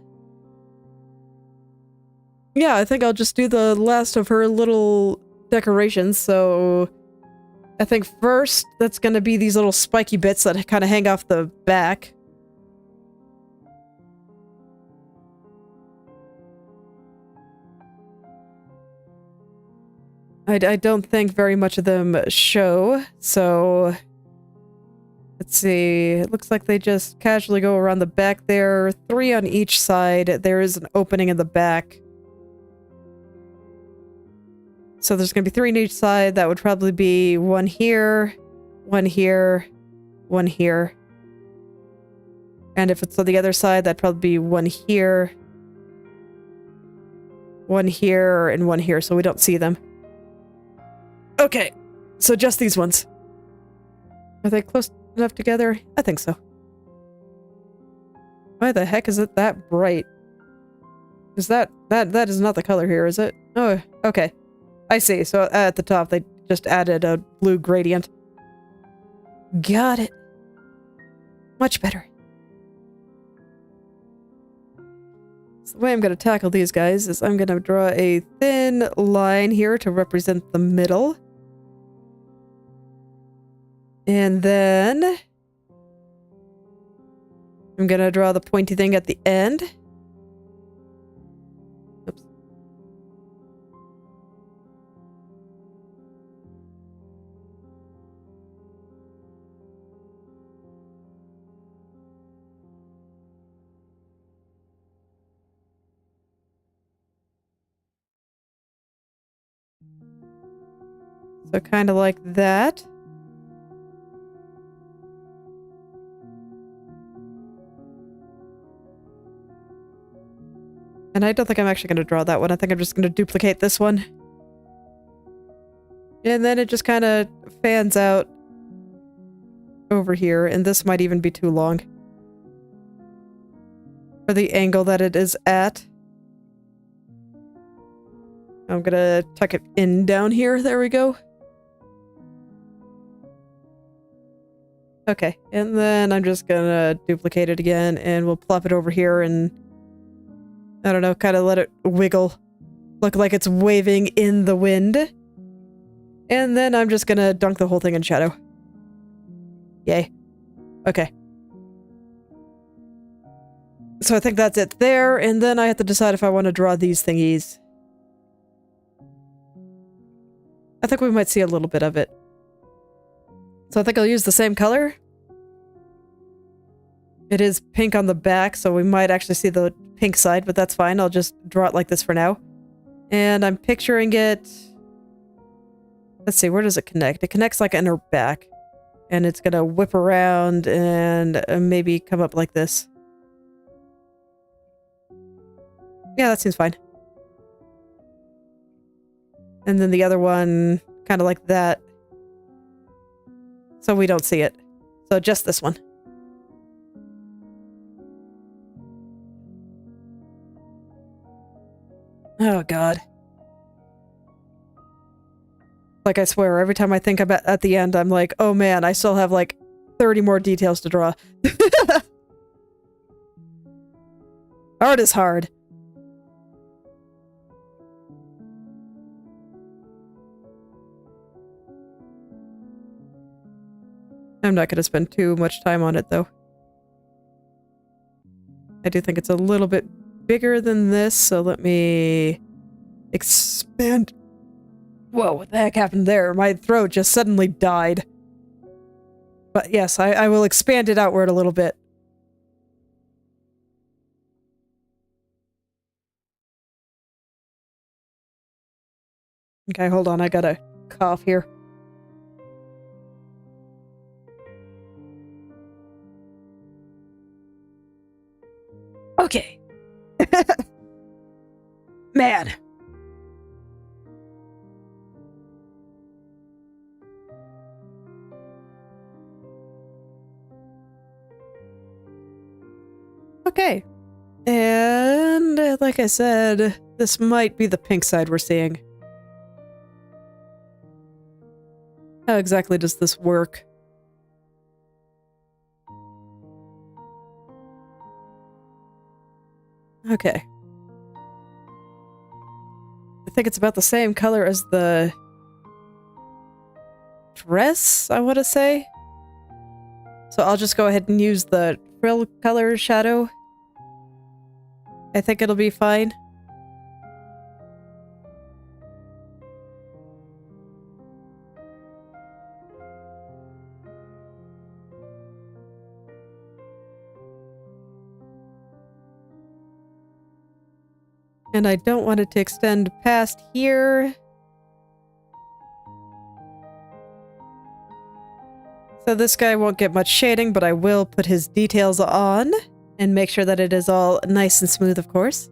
yeah, I think I'll just do the last of her little decorations. So I think first that's going to be these little spiky bits that kind of hang off the back. I don't think very much of them show, so let's see. It looks like they just casually go around the back there. 3 on each side. There is an opening in the back. So there's going to be 3 on each side. That would probably be 1 here, 1 here, 1 here. And if it's on the other side, that'd probably be 1 here, 1 here, and 1 here, so we don't see them. Okay, so just these ones. Are they close enough together? I think so. Why the heck is it that bright? Is that is not the color here, is it? Oh, okay. I see. So at the top, they just added a blue gradient. Got it. Much better. So the way I'm going to tackle these guys is I'm going to draw a thin line here to represent the middle. And then I'm gonna draw the pointy thing at the end. Oops. So kind of like that. And I don't think I'm actually going to draw that one. I think I'm just going to duplicate this one. And then it just kind of fans out over here. And this might even be too long for the angle that it is at. I'm going to tuck it in down here. There we go. Okay. And then I'm just going to duplicate it again. And we'll plop it over here and I don't know, kind of let it wiggle. Look like it's waving in the wind. And then I'm just gonna dunk the whole thing in shadow. Yay. Okay. So I think that's it there, and then I have to decide if I want to draw these thingies. I think we might see a little bit of it. So I think I'll use the same color. It is pink on the back, so we might actually see the pink side, but that's fine. I'll just draw it like this for now. And I'm picturing it... Let's see, where does it connect? It connects like in her back. And it's gonna whip around and maybe come up like this. Yeah, that seems fine. And then the other one, kind of like that. So we don't see it. So just this one. Oh, God. Like, I swear, every time I think about at the end, I'm like, oh man, I still have like 30 more details to draw. Art is hard. I'm not going to spend too much time on it, though. I do think it's a little bit bigger than this, so let me expand. Whoa, what the heck happened there? My throat just suddenly died. But yes, I will expand it outward a little bit. Okay, hold on, I gotta cough here. Okay. Man. Okay. And like I said, this might be the pink side we're seeing. How exactly does this work? Okay. I think it's about the same color as the dress, I want to say. So I'll just go ahead and use the frill color shadow. I think it'll be fine. And I don't want it to extend past here. So this guy won't get much shading, but I will put his details on and make sure that it is all nice and smooth, of course.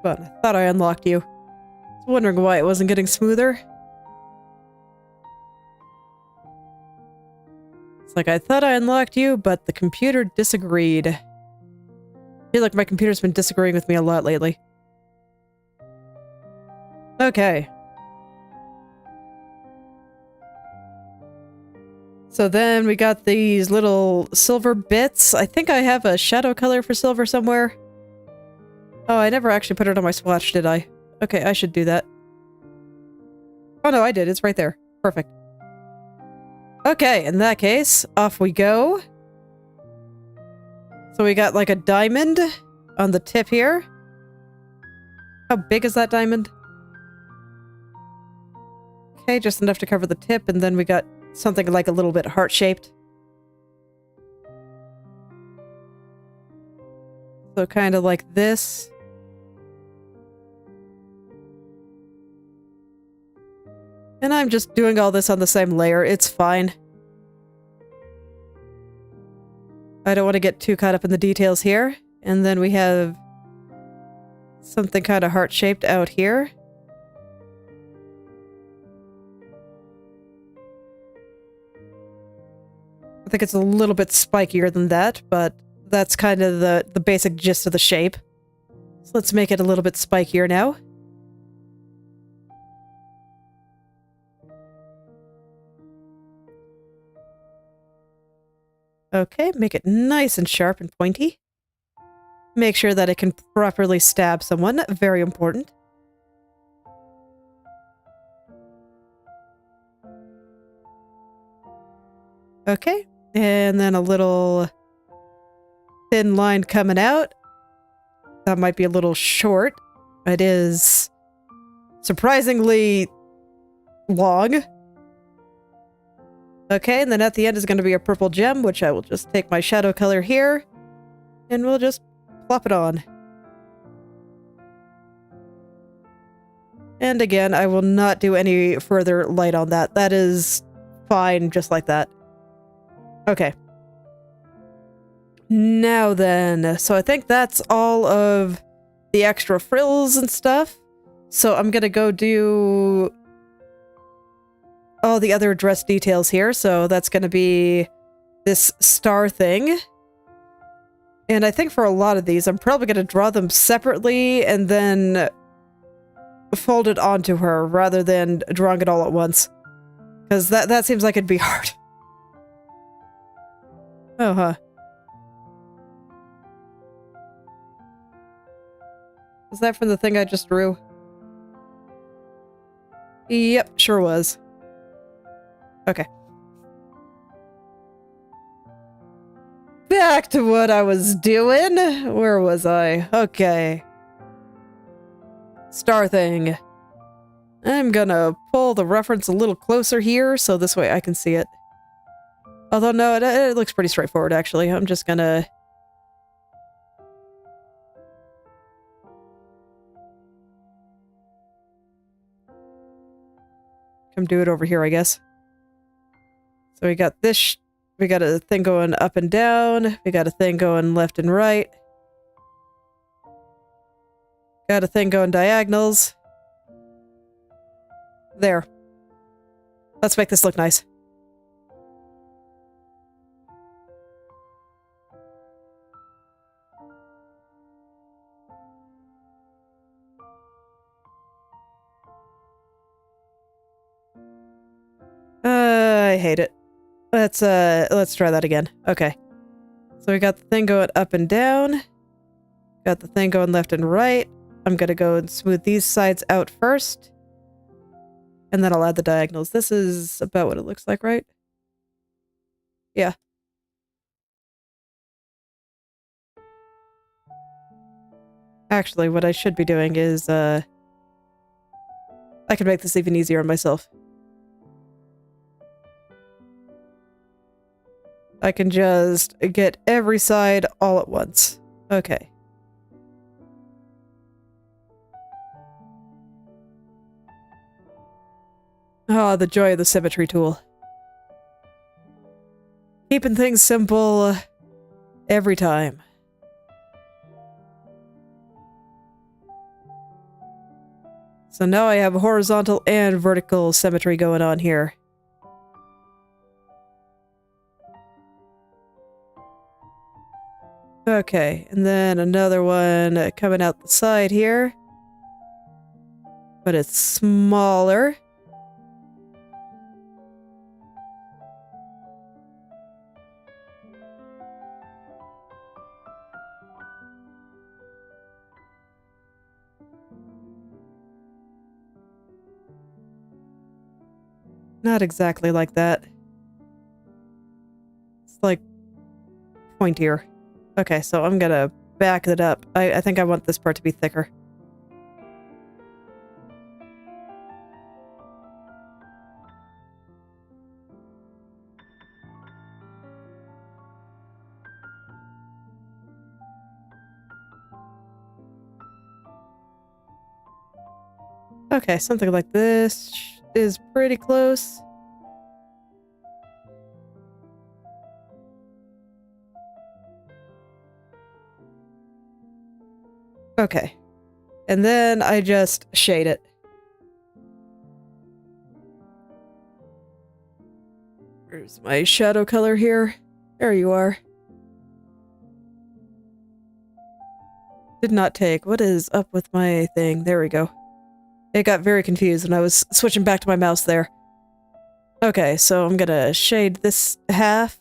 But I thought I unlocked you. I was wondering why it wasn't getting smoother. It's like, I thought I unlocked you, but the computer disagreed. I feel like my computer's been disagreeing with me a lot lately. Okay. So then we got these little silver bits. I think I have a shadow color for silver somewhere. Oh, I never actually put it on my swatch, did I? Okay, I should do that. Oh no, I did. It's right there. Perfect. Okay, in that case, off we go. So we got like a diamond on the tip here. How big is that diamond? Okay, just enough to cover the tip, and then we got something like a little bit heart-shaped. So kind of like this. And I'm just doing all this on the same layer. It's fine. I don't want to get too caught up in the details here. And then we have something kind of heart-shaped out here. I think it's a little bit spikier than that, but that's kind of the basic gist of the shape. So let's make it a little bit spikier now. Okay, make it nice and sharp and pointy. Make sure that it can properly stab someone. Very important. Okay, and then a little thin line coming out. That might be a little short. It is surprisingly long. Okay, and then at the end is going to be a purple gem, which I will just take my shadow color here, and we'll just plop it on. And again, I will not do any further light on that. That is fine just like that. Okay. Now then, so I think that's all of the extra frills and stuff. So I'm gonna go do all the other dress details here. So that's gonna be this star thing. And I think for a lot of these, I'm probably gonna draw them separately and then fold it onto her rather than drawing it all at once. Because that seems like it'd be hard. Oh, huh. Was that from the thing I just drew? Yep, sure was. Okay. Back to what I was doing. Where was I? Okay. Star thing. I'm gonna pull the reference a little closer here, so this way I can see it. Although, no, it looks pretty straightforward, actually. I'm just gonna... come do it over here, I guess. So we got this... we got a thing going up and down. We got a thing going left and right. Got a thing going diagonals. There. Let's make this look nice. I hate it. Let's try that again. Okay. So we got the thing going up and down. Got the thing going left and right. I'm gonna go and smooth these sides out first. And then I'll add the diagonals. This is about what it looks like, right? Yeah. Actually, what I should be doing is, I can make this even easier on myself. I can just get every side all at once. Okay. Oh, the joy of the symmetry tool. Keeping things simple every time. So now I have horizontal and vertical symmetry going on here. Okay, and then another one coming out the side here. But it's smaller. Not exactly like that. It's like pointier. Okay, so I'm gonna back it up. I think I want this part to be thicker. Okay, something like this is pretty close. Okay. And then I just shade it. Where's my shadow color here? There you are. Did not take. What is up with my thing? There we go. It got very confused when I was switching back to my mouse there. Okay, so I'm gonna shade this half.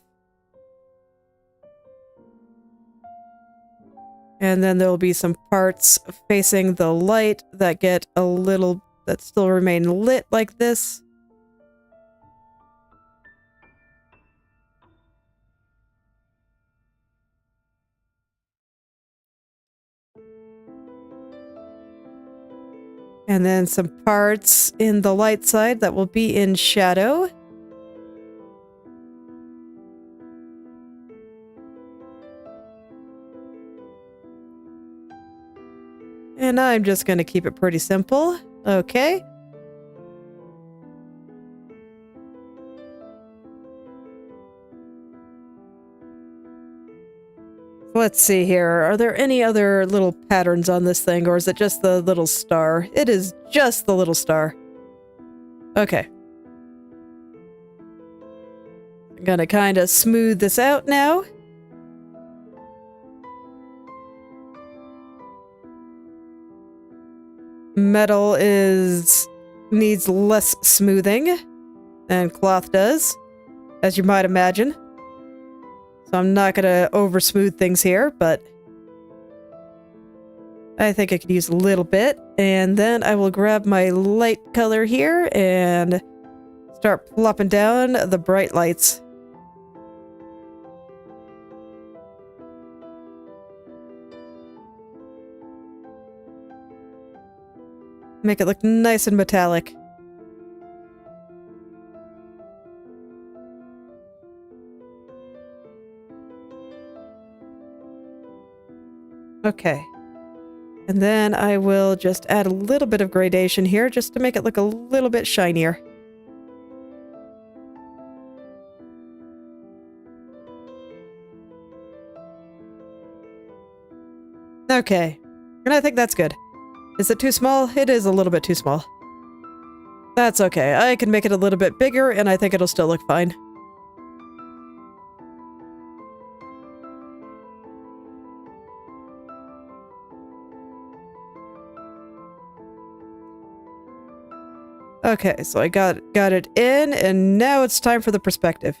And then there'll be some parts facing the light that get a little, that still remain lit like this. And then some parts in the light side that will be in shadow. And I'm just going to keep it pretty simple. Okay. Let's see here. Are there any other little patterns on this thing, or is it just the little star? It is just the little star. Okay. I'm gonna kind of smooth this out now. Metal needs less smoothing than cloth does, as you might imagine. So I'm not gonna over smooth things here, but I think I could use a little bit. And then I will grab my light color here and start plopping down the bright lights. Make it look nice and metallic. Okay. And then I will just add a little bit of gradation here just to make it look a little bit shinier. Okay. And I think that's good. Is it too small? It is a little bit too small. That's okay. I can make it a little bit bigger and I think it'll still look fine. Okay, so I got it in, and now it's time for the perspective.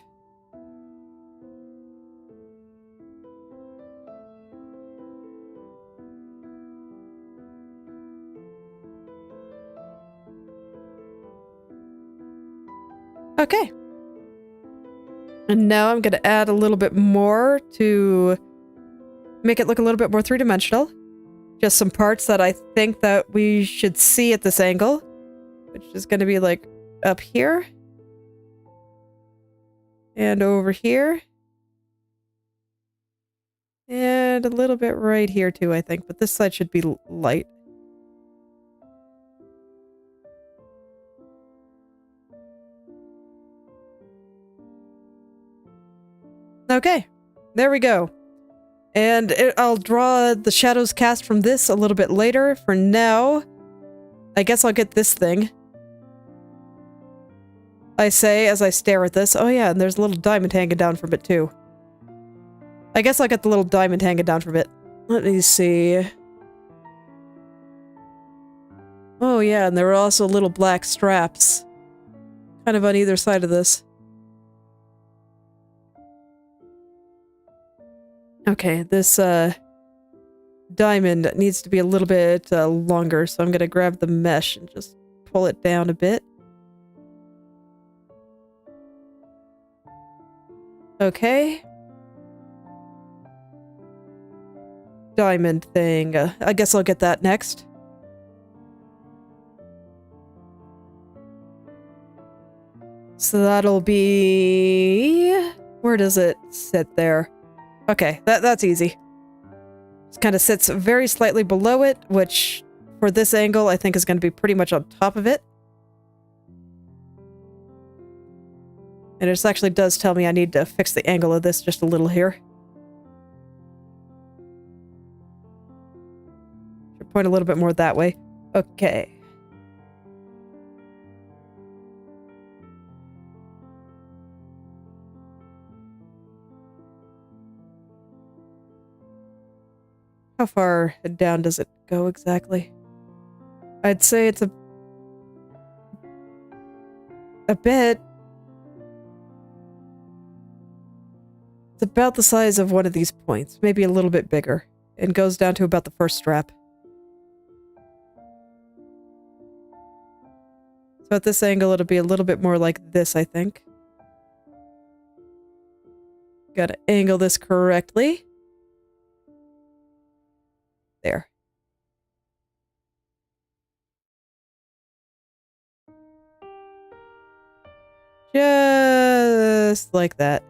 Okay. And now I'm going to add a little bit more to make it look a little bit more three-dimensional. Just some parts that I think that we should see at this angle, which is going to be like up here and over here and a little bit right here too, I think, but this side should be light. Okay, there we go. And I'll draw the shadows cast from this a little bit later. For now, I guess I'll get this thing. I say as I stare at this. Oh yeah, and there's a little diamond hanging down from it too. I guess I'll get the little diamond hanging down from it. Let me see. Oh yeah, and there are also little black straps. Kind of on either side of this. Okay, this diamond needs to be a little bit longer, so I'm gonna grab the mesh and just pull it down a bit. Okay. Diamond thing. I guess I'll get that next. So that'll be... Where does it sit there? Okay, that's easy. Just kind of sits very slightly below it, which for this angle I think is going to be pretty much on top of it. And it actually does tell me I need to fix the angle of this just a little here. Should point a little bit more that way. Okay. How far down does it go exactly? I'd say it's a bit. It's about the size of one of these points, maybe a little bit bigger, and goes down to about the first strap. So at this angle, it'll be a little bit more like this, I think. Gotta angle this correctly. There. Just like that.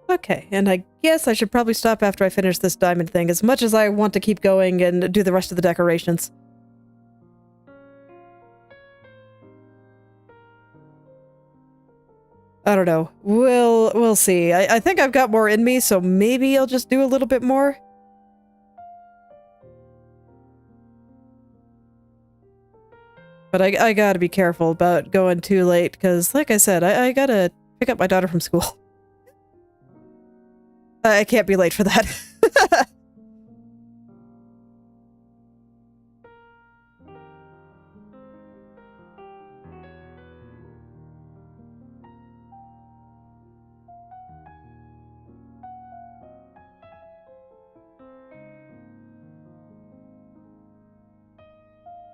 Okay, and I guess I should probably stop after I finish this diamond thing, as much as I want to keep going and do the rest of the decorations. I don't know. We'll see. I think I've got more in me, so maybe I'll just do a little bit more. But I gotta be careful about going too late, because like I said, I gotta pick up my daughter from school. I can't be late for that.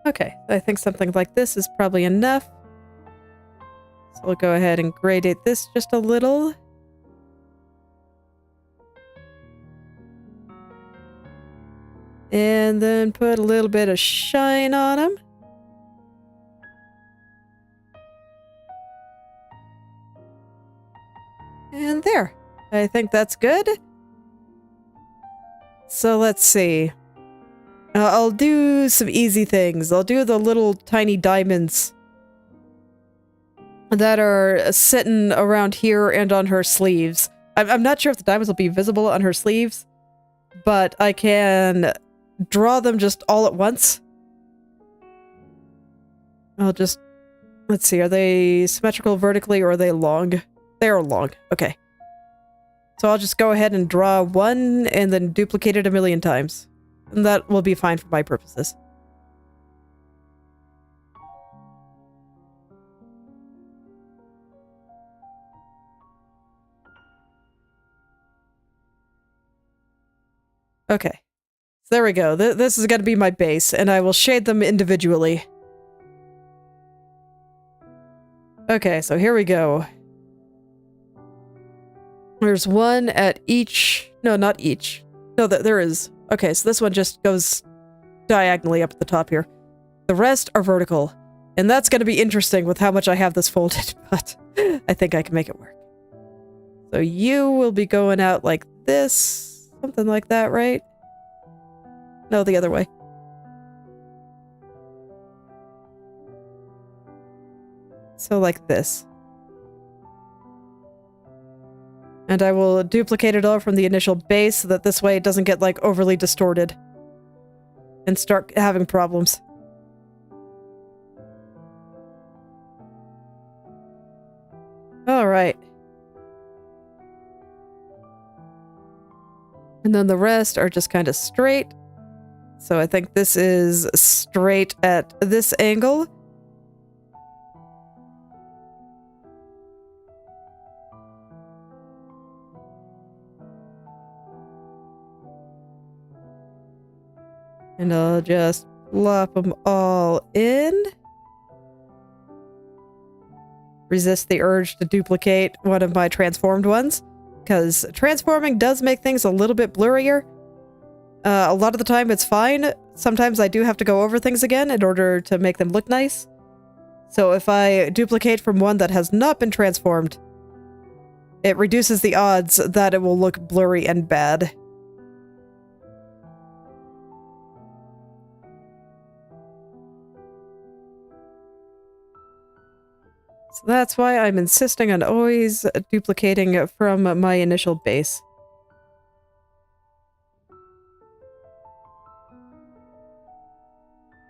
Okay, I think something like this is probably enough. So we'll go ahead and gradate this just a little. And then put a little bit of shine on them. And there. I think that's good. So let's see. I'll do some easy things. I'll do the little tiny diamonds that are sitting around here and on her sleeves. I'm not sure if the diamonds will be visible on her sleeves, but I can draw them just all at once. I'll just... Let's see, are they symmetrical vertically or are they long? They are long. Okay. So I'll just go ahead and draw one and then duplicate it a million times. And that will be fine for my purposes. Okay. So there we go. This is going to be my base, and I will shade them individually. Okay, so here we go. There's one at each... No, not each. No, there is... Okay, so this one just goes diagonally up at the top here. The rest are vertical. And that's going to be interesting with how much I have this folded, but I think I can make it work. So you will be going out like this. Something like that, right? No, the other way. So like this. And I will duplicate it all from the initial base so that this way it doesn't get like overly distorted and start having problems. All right. And then the rest are just kind of straight. So I think this is straight at this angle. And I'll just plop them all in. Resist the urge to duplicate one of my transformed ones, because transforming does make things a little bit blurrier. A lot of the time it's fine. Sometimes I do have to go over things again in order to make them look nice. So if I duplicate from one that has not been transformed, it reduces the odds that it will look blurry and bad. So that's why I'm insisting on always duplicating from my initial base.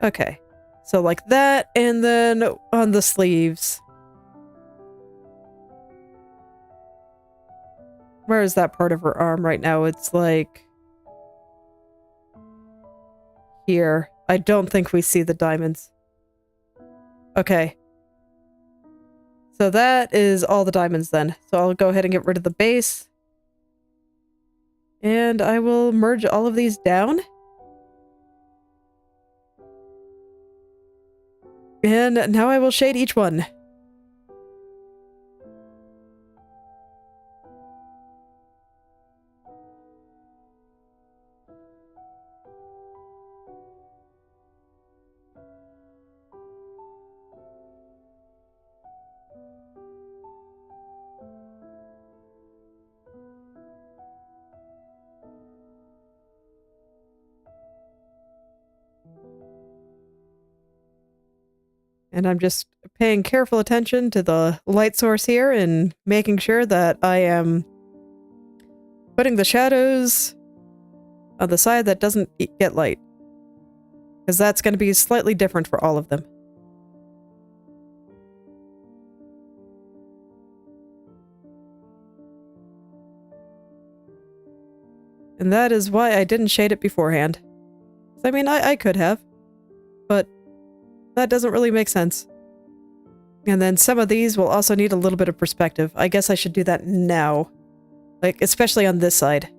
Okay, so like that, and then on the sleeves. Where is that part of her arm right now? It's like here. I don't think we see the diamonds. Okay. So that is all the diamonds then. So I'll go ahead and get rid of the base. And I will merge all of these down. And now I will shade each one. And I'm just paying careful attention to the light source here and making sure that I am putting the shadows on the side that doesn't get light. Because that's going to be slightly different for all of them. And that is why I didn't shade it beforehand. I mean, I could have, but that doesn't really make sense. And then some of these will also need a little bit of perspective. I guess I should do that now. Like, especially on this side.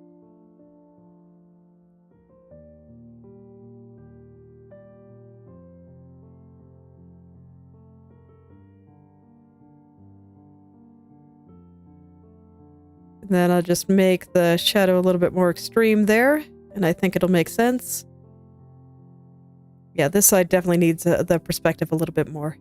And then I'll just make the shadow a little bit more extreme there. And I think it'll make sense. Yeah, this side definitely needs the perspective a little bit more.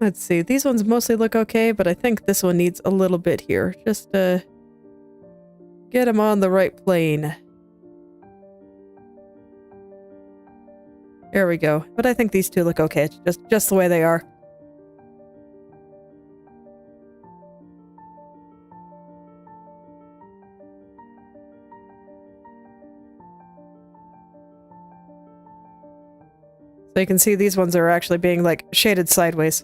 Let's see, these ones mostly look okay, but I think this one needs a little bit here. Just to get them on the right plane. There we go. But I think these two look okay, just the way they are. So you can see these ones are actually being like shaded sideways.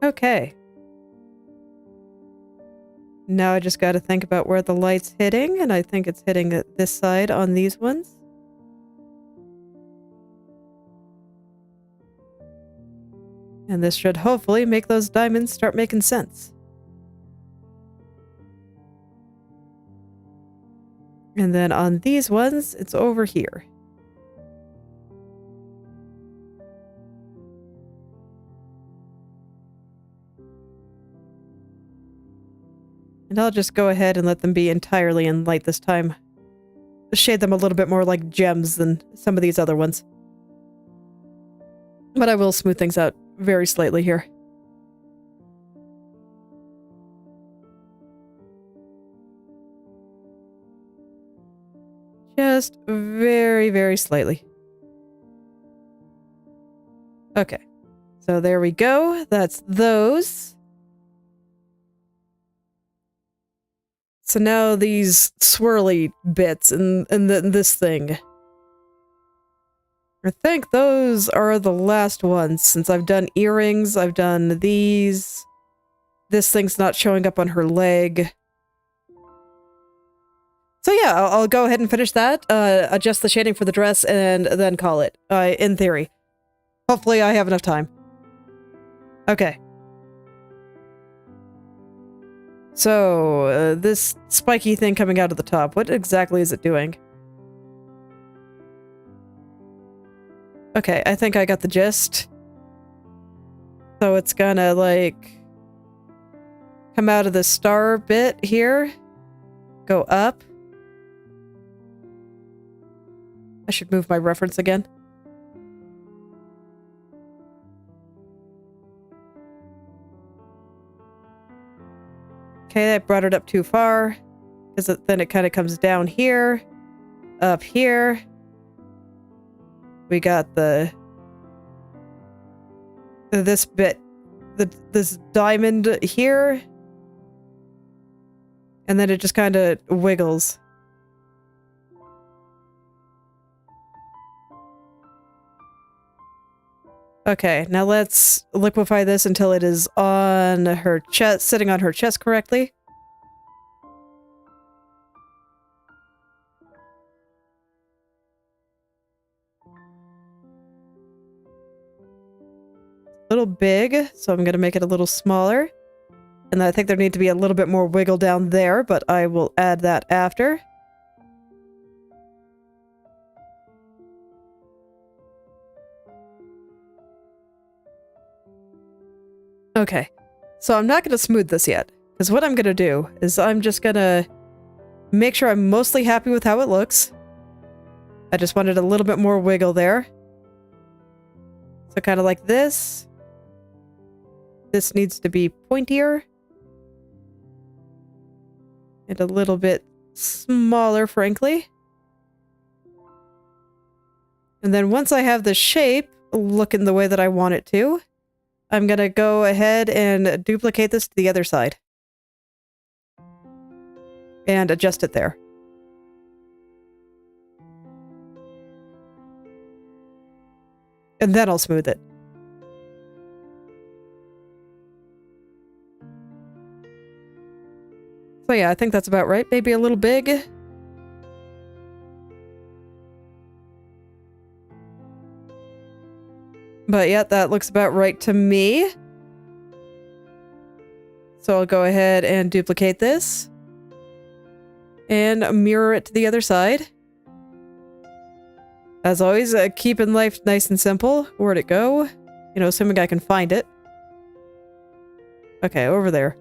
Okay. Now I just got to think about where the light's hitting, and I think it's hitting this side on these ones. And this should hopefully make those diamonds start making sense. And then on these ones, it's over here. And I'll just go ahead and let them be entirely in light this time. Shade them a little bit more like gems than some of these other ones. But I will smooth things out very slightly here. Just very, very slightly. Okay. So there we go. That's those. So now these swirly bits and this thing. I think those are the last ones, since I've done earrings, I've done these. This thing's not showing up on her leg. So yeah, I'll go ahead and finish that, adjust the shading for the dress, and then call it, in theory. Hopefully I have enough time. Okay. So, this spiky thing coming out of the top, what exactly is it doing? Okay, I think I got the gist. So it's gonna, like, come out of the star bit here, go up. I should move my reference again. Okay, I brought it up too far, because then it kind of comes down here, up here. We got this bit, this diamond here, and then it just kind of wiggles. Okay, now let's liquefy this until it is on her chest, sitting on her chest correctly. A little big, so I'm going to make it a little smaller. And I think there needs to be a little bit more wiggle down there, but I will add that after. Okay, so I'm not going to smooth this yet, because what I'm going to do is I'm just going to make sure I'm mostly happy with how it looks. I just wanted a little bit more wiggle there. So kind of like this. This needs to be pointier. And a little bit smaller, frankly. And then once I have the shape looking the way that I want it to, I'm gonna go ahead and duplicate this to the other side. And adjust it there. And then I'll smooth it. So yeah, I think that's about right. Maybe a little big. But yeah, that looks about right to me. So I'll go ahead and duplicate this. And mirror it to the other side. As always, keeping life nice and simple. Where'd it go? You know, assuming I can find it. Okay, over there.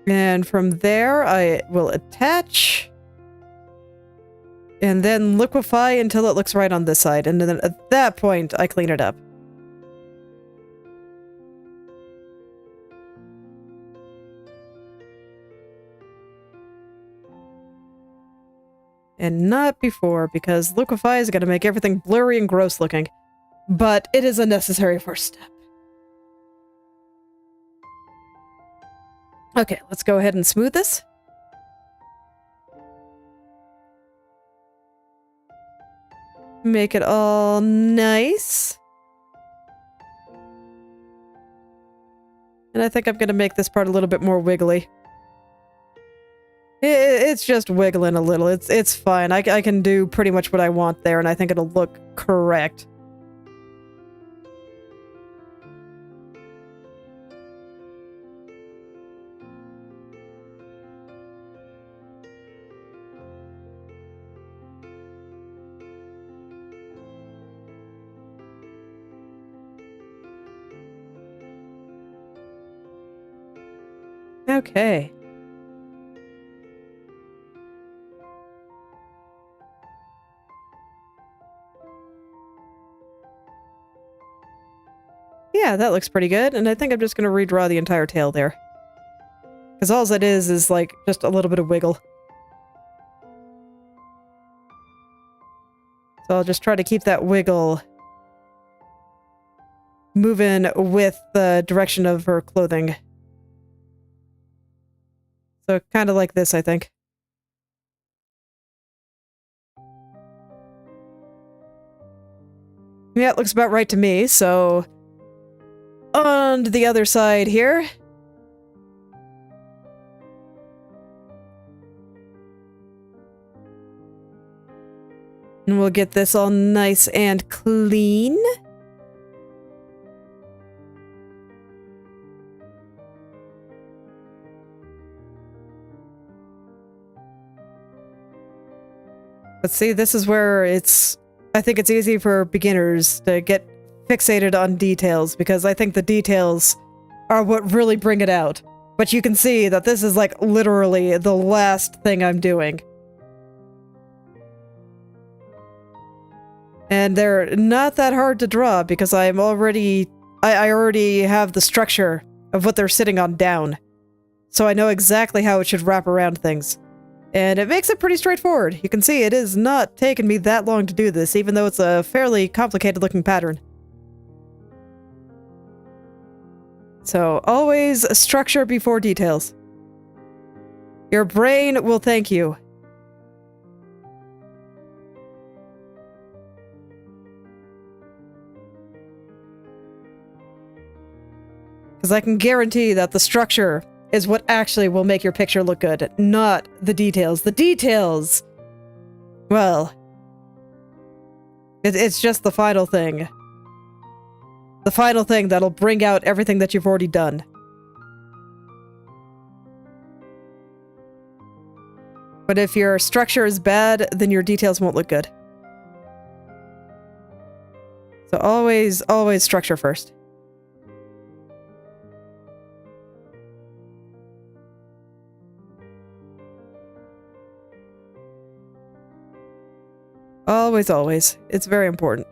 And from there, I will attach. And then liquefy until it looks right on this side. And then at that point, I clean it up. And not before, because liquefy is going to make everything blurry and gross looking. But it is a necessary first step. Okay, let's go ahead and smooth this. Make it all nice. And I think I'm going to make this part a little bit more wiggly. It's just wiggling a little. It's fine. I can do pretty much what I want there, and I think it'll look correct. Okay. Yeah, that looks pretty good, and I think I'm just going to redraw the entire tail there. Because all it is like just a little bit of wiggle. So I'll just try to keep that wiggle moving with the direction of her clothing. So kind of like this, I think. Yeah, it looks about right to me, so on to the other side here. And we'll get this all nice and clean. But see, this is where I think it's easy for beginners to get fixated on details, because I think the details are what really bring it out. But you can see that this is like literally the last thing I'm doing. And they're not that hard to draw because I already have the structure of what they're sitting on down. So I know exactly how it should wrap around things. And it makes it pretty straightforward. You can see it is not taking me that long to do this, even though it's a fairly complicated looking pattern. So always structure before details. Your brain will thank you. Because I can guarantee that the structure is what actually will make your picture look good, not the details. The details, well, it's just the final thing. The final thing that'll bring out everything that you've already done. But if your structure is bad, then your details won't look good. So always structure first. Always. It's very important.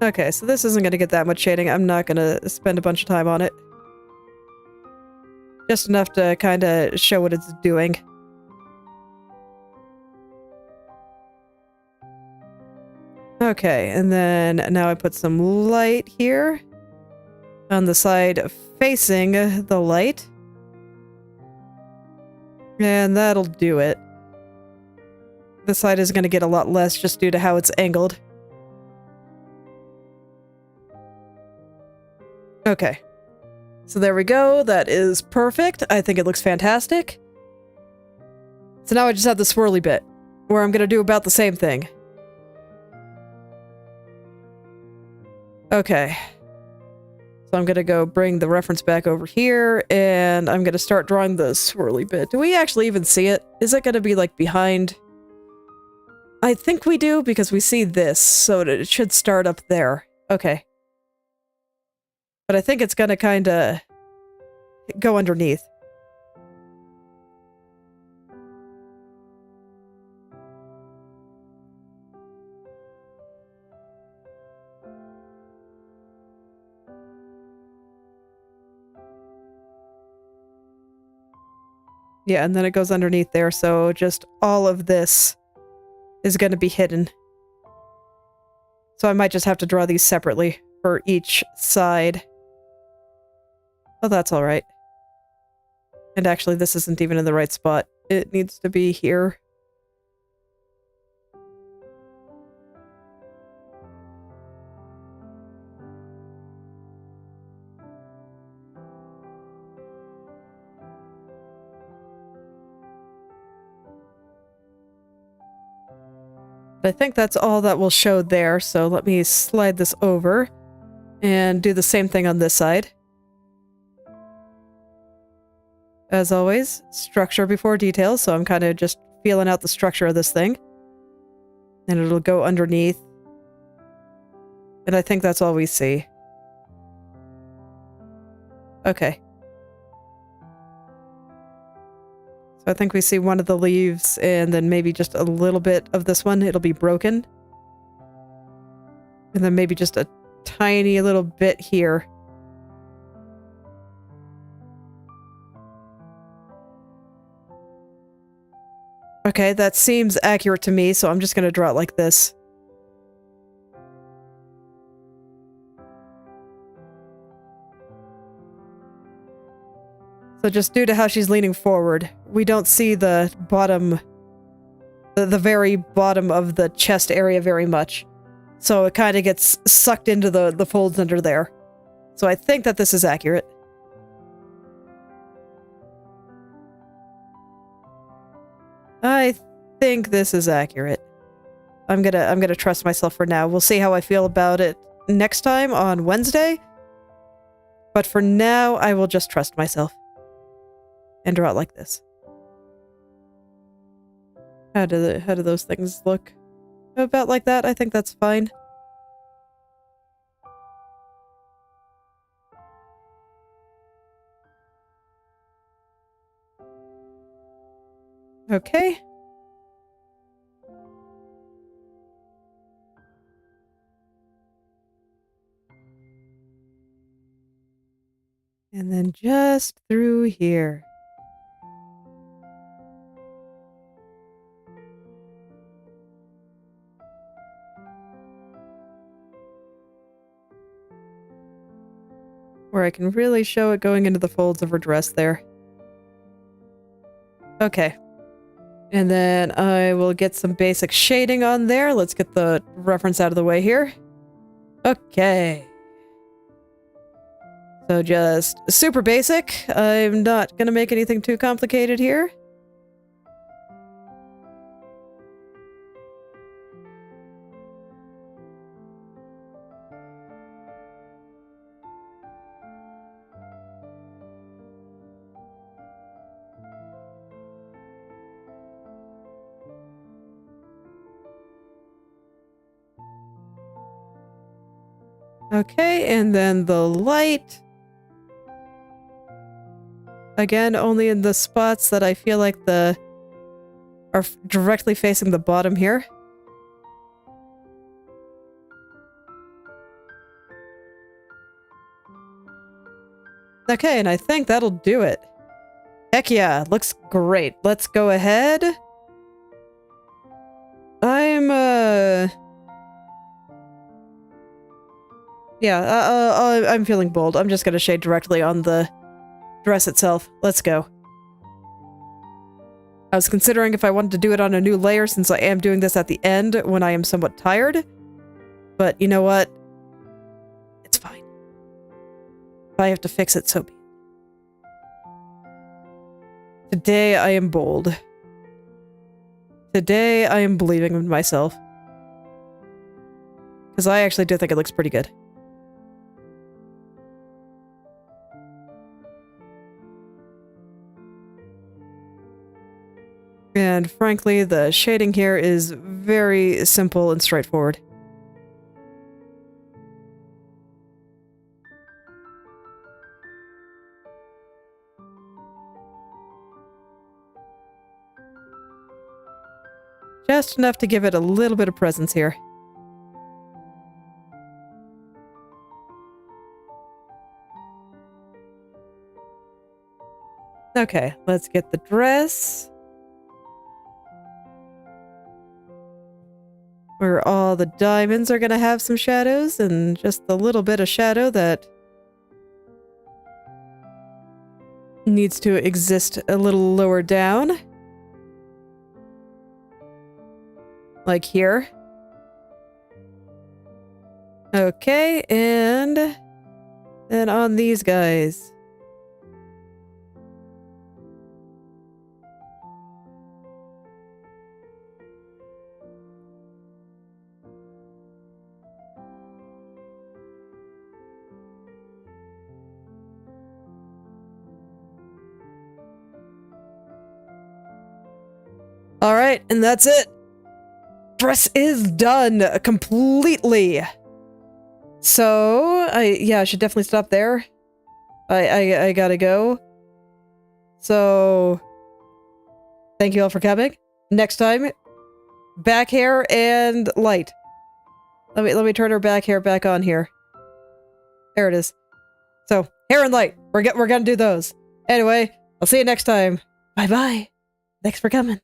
Okay, so this isn't going to get that much shading. I'm not going to spend a bunch of time on it. Just enough to kind of show what it's doing. Okay, and then now I put some light here on the side facing the light. And that'll do it. The side is going to get a lot less just due to how it's angled. Okay. So there we go. That is perfect. I think it looks fantastic. So now I just have the swirly bit, where I'm going to do about the same thing. Okay. So I'm going to go bring the reference back over here, and I'm going to start drawing the swirly bit. Do we actually even see it? Is it going to be, like, behind? I think we do, because we see this, so it should start up there. Okay. But I think it's going to kind of go underneath. Yeah, and then it goes underneath there, so just all of this is going to be hidden. So I might just have to draw these separately for each side. Oh, that's alright. And actually, this isn't even in the right spot. It needs to be here. I think that's all that will show there, so let me slide this over and do the same thing on this side. As always, structure before details, so I'm kind of just feeling out the structure of this thing. And it'll go underneath. And I think that's all we see. Okay. So I think we see one of the leaves, and then maybe just a little bit of this one. It'll be broken. And then maybe just a tiny little bit here. Okay, that seems accurate to me, so I'm just gonna draw it like this. So just due to how she's leaning forward, we don't see the bottom, the very bottom of the chest area very much. So it kind of gets sucked into the folds under there. So I think that this is accurate. I think this is accurate. I'm gonna trust myself for now. We'll see how I feel about it next time on Wednesday. But for now, I will just trust myself. And draw it like this. How do those things look? About like that, I think that's fine. Okay. And then just through here. Where I can really show it going into the folds of her dress there. Okay. And then I will get some basic shading on there. Let's get the reference out of the way here. Okay. So just super basic. I'm not gonna make anything too complicated here. Okay, and then the light. Again, only in the spots that I feel like are directly facing the bottom here. Okay, and I think that'll do it. Heck yeah, looks great. Let's go ahead. I'm feeling bold. I'm just gonna shade directly on the dress itself. Let's go. I was considering if I wanted to do it on a new layer since I am doing this at the end when I am somewhat tired. But you know what? It's fine. If I have to fix it, so be it. Today I am bold. Today I am believing in myself. Because I actually do think it looks pretty good. And frankly, the shading here is very simple and straightforward. Just enough to give it a little bit of presence here. Okay, let's get the dress. Where all the diamonds are gonna have some shadows, and just a little bit of shadow that needs to exist a little lower down. Like here. Okay, and then on these guys. Alright, and that's it. Dress is done completely. So, I should definitely stop there. I gotta go. So, thank you all for coming. Next time, back hair and light. Let me turn her back hair back on here. There it is. So, hair and light. We're gonna do those. Anyway, I'll see you next time. Bye bye. Thanks for coming.